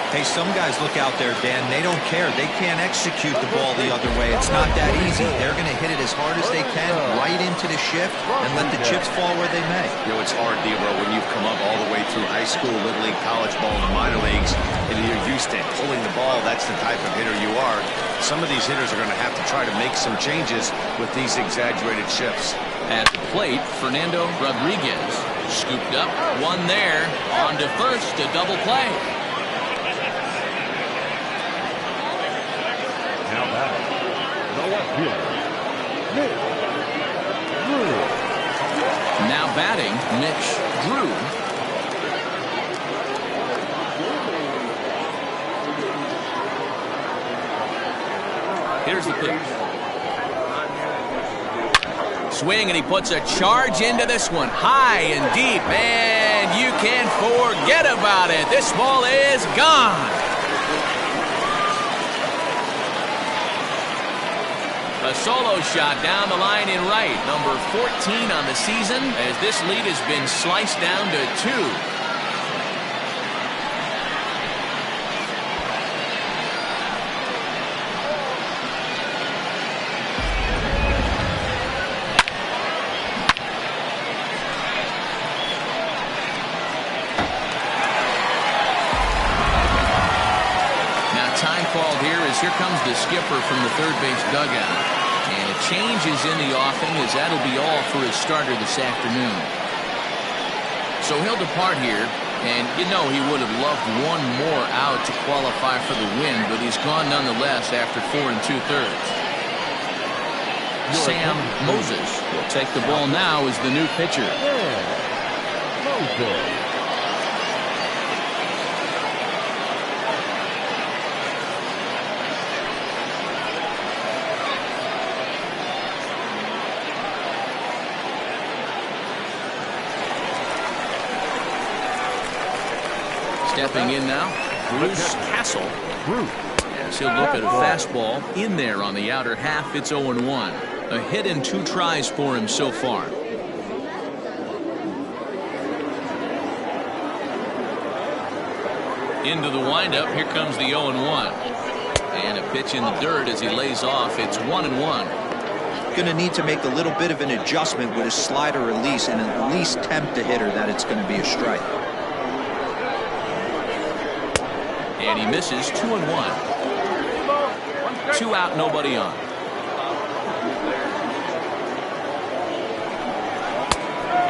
Hey, some guys look out there, Dan. They don't care. They can't execute the ball the other way. It's not that easy. They're going to hit it as hard as they can, right into the shift, and let the chips fall where they may. You know, it's hard, Debro, when you've come up all the way through high school, little league, college ball, and the minor leagues, and you're used to pulling the ball. That's the type of hitter you are. Some of these hitters are going to have to try to make some changes with these exaggerated shifts. At the plate, Fernando Rodriguez scooped up, one there, on to first, a double play. Now batting, the left fielder, Mitch Drew. Now batting, Mitch Drew. Here's the pitch. Swing, and he puts a charge into this one. High and deep, and you can't forget about it. This ball is gone. A solo shot down the line in right. Number 14 on the season, as this lead has been sliced down to 2. Here comes the skipper from the third base dugout. And a change is in the offing, as that'll be all for his starter this afternoon. So he'll depart here, and you know he would have loved one more out to qualify for the win, but he's gone nonetheless after 4 2/3. Sam Moses will take the ball now as the new pitcher. Moses. Stepping in now, Bruce Castle. As he'll look at a fastball in there on the outer half. It's 0-1. A hit and 2 tries for him so far. Into the windup. Here comes the 0-1. And a pitch in the dirt as he lays off. It's 1-1. Going to need to make a little bit of an adjustment with his slider release and at least tempt the hitter that it's going to be a strike. And he misses. 2-1. 2 out, nobody on.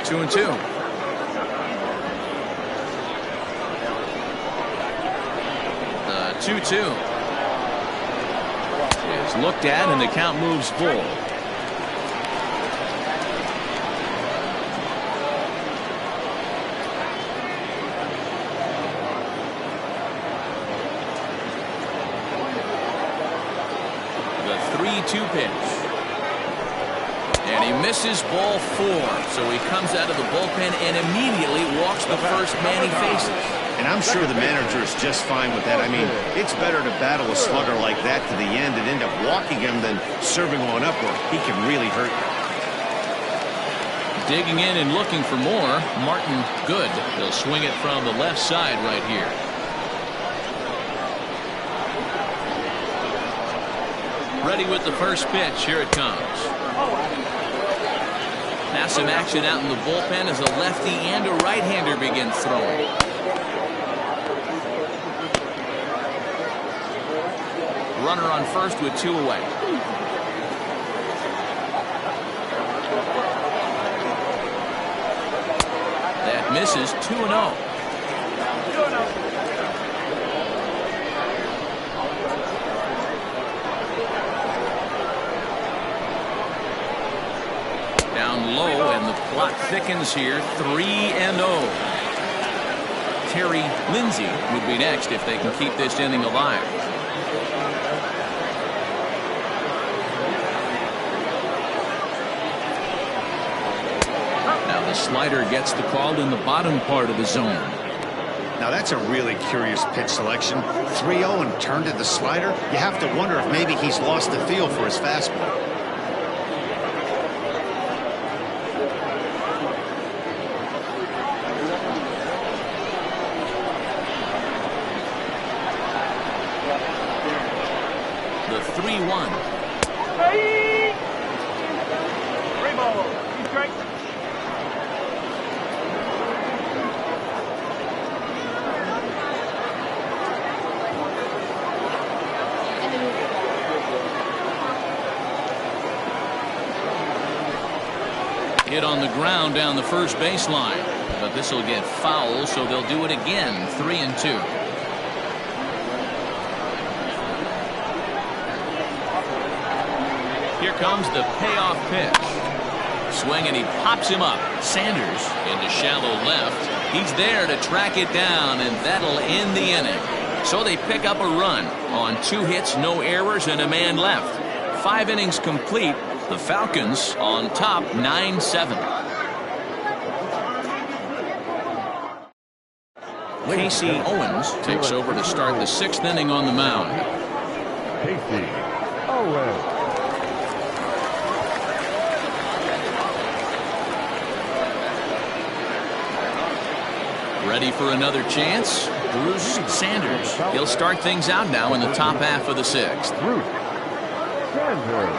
Two and 2. 2-2. It's looked at and the count moves full. The 3-2 pitch. And he misses ball 4. So he comes out of the bullpen and immediately walks the first man he faces. And I'm sure the manager is just fine with that. I mean, it's better to battle a slugger like that to the end and end up walking him than serving one up where he can really hurt you. Digging in and looking for more. Martin Good. They'll swing it from the left side right here. Ready with the first pitch. Here it comes. Now some action out in the bullpen as a lefty and a right-hander begin throwing. Runner on first with 2 away. That misses. 2-0. Down low, and the plot thickens here. 3-0. Terry Lindsay would be next if they can keep this inning alive. The slider gets the call in the bottom part of the zone. Now that's a really curious pitch selection. 3-0 and turned to the slider. You have to wonder if maybe he's lost the feel for his fastball. The 3-1. 3 ball. He's strike. Hit on the ground down the first baseline, but this will get foul, so they'll do it again. 3-2. Here comes the payoff pitch. Swing and he pops him up. Sanders into shallow left. He's there to track it down, and that'll end the inning. So they pick up a run on 2 hits, no errors, and a man left. 5 innings complete. The Falcons on top 9-7. Casey Owens takes over to start the 6th inning on the mound. Casey Owens. Ready for another chance? Bruce Sanders. He'll start things out now in the top half of the 6th. Bruce Sanders.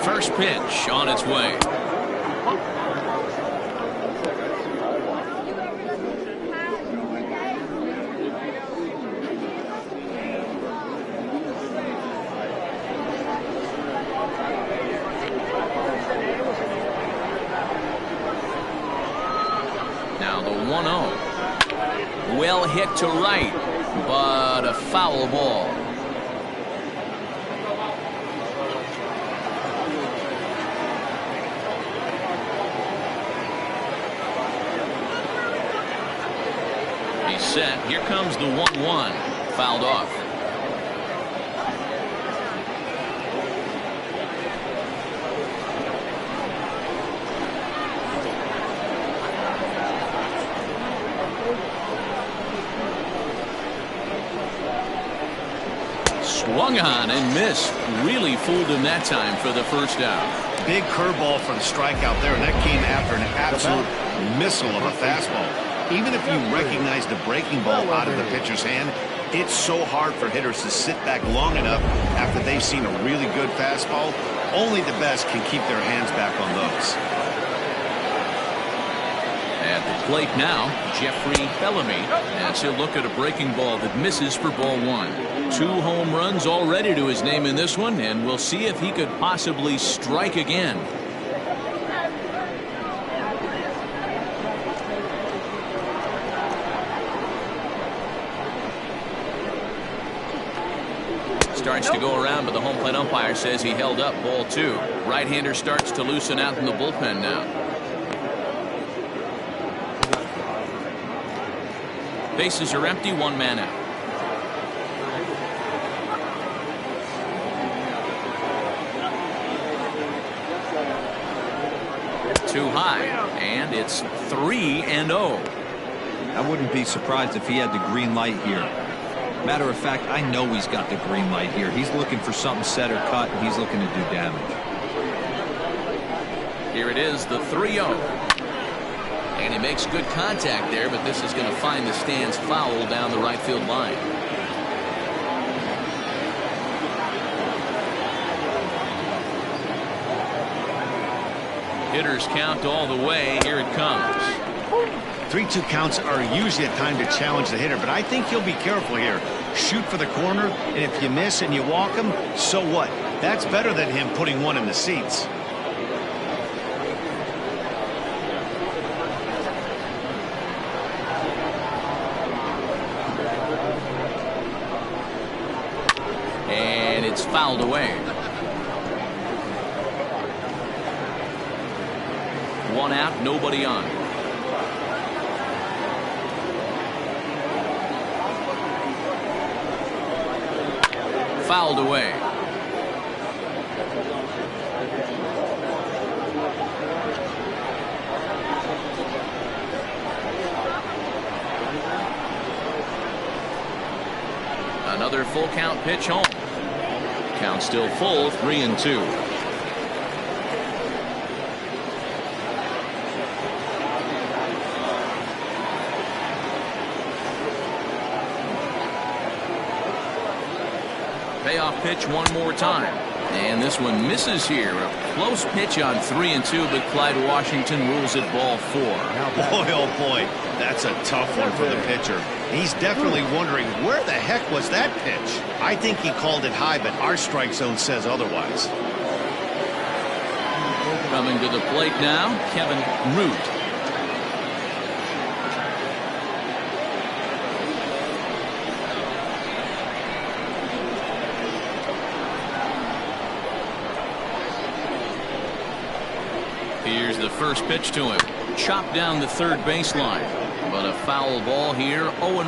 First pitch on its way. Now the 1-0. Well hit to right, but a foul ball. Set. Here comes the 1-1. Fouled off. Swung on and missed. Really fooled him that time for the first out. Big curveball for the strikeout there, and that came after an absolute missile of a fastball. Even if you recognize the breaking ball out of the pitcher's hand, it's so hard for hitters to sit back long enough after they've seen a really good fastball. Only the best can keep their hands back on those. At the plate now, Jeffrey Bellamy, as he'll look at a breaking ball that misses for ball one. 2 home runs already to his name in this one, and we'll see if he could possibly strike again. Starts to go around, but the home plate umpire says he held up. Ball 2. Right-hander starts to loosen out in the bullpen now. Bases are empty, 1 man out. Too high, and it's 3-0. I wouldn't be surprised if he had the green light here. Matter of fact, I know he's got the green light here. He's looking for something set or cut, and he's looking to do damage. Here it is, the 3-0. And he makes good contact there, but this is going to find the stands foul down the right field line. Hitters count all the way. Here it comes. 3-2 counts are usually a time to challenge the hitter, but I think he'll be careful here. Shoot for the corner, and if you miss and you walk him, so what? That's better than him putting one in the seats. And it's fouled away. 1 out, nobody on. Fouled away. Another full count pitch home. Count still full, 3-2. Payoff pitch one more time. And this one misses here. A close pitch on 3-2, but Clyde Washington rules it ball 4. Boy, oh boy, that's a tough one for the pitcher. He's definitely wondering, where the heck was that pitch? I think he called it high, but our strike zone says otherwise. Coming to the plate now, Kevin Root. Here's the first pitch to him. Chopped down the third baseline. But a foul ball here, 0-1.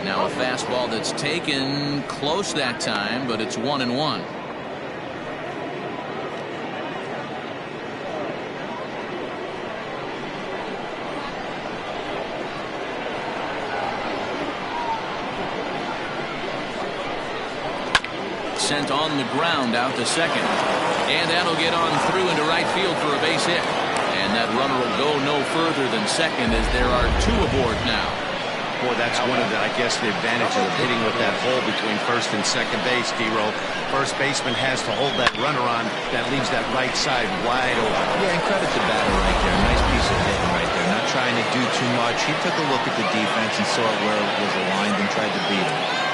Now a fastball that's taken close that time, but it's 1-1. Sent on the ground out to second. And that'll get on through into right field for a base hit. And that runner will go no further than second as there are 2 aboard now. Boy, that's one of the, I guess, the advantages of hitting with that hole between first and second base, D-Row. First baseman has to hold that runner on. That leaves that right side wide open. Yeah, and credit the batter right there. Nice piece of hitting right there. Not trying to do too much. He took a look at the defense and saw where it was aligned and tried to beat him.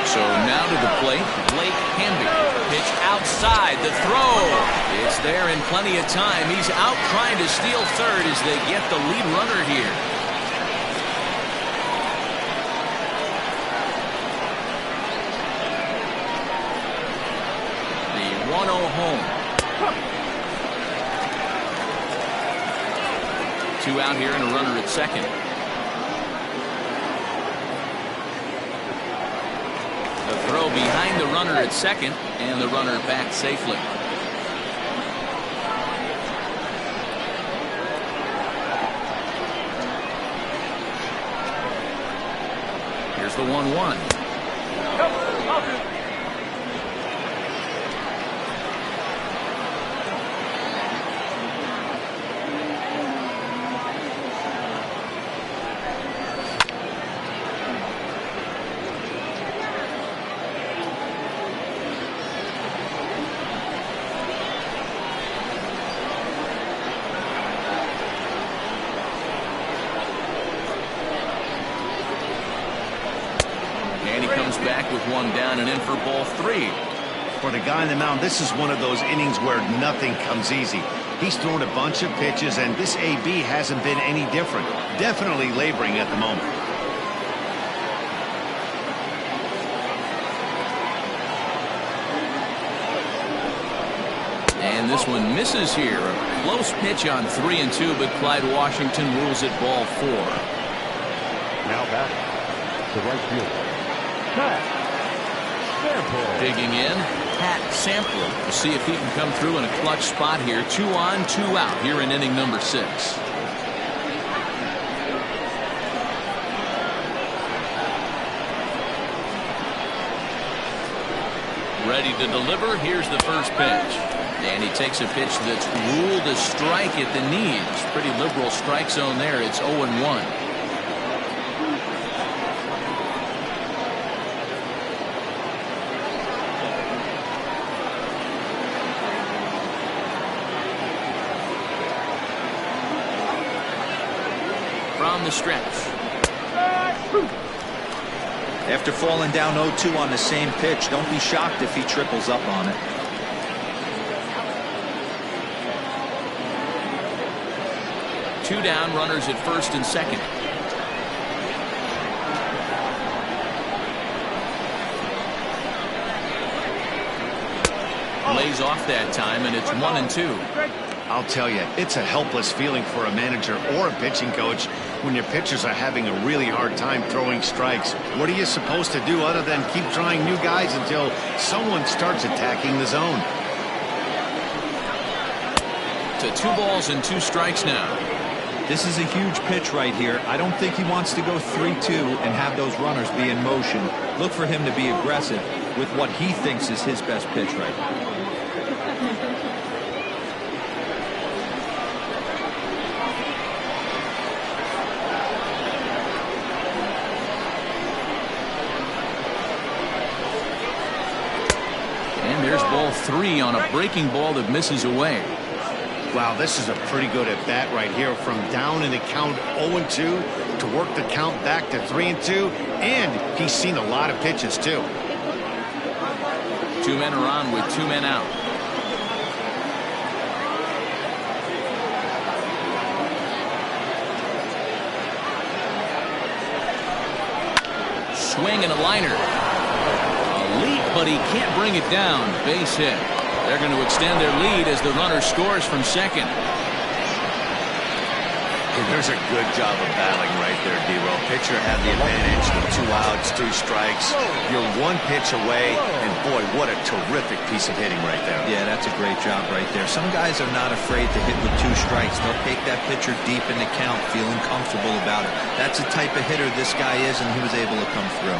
So now to the plate, Blake Hamby. Pitch outside, the throw. It's there in plenty of time. He's out trying to steal third as they get the lead runner here. The 1-0 home. 2 out here and a runner at second. The throw throw behind the runner at second, and the runner back safely. Here's the 1-1. Back with one down and in for ball 3. For the guy on the mound, this is one of those innings where nothing comes easy. He's thrown a bunch of pitches, and this AB hasn't been any different. Definitely laboring at the moment. And this one misses here. A close pitch on 3-2, but Clyde Washington rules it ball 4. Now back to right field. Digging in, Pat Sample. We'll see if he can come through in a clutch spot here. 2 on, 2 out here in inning number 6. Ready to deliver. Here's the first pitch. And he takes a pitch that's ruled a strike at the knees. Pretty liberal strike zone there. It's 0-1. From the stretch. After falling down 0-2 on the same pitch, don't be shocked if he triples up on it. Two down, runners at first and second. Lays off that time, and it's 1-2. I'll tell you, it's a helpless feeling for a manager or a pitching coach when your pitchers are having a really hard time throwing strikes. What are you supposed to do other than keep trying new guys until someone starts attacking the zone? To 2 balls and 2 strikes now. This is a huge pitch right here. I don't think he wants to go 3-2 and have those runners be in motion. Look for him to be aggressive with what he thinks is his best pitch right now. And there's ball 3 on a breaking ball that misses away. Wow, this is a pretty good at bat right here. From down in the count 0-2 to work the count back to 3-2, and he's seen a lot of pitches too. 2 men are on with 2 men out. Swing and a liner. A leap, but he can't bring it down. Base hit. They're going to extend their lead as the runner scores from second. There's a good job of battling right there, D-Roll. Pitcher had the advantage with 2 outs, 3 strikes. You're 1 pitch away, and boy, what a terrific piece of hitting right there. Yeah, that's a great job right there. Some guys are not afraid to hit with 2 strikes. They'll take that pitcher deep in the count, feeling comfortable about it. That's the type of hitter this guy is, and he was able to come through.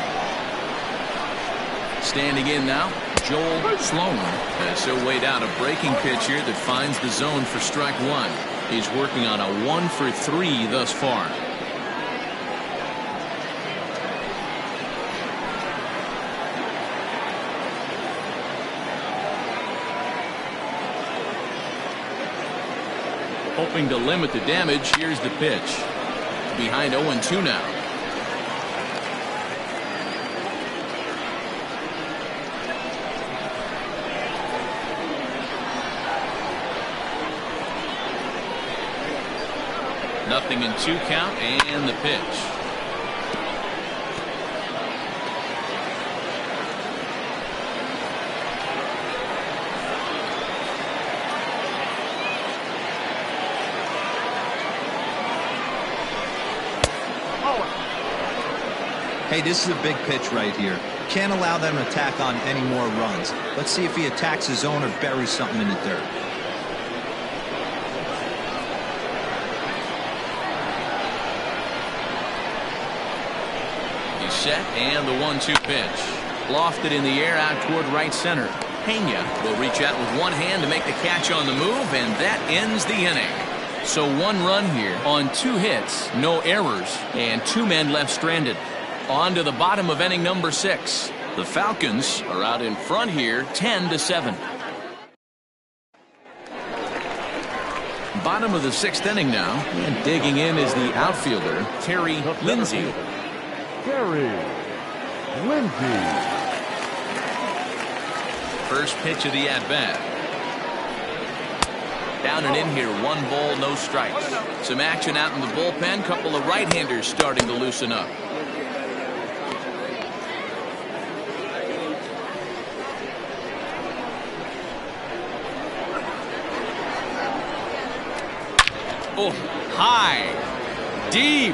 Standing in now, Joel Sloan has so weighed out a breaking pitch here that finds the zone for strike 1. He's working on a 1 for 3 thus far. Hoping to limit the damage, here's the pitch. Behind 0-2 now. Nothing in 2 count, and the pitch. Hey, this is a big pitch right here. Can't allow them to tack on any more runs. Let's see if he attacks his zone or buries something in the dirt. He's set, and the 1-2 pitch. Lofted in the air out toward right center. Pena will reach out with one hand to make the catch on the move, and that ends the inning. So 1 run here on 2 hits, no errors, and 2 men left stranded. On to the bottom of inning number 6. The Falcons are out in front here, 10-7. Bottom of the 6th inning now, and digging in is the outfielder, Terry Lindsay. Terry Lindsay. First pitch of the at-bat. Down and in here, 1 ball, no strikes. Some action out in the bullpen. Couple of right-handers starting to loosen up. Oh, high, deep.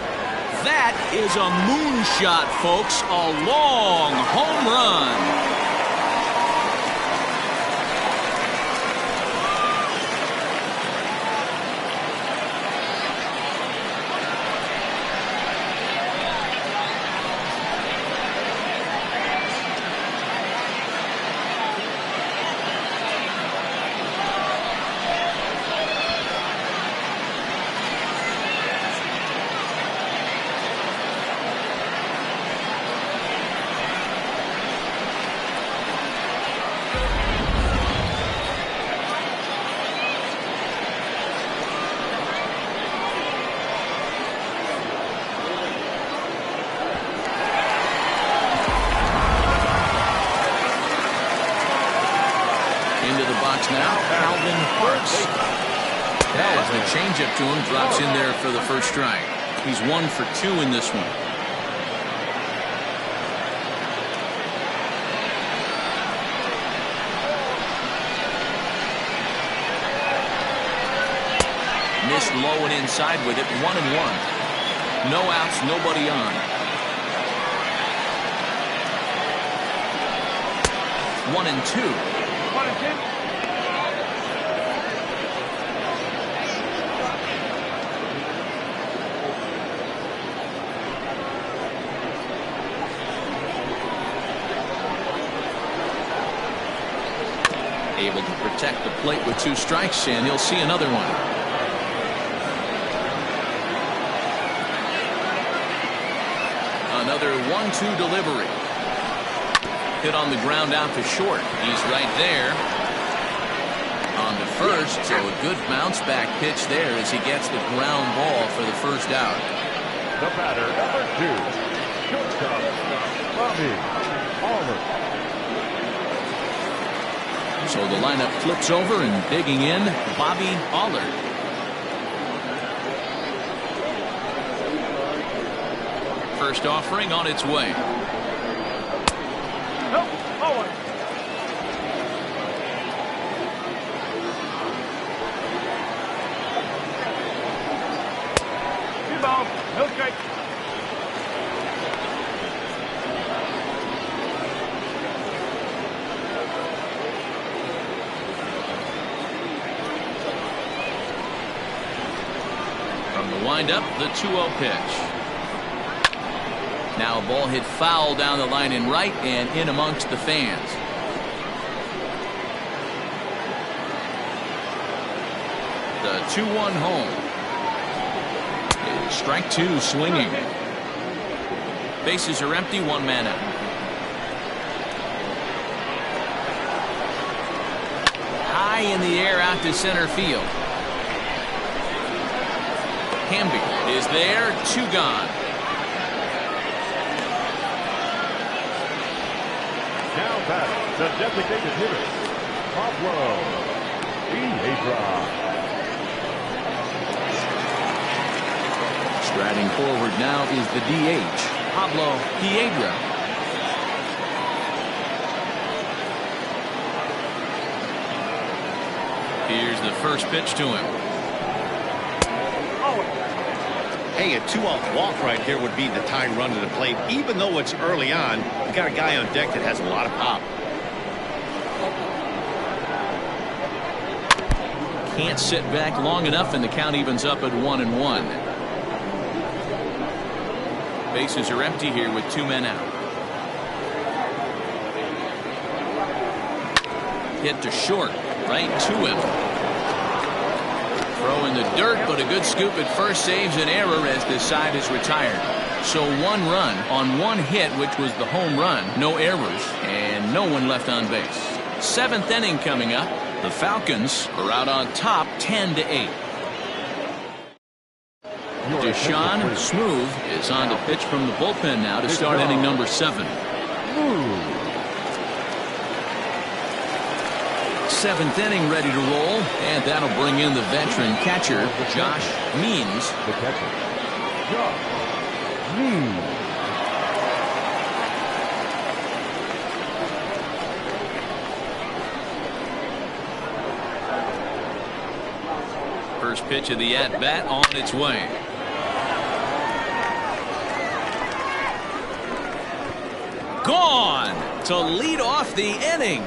That is a moonshot, folks. A long home run. As the changeup to him drops in there for the first strike. He's 1 for 2 in this one. Missed low and inside with it. 1-1. No outs, nobody on. 1-2. 1-2. Able to protect the plate with 2 strikes, and he'll see another one. Another 1-2 delivery. Hit on the ground out to short. He's right there. On to first, so a good bounce back pitch there as he gets the ground ball for the first out. The batter, number 2, shortstop, Bobby Allard. So the lineup flips over, and digging in, Bobby Allard. First offering on its way. Nope. Forward. 2 balls. No strikes. Wind up the 2-0 pitch. Now a ball hit foul down the line in right and in amongst the fans. The 2-1 home. Strike 2 swinging. Bases are empty, 1 man out. High in the air out to center field. Hamby is there, 2 gone. Now back, the designated hitter, Pablo Piedra. Striding forward now is the DH, Pablo Piedra. Here's the first pitch to him. Hey, a 2-out walk right here would be the tying run to the plate. Even though it's early on, you got a guy on deck that has a lot of pop. Can't sit back long enough, and the count evens up at 1-1. Bases are empty here with 2 men out. Hit to short, right to him. Throw in the dirt, but a good scoop at first saves an error as this side is retired. So 1 run on 1 hit, which was the home run, no errors, and no one left on base. 7th inning coming up. The Falcons are out on top 10-8. Deshaun Smooth is on to pitch from the bullpen now to start inning number 7. 7th inning ready to roll, and that'll bring in the veteran catcher, Josh Means. The catcher, Josh Means. First pitch of the at-bat on its way. Gone to lead off the inning.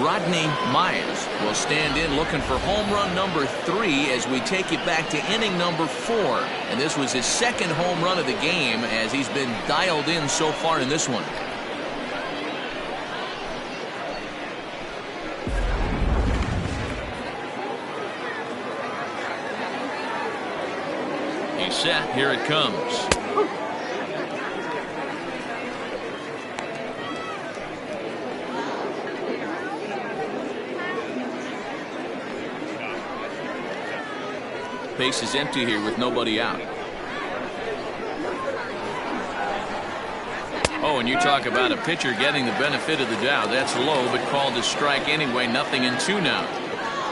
Rodney Myers will stand in looking for home run number 3 as we take it back to inning number 4. And this was his 2nd home run of the game as he's been dialed in so far in this one. He's set. Here it comes. Base is empty here with nobody out. Oh, and you talk about a pitcher getting the benefit of the doubt. That's low, but called a strike anyway. 0-2 now.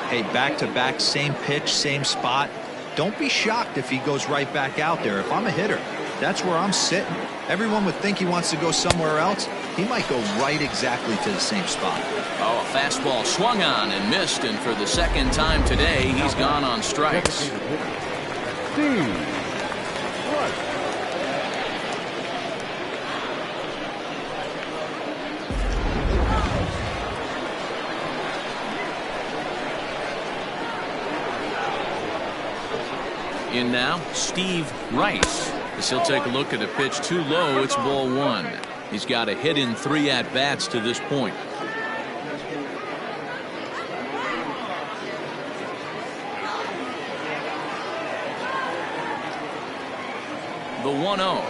Hey, back-to-back, same pitch, same spot. Don't be shocked if he goes right back out there. If I'm a hitter, that's where I'm sitting. Everyone would think he wants to go somewhere else. He might go right exactly to the same spot. Oh, a fastball swung on and missed, and for the 2nd time today, he's gone on strikes. In now, Steve Rice. As he'll take a look at a pitch too low, it's ball 1. He's got a hit in 3 at-bats to this point. The 1-0.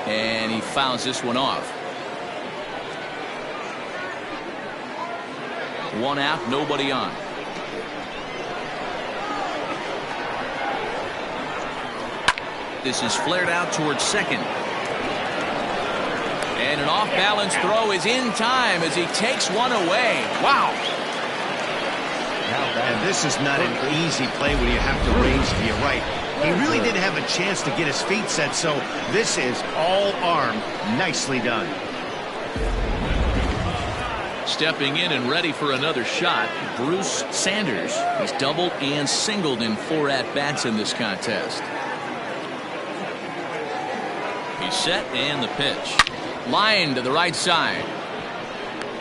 And he fouls this one off. 1 out, nobody on. This is flared out towards 2nd. And an off-balance throw is in time as he takes one away. Wow. And this is not an easy play when you have to range to your right. He really didn't have a chance to get his feet set, so this is all arm. Nicely done. Stepping in and ready for another shot, Bruce Sanders. He's doubled and singled in 4 at-bats in this contest. He's set, and the pitch. Line to the right side.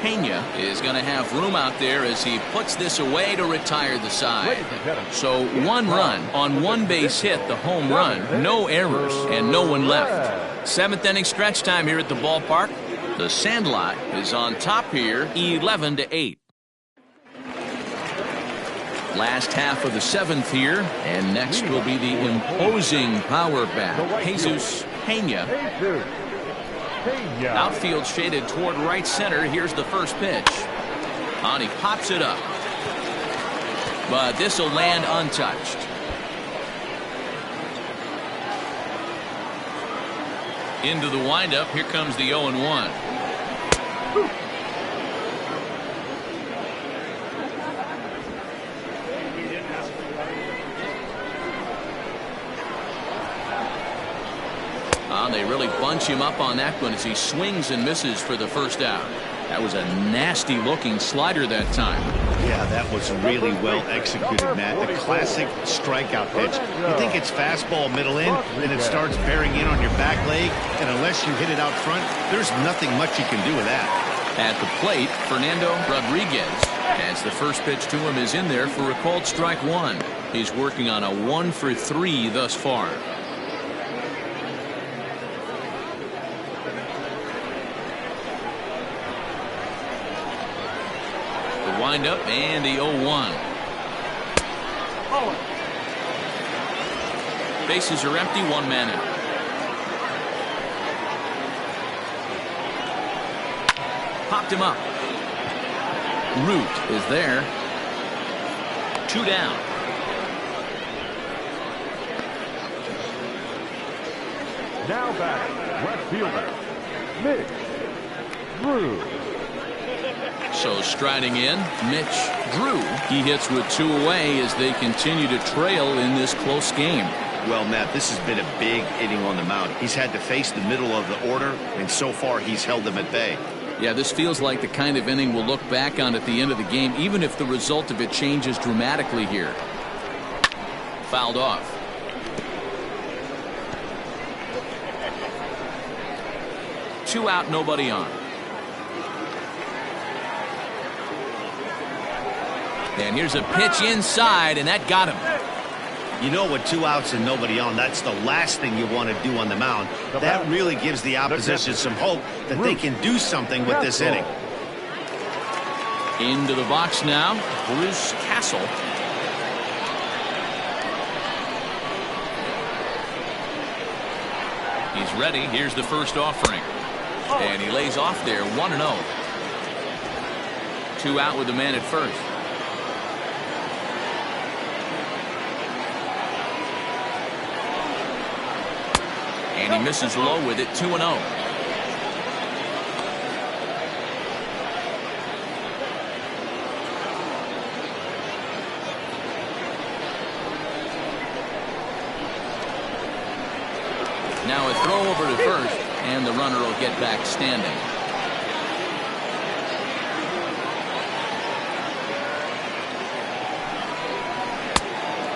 Pena is going to have room out there as he puts this away to retire the side. So 1 run on 1 base hit, the home run, no errors, and no one left. 7th inning stretch time here at the ballpark. The Sandlot is on top here, 11-8. Last half of the 7th here, and next will be the imposing power bat, Jesus Pena. Outfield shaded toward right center. Here's the first pitch. And he pops it up. But this will land untouched. Into the windup. Here comes the 0-1. They really bunch him up on that one as he swings and misses for the first out. That was a nasty looking slider that time. Yeah, that was really well executed, Matt. A classic strikeout pitch. You think it's fastball middle in, then it starts bearing in on your back leg, and unless you hit it out front, there's nothing much you can do with that. At the plate, Fernando Rodriguez, as the first pitch to him is in there for a called strike one. He's working on a 1-for-3 thus far. Windup and the 0-1. Bases are empty, one man out. Popped him up. Root is there. 2 down. Now batting, left fielder, Mitch Drew. So striding in, Mitch Drew. He hits with 2 away as they continue to trail in this close game. Well, Matt, this has been a big inning on the mound. He's had to face the middle of the order, and so far he's held them at bay. Yeah, this feels like the kind of inning we'll look back on at the end of the game, even if the result of it changes dramatically here. Fouled off. Two out, nobody on. And here's a pitch inside, and that got him. You know, with 2 outs and nobody on, that's the last thing you want to do on the mound. That really gives the opposition some hope that they can do something with this inning. Into the box now, Bruce Castle. He's ready. Here's the first offering. And he lays off there, 1-0. 2 out with the man at first. And he misses low with it, 2-0. Now a throw over to first, and the runner will get back standing.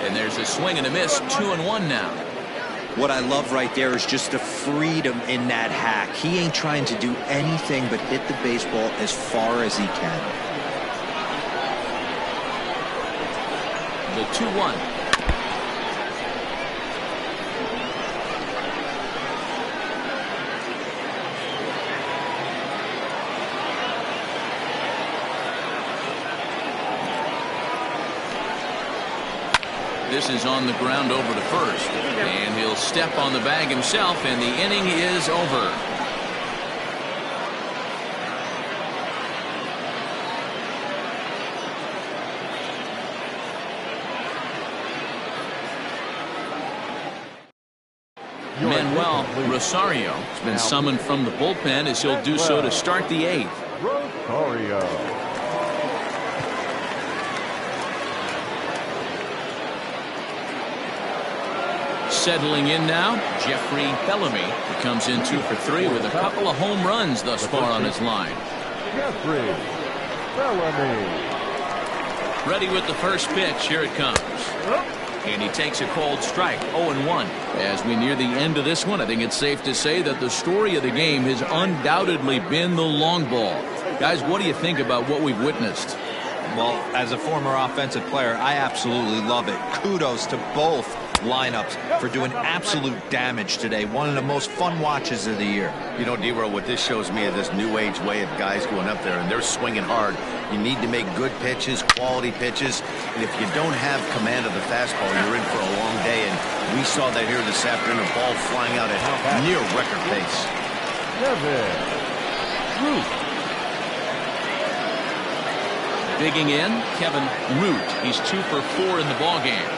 And there's a swing and a miss, 2-1 now. What I love right there is just the freedom in that hack. He ain't trying to do anything but hit the baseball as far as he can. The 2-1. This is on the ground over to first, and he'll step on the bag himself, and the inning is over. Manuel Rosario has been summoned from the bullpen as he'll do so to start the 8th. Rosario. Settling in now, Jeffrey Bellamy, who comes in 2 for 3 with a couple of home runs thus far on his line. Jeffrey Bellamy. Ready with the first pitch. Here it comes. And he takes a cold strike, 0-1. As we near the end of this one, I think it's safe to say that the story of the game has undoubtedly been the long ball. Guys, what do you think about what we've witnessed? Well, as a former offensive player, I absolutely love it. Kudos to both lineups for doing absolute damage today. One of the most fun watches of the year. You know, D-Row, what this shows me is this new age way of guys going up there, and they're swinging hard. You need to make good pitches, quality pitches, and if you don't have command of the fastball, you're in for a long day, and we saw that here this afternoon, a ball flying out at near record pace. Digging in, Kevin Root. He's 2 for 4 in the ballgame.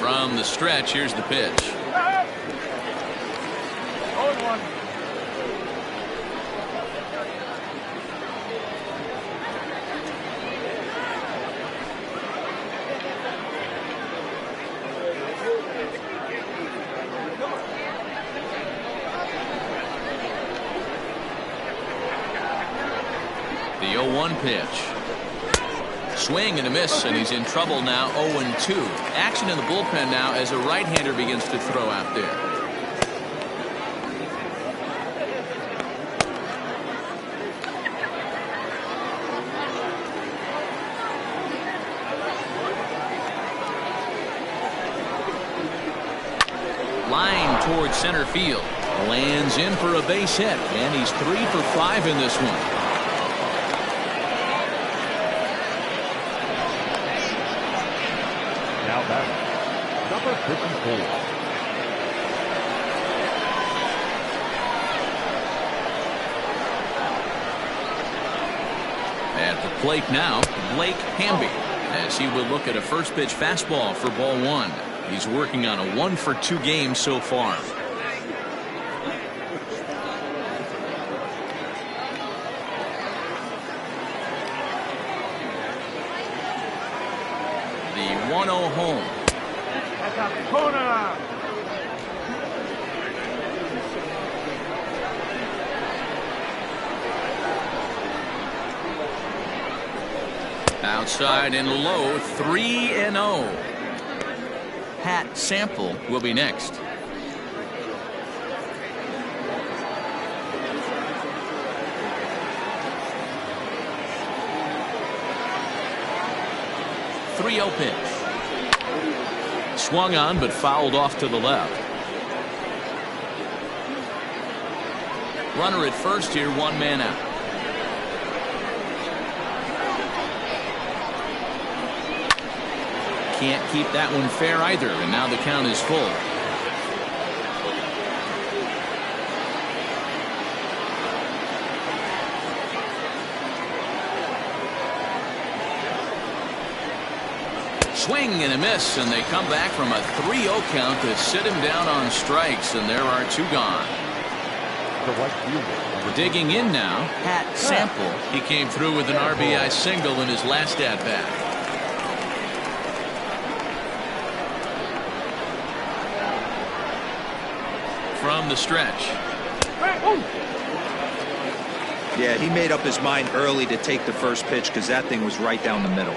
From the stretch, here's the pitch. 0-1. The 0-1 pitch. Swing and a miss, and he's in trouble now. 0-2. Action in the bullpen now as a right-hander begins to throw out there. Line towards center field. Lands in for a base hit, and he's 3 for 5 in this one. Now batting, number 54. At the plate now, Blake Hamby, as he will look at a first pitch fastball for ball 1. He's working on a 1-for-2 game so far. The 1-0 home. That's a corner. Outside and low, 3-0. Pat Sample will be next. .30 pitch. Swung on but fouled off to the left. Runner at first here, 1 man out. Can't keep that one fair either, and now the count is full. Swing and a miss, and they come back from a 3-0 count to sit him down on strikes, and there are 2 gone. The right fielder. Digging in now, Pat Sample. He came through with an RBI single in his last at-bat. From the stretch. Yeah, he made up his mind early to take the first pitch because that thing was right down the middle.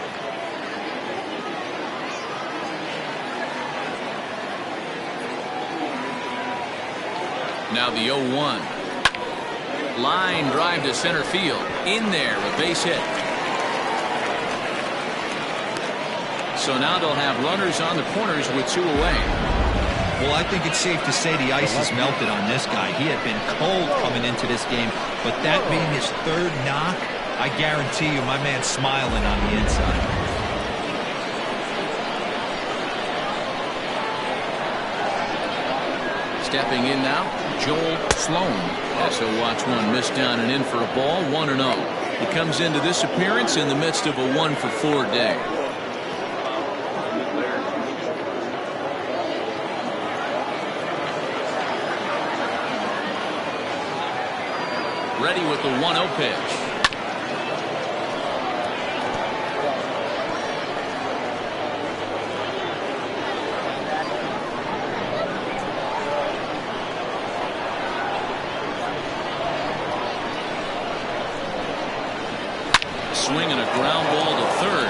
Now the 0-1. Line drive to center field. In there, a base hit. So now they'll have runners on the corners with 2 away. Well, I think it's safe to say the ice has melted on this guy. He had been cold coming into this game, but that being his 3rd knock, I guarantee you my man's smiling on the inside. Stepping in now, Joel Sloan. As he'll watch one miss down and in for a ball, 1-0. He comes into this appearance in the midst of a 1-for-4 day. Ready with the 1-0 pitch. Swinging a ground ball to third. A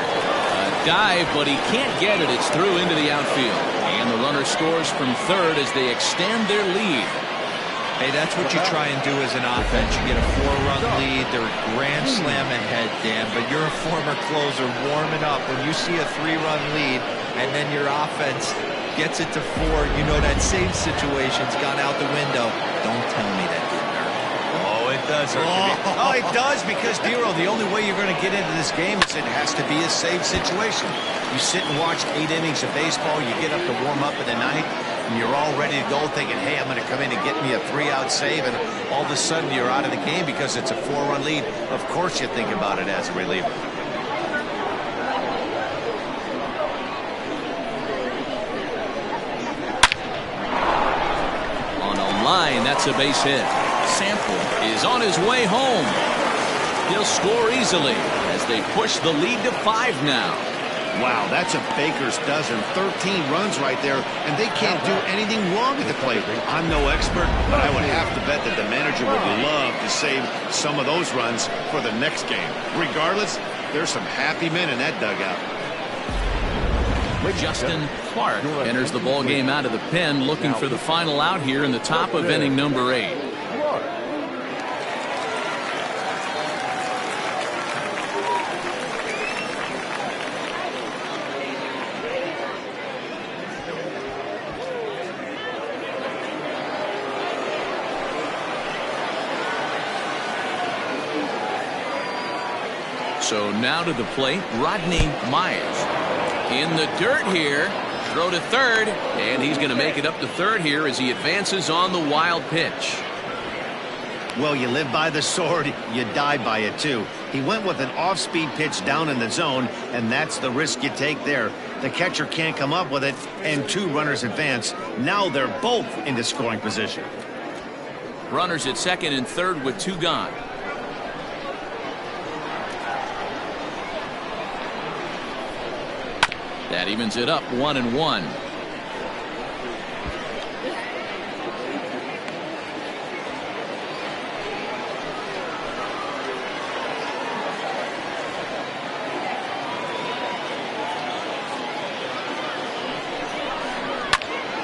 dive, but he can't get it. It's through into the outfield. And the runner scores from third as they extend their lead. Hey, that's what you try and do as an offense. You get a 4-run lead. They're a grand slam ahead, Dan. But you're a former closer warming up. When you see a 3-run lead and then your offense gets it to 4, you know that same situation's gone out the window. Don't tell me that didn't hurt. Oh, it does hurt. Oh, it does, because, Dero, the only way you're going to get into this game is it has to be a save situation. You sit and watch 8 innings of baseball. You get up to warm up in the ninth, and you're all ready to go thinking, hey, I'm going to come in and get me a 3-out save, and all of a sudden you're out of the game because it's a 4-run lead. Of course you think about it as a reliever. That's a base hit. Sample is on his way home. He'll score easily as they push the lead to 5 now. Wow, that's a baker's dozen. 13 runs right there, and they can't do anything wrong at the plate. I'm no expert, but I would have to bet that the manager would love to save some of those runs for the next game. Regardless, there's some happy men in that dugout. Justin Clark enters the ball game out of the pen, looking for the final out here in the top of inning number 8. So now to the plate, Rodney Myers. In the dirt here, throw to third, and he's going to make it up to third here as he advances on the wild pitch. Well, you live by the sword, you die by it too. He went with an off-speed pitch down in the zone, and that's the risk you take there. The catcher can't come up with it, and 2 runners advance. Now they're both into scoring position. Runners at second and third with 2 gone. That evens it up 1-1.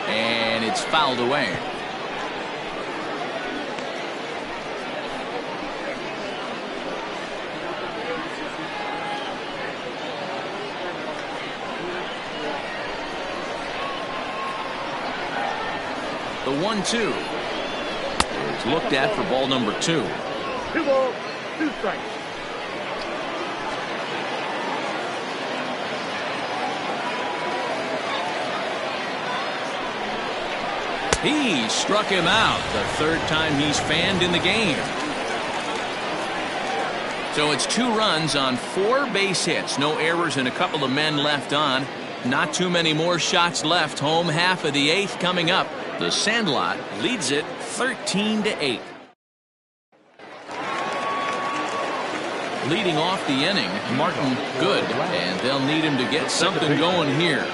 And it's fouled away. The 1-2 is looked at for ball number 2. 2 balls, 2 strikes. He struck him out, the 3rd time he's fanned in the game. So it's 2 runs on 4 base hits. No errors and a couple of men left on. Not too many more shots left. Home half of the 8th coming up. The Sandlot leads it 13-8. Leading off the inning, Martin Good, and they'll need him to get something going here. He's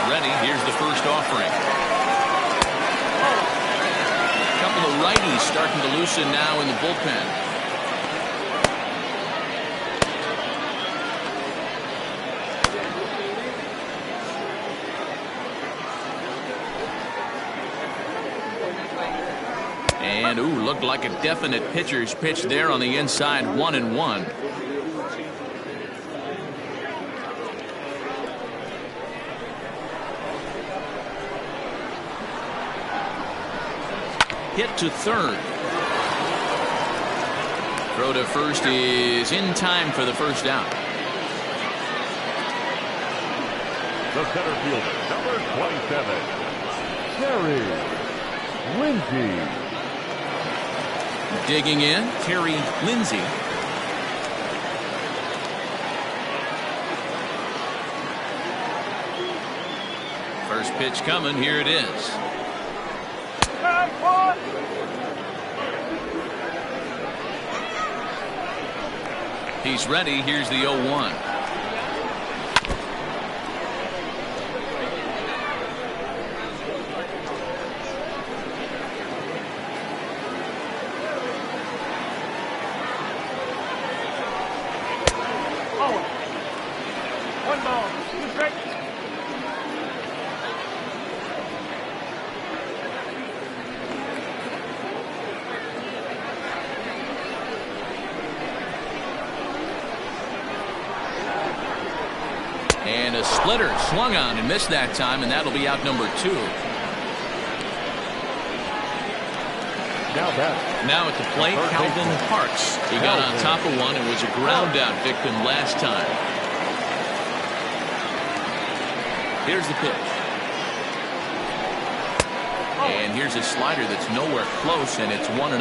ready. Here's the first offering. A couple of righties starting to loosen now in the bullpen. And, ooh, looked like a definite pitcher's pitch there on the inside, 1-1. Hit to third. Throw to first is in time for the first out. The center fielder, number 27, Terry Lindsay. Digging in, Terry Lindsay. First pitch coming, here it is. He's ready, here's the 0-1. And a splitter swung on and missed that time, and that'll be out number 2. Now at the plate, Calvin Parks. He got on top of one and was a ground out victim last time. Here's the pitch. And here's a slider that's nowhere close, and it's 1-0.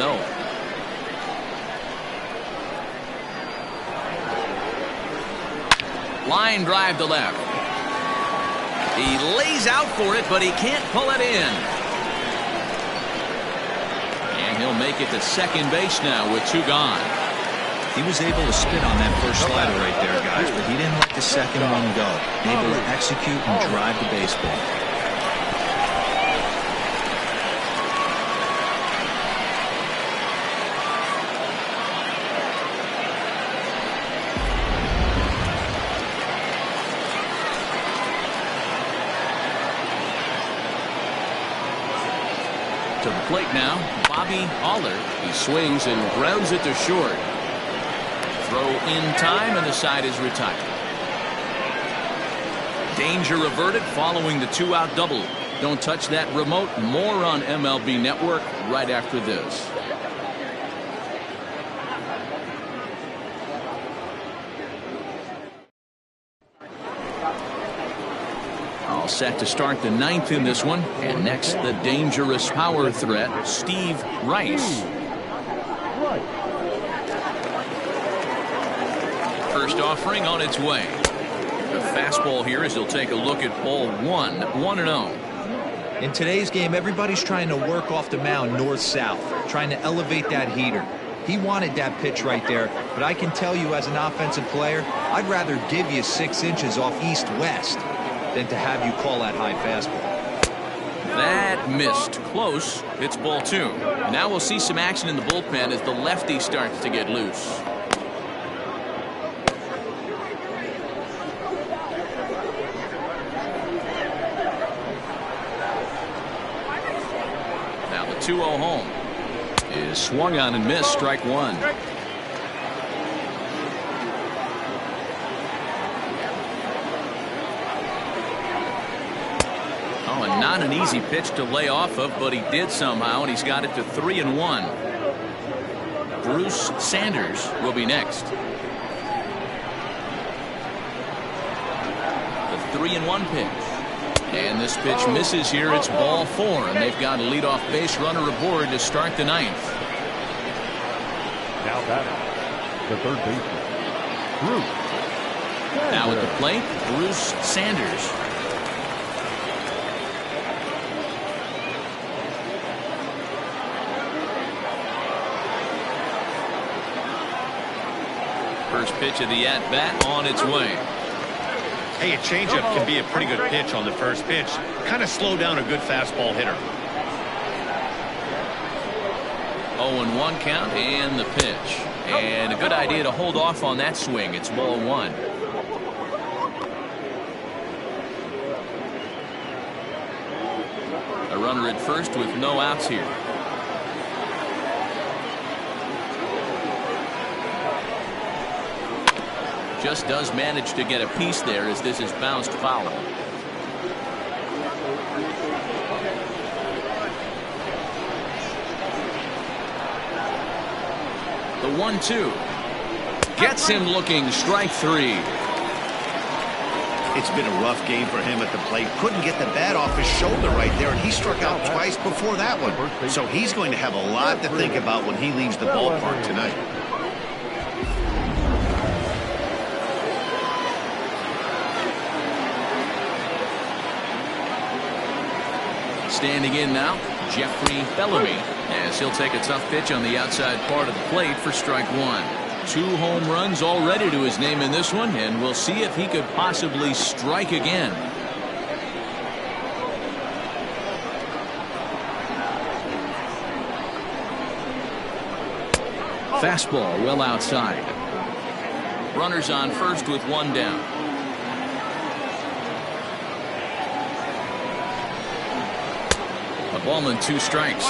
Line drive to left. He lays out for it, but he can't pull it in. And he'll make it to second base now with 2 gone. He was able to spit on that first slider right there, guys, but he didn't let the second one go. Able to execute and drive the baseball. To the plate now, Bobby Aller. He swings and grounds it to short. Throw in time, and the side is retired. Danger averted following the 2-out double. Don't touch that remote. More on MLB Network right after this. All set to start the 9th in this one. And next, the dangerous power threat, Steve Rice. First offering on its way. The fastball here as he'll take a look at ball 1, 1-0. In today's game, everybody's trying to work off the mound north-south, trying to elevate that heater. He wanted that pitch right there, but I can tell you as an offensive player, I'd rather give you 6 inches off east-west than to have you call that high fastball. That missed. Close. It's ball 2. Now we'll see some action in the bullpen as the lefty starts to get loose. Now the 2-0 home is swung on and missed. Strike 1. Oh, and not an easy pitch to lay off of, but he did somehow, and he's got it to 3-1. Bruce Sanders will be next. The 3-1 pitch. And this pitch misses here. It's ball 4, and they've got a leadoff base runner aboard to start the 9th. Now batting, the third baseman, Bruce Sanders. Now at the plate, Bruce Sanders. First pitch of the at-bat on its way. Hey, a changeup can be a pretty good pitch on the first pitch. Kind of slow down a good fastball hitter. 0-1 count and the pitch. And a good idea to hold off on that swing. It's ball 1. A runner at first with no outs here. Just does manage to get a piece there as this is bounced foul. The 1-2 gets him looking. Strike 3. It's been a rough game for him at the plate. Couldn't get the bat off his shoulder right there, and he struck out twice before that one. So he's going to have a lot to think about when he leaves the ballpark tonight. Standing in now, Jeffrey Bellamy, as he'll take a tough pitch on the outside part of the plate for strike 1. 2 home runs already to his name in this one, and we'll see if he could possibly strike again. Fastball well outside. Runners on first with 1 down. A ball and 2 strikes.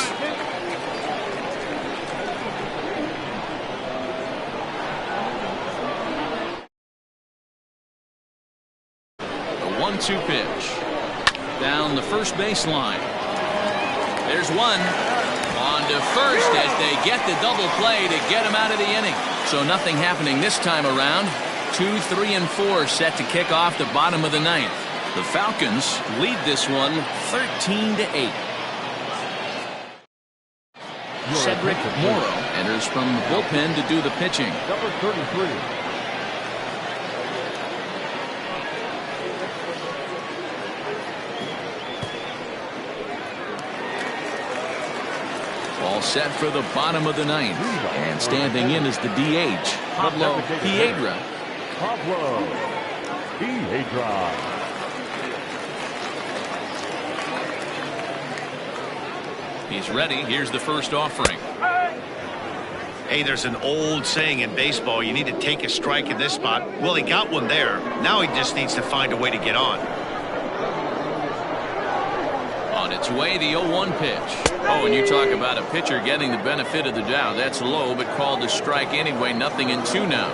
The 1-2 pitch. Down the first baseline. There's one. On to first as they get the double play to get him out of the inning. So nothing happening this time around. 2, 3, and 4 set to kick off the bottom of the 9th. The Falcons lead this one 13-8. Cedric Morrow enters from the bullpen to do the pitching. Number 33. set for the bottom of the ninth. And standing in is the DH, Pablo Piedra. Pablo Piedra. He's ready. Here's the first offering. Hey, there's an old saying in baseball, you need to take a strike in this spot. Well, he got one there. Now he just needs to find a way to get on. On its way, the 0-1 pitch. Oh, and you talk about a pitcher getting the benefit of the doubt. That's low, but called a strike anyway. 0-2 now.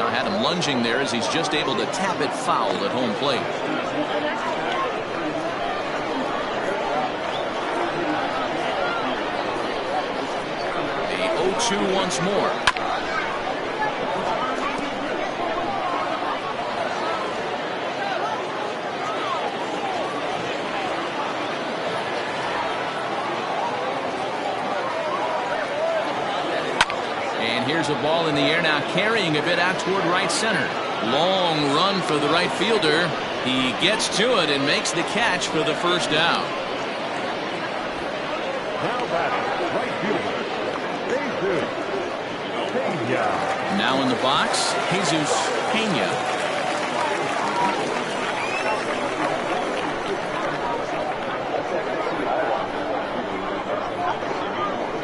Had him lunging there as he's just able to tap it foul at home plate. The 0-2 once more. Here's a ball in the air now, carrying a bit out toward right center. Long run for the right fielder. He gets to it and makes the catch for the first out. Now batting, right fielder, Jesus Pena. Now in the box, Jesus Pena.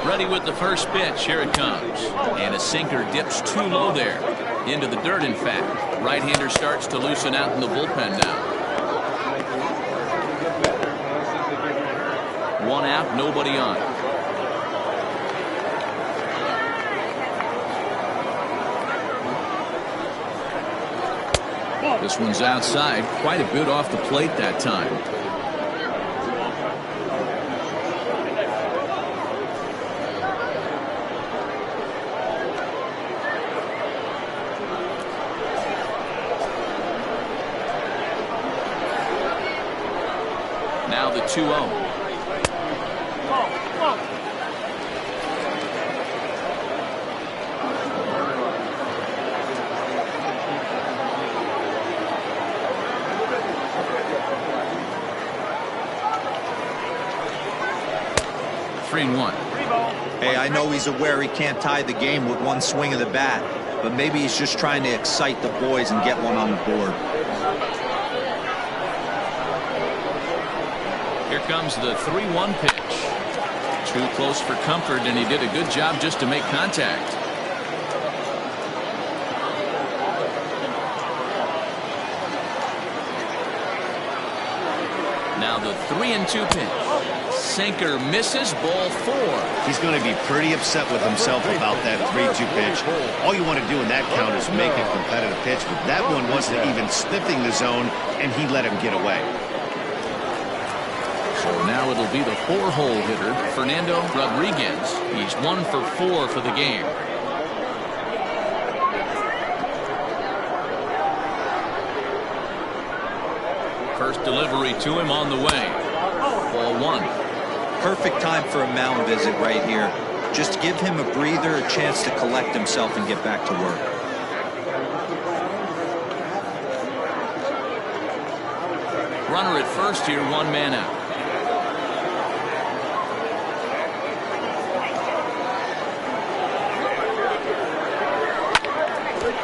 Ready with the first pitch. Here it comes. And a sinker dips too low there. Into the dirt, in fact. Right-hander starts to loosen out in the bullpen now. One out, nobody on. This one's outside. Quite a bit off the plate that time. Now the 2-0. 3-1. Hey, I know he's aware he can't tie the game with one swing of the bat, but maybe he's just trying to excite the boys and get one on the board. Here comes the 3-1 pitch. Too close for comfort, and he did a good job just to make contact. Now the 3-2 pitch. Sinker misses, ball 4. He's going to be pretty upset with himself about that 3-2 pitch. All you want to do in that count is make a competitive pitch, but that one wasn't even sniffing the zone, and he let him get away. So now it'll be the 4-hole hitter, Fernando Rodriguez. He's 1 for 4 for the game. First delivery to him on the way. Ball 1. Perfect time for a mound visit right here. Just give him a breather, a chance to collect himself and get back to work. Runner at first here, 1 man out.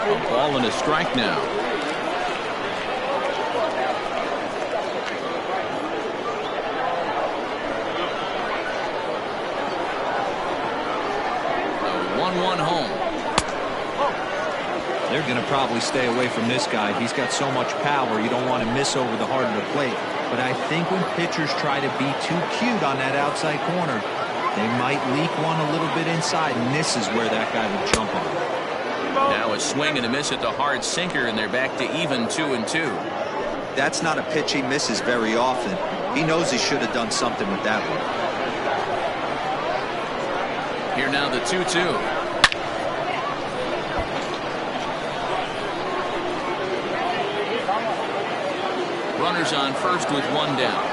A ball and a strike now. They're going to probably stay away from this guy. He's got so much power, you don't want to miss over the heart of the plate. But I think when pitchers try to be too cute on that outside corner, they might leak one a little bit inside, and this is where that guy will jump on. Now a swing and a miss at the hard sinker, and they're back to even 2-2. That's not a pitch he misses very often. He knows he should have done something with that one. Here now the 2-2. Runners on first with 1 down.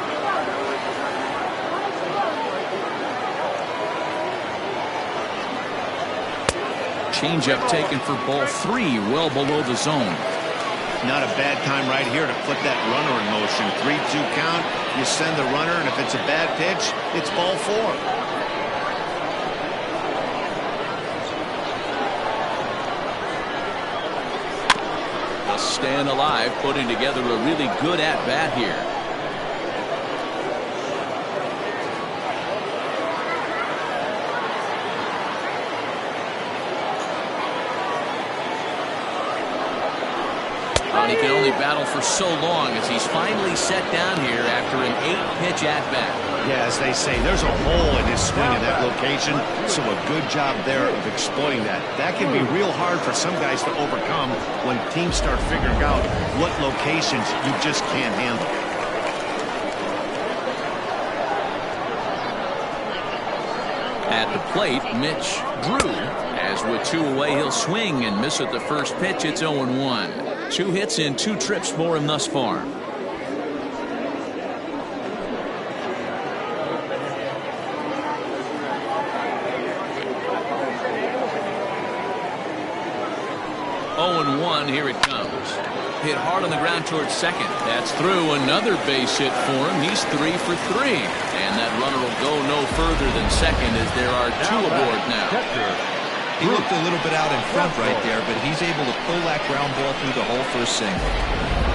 Changeup taken for ball 3, well below the zone. Not a bad time right here to put that runner in motion. 3-2 count. You send the runner, and if it's a bad pitch, it's ball 4. Staying alive, putting together a really good at-bat here. And he can only battle for so long as he's finally set down here after an 8-pitch at-bat. Yeah, as they say, there's a hole in his swing in that location, so a good job there of exploiting that. That can be real hard for some guys to overcome when teams start figuring out what locations you just can't handle. At the plate, Mitch Drew. As with 2 away, he'll swing and miss at the first pitch. It's 0-1. 2 hits in 2 trips for him thus far. Here it comes. Hit hard on the ground towards second. That's through. Another base hit for him. He's 3 for 3. And that runner will go no further than second as there are 2 aboard now. He looked a little bit out in front right there, but he's able to pull that ground ball through the hole for a single.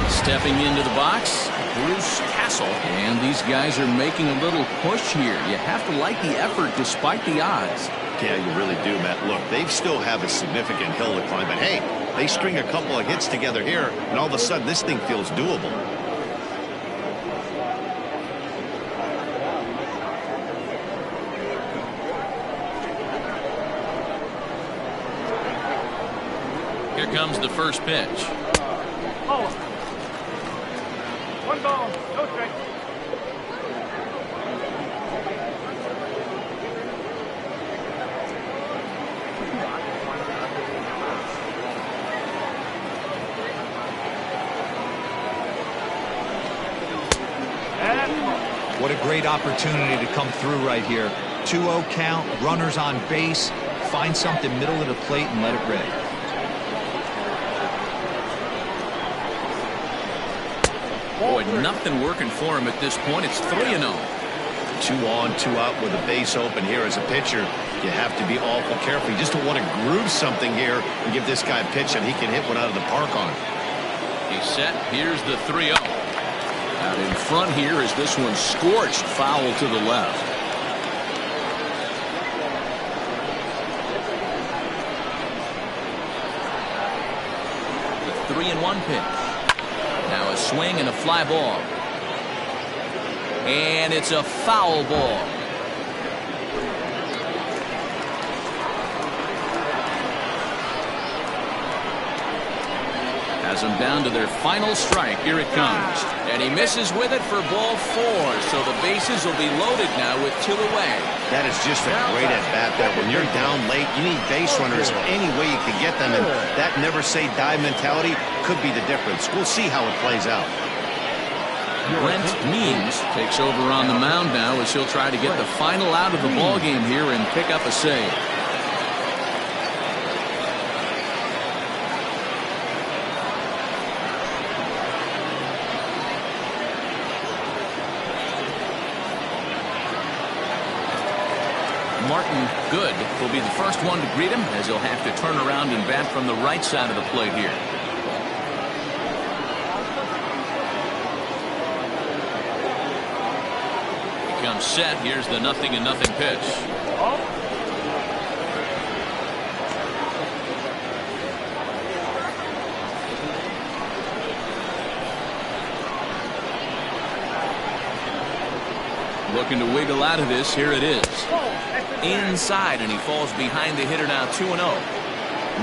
Stepping into the box, Bruce Castle. And these guys are making a little push here. You have to like the effort despite the odds. Yeah, you really do, Matt. Look, they still have a significant hill to climb, but hey, they string a couple of hits together here, and all of a sudden this thing feels doable. Here comes the first pitch. Oh. 1 ball, no strike. What a great opportunity to come through right here. 2-0 count, runners on base. Find something middle of the plate and let it rip. Boy, nothing working for him at this point. It's 3-0. 2 on, 2 out with a base open here as a pitcher. You have to be awful careful. You just don't want to groove something here and give this guy a pitch and he can hit one out of the park on it. He's set. Here's the 3-0. Out in front here is this one scorched foul to the left. The 3-1 pitch. Now a swing and a fly ball. And it's a foul ball. Has them down to their final strike. Here it comes. And he misses with it for ball 4. So the bases will be loaded now with 2 away. That is just a great at-bat there. When you're down late, you need base runners any way you can get them. And that never say die mentality could be the difference. We'll see how it plays out. Brent Means takes over on the mound now as he'll try to get the final out of the ball game here and pick up a save. Martin Good will be the first one to greet him as he'll have to turn around and bat from the right side of the plate here. He comes set. Here's the 0-0 pitch. Looking to wiggle out of this. Here it is. Inside, and he falls behind the hitter now. 2-0.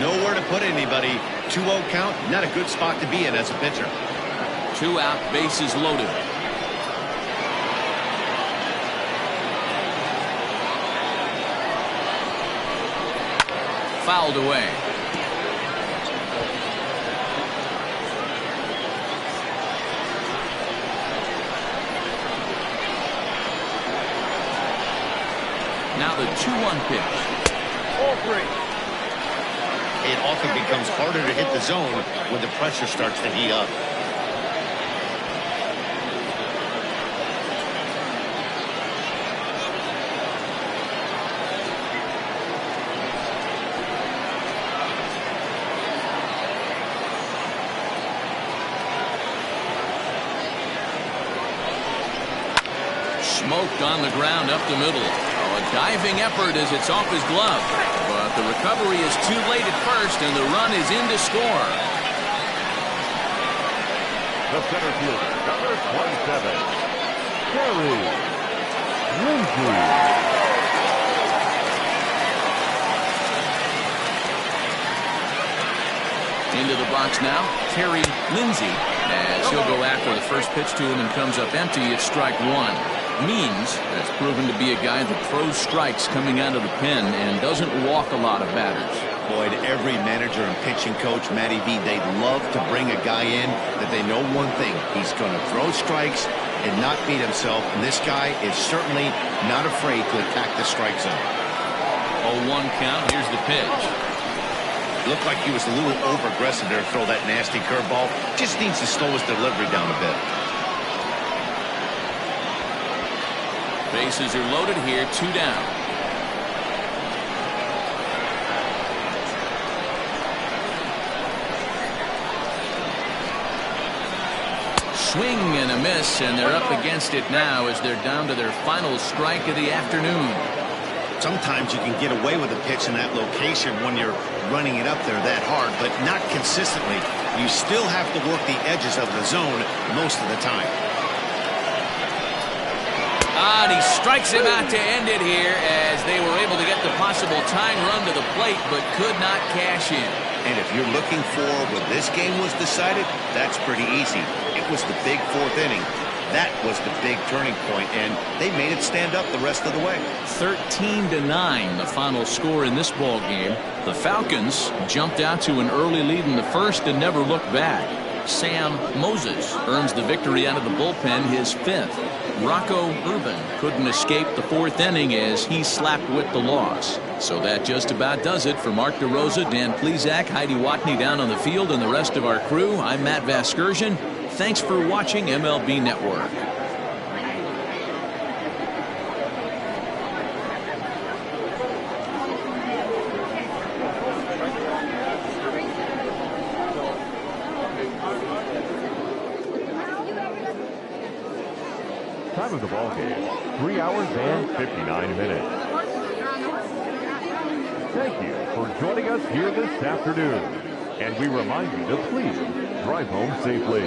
Nowhere to put anybody. 2-0 count. Not a good spot to be in as a pitcher. 2 out, bases loaded. Fouled away. Now the 2-1 pitch. All 3. it often becomes harder to hit the zone when the pressure starts to heat up. Smoked on the ground up the middle. Oh, a diving effort as it's off his glove. But the recovery is too late at first, and the run is in to score. The center fielder, number 27, Terry Lindsay. Into the box now, Terry Lindsay, as he'll go after the first pitch to him and comes up empty. It's strike one. Means has proven to be a guy that throws strikes coming out of the pen and doesn't walk a lot of batters. Boyd, every manager and pitching coach, Matty V, they'd love to bring a guy in that they know one thing. He's going to throw strikes and not beat himself. And this guy is certainly not afraid to attack the strike zone. 0-1 count. Here's the pitch. Looked like he was a little over-aggressive there to throw that nasty curveball. Just needs to slow his delivery down a bit. Bases are loaded here, 2 down. Swing and a miss, and they're up against it now as they're down to their final strike of the afternoon. Sometimes you can get away with a pitch in that location when you're running it up there that hard, but not consistently. You still have to work the edges of the zone most of the time. And he strikes him out to end it here as they were able to get the possible tying run to the plate but could not cash in. And if you're looking for when this game was decided, that's pretty easy. It was the big fourth inning. That was the big turning point, and they made it stand up the rest of the way. 13-9, the final score in this ball game. The Falcons jumped out to an early lead in the first and never looked back. Sam Moses earns the victory out of the bullpen, his 5th. Rocco Urban couldn't escape the 4th inning as he slapped with the loss. So that just about does it for Mark DeRosa, Dan Plesac, Heidi Watney down on the field, and the rest of our crew. I'm Matt Vasgersian. Thanks for watching MLB Network. Time of the ball game, 3 hours and 59 minutes. Thank you for joining us here this afternoon. And we remind you to please drive home safely.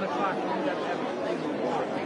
o'clock, we got to have a thing to walk.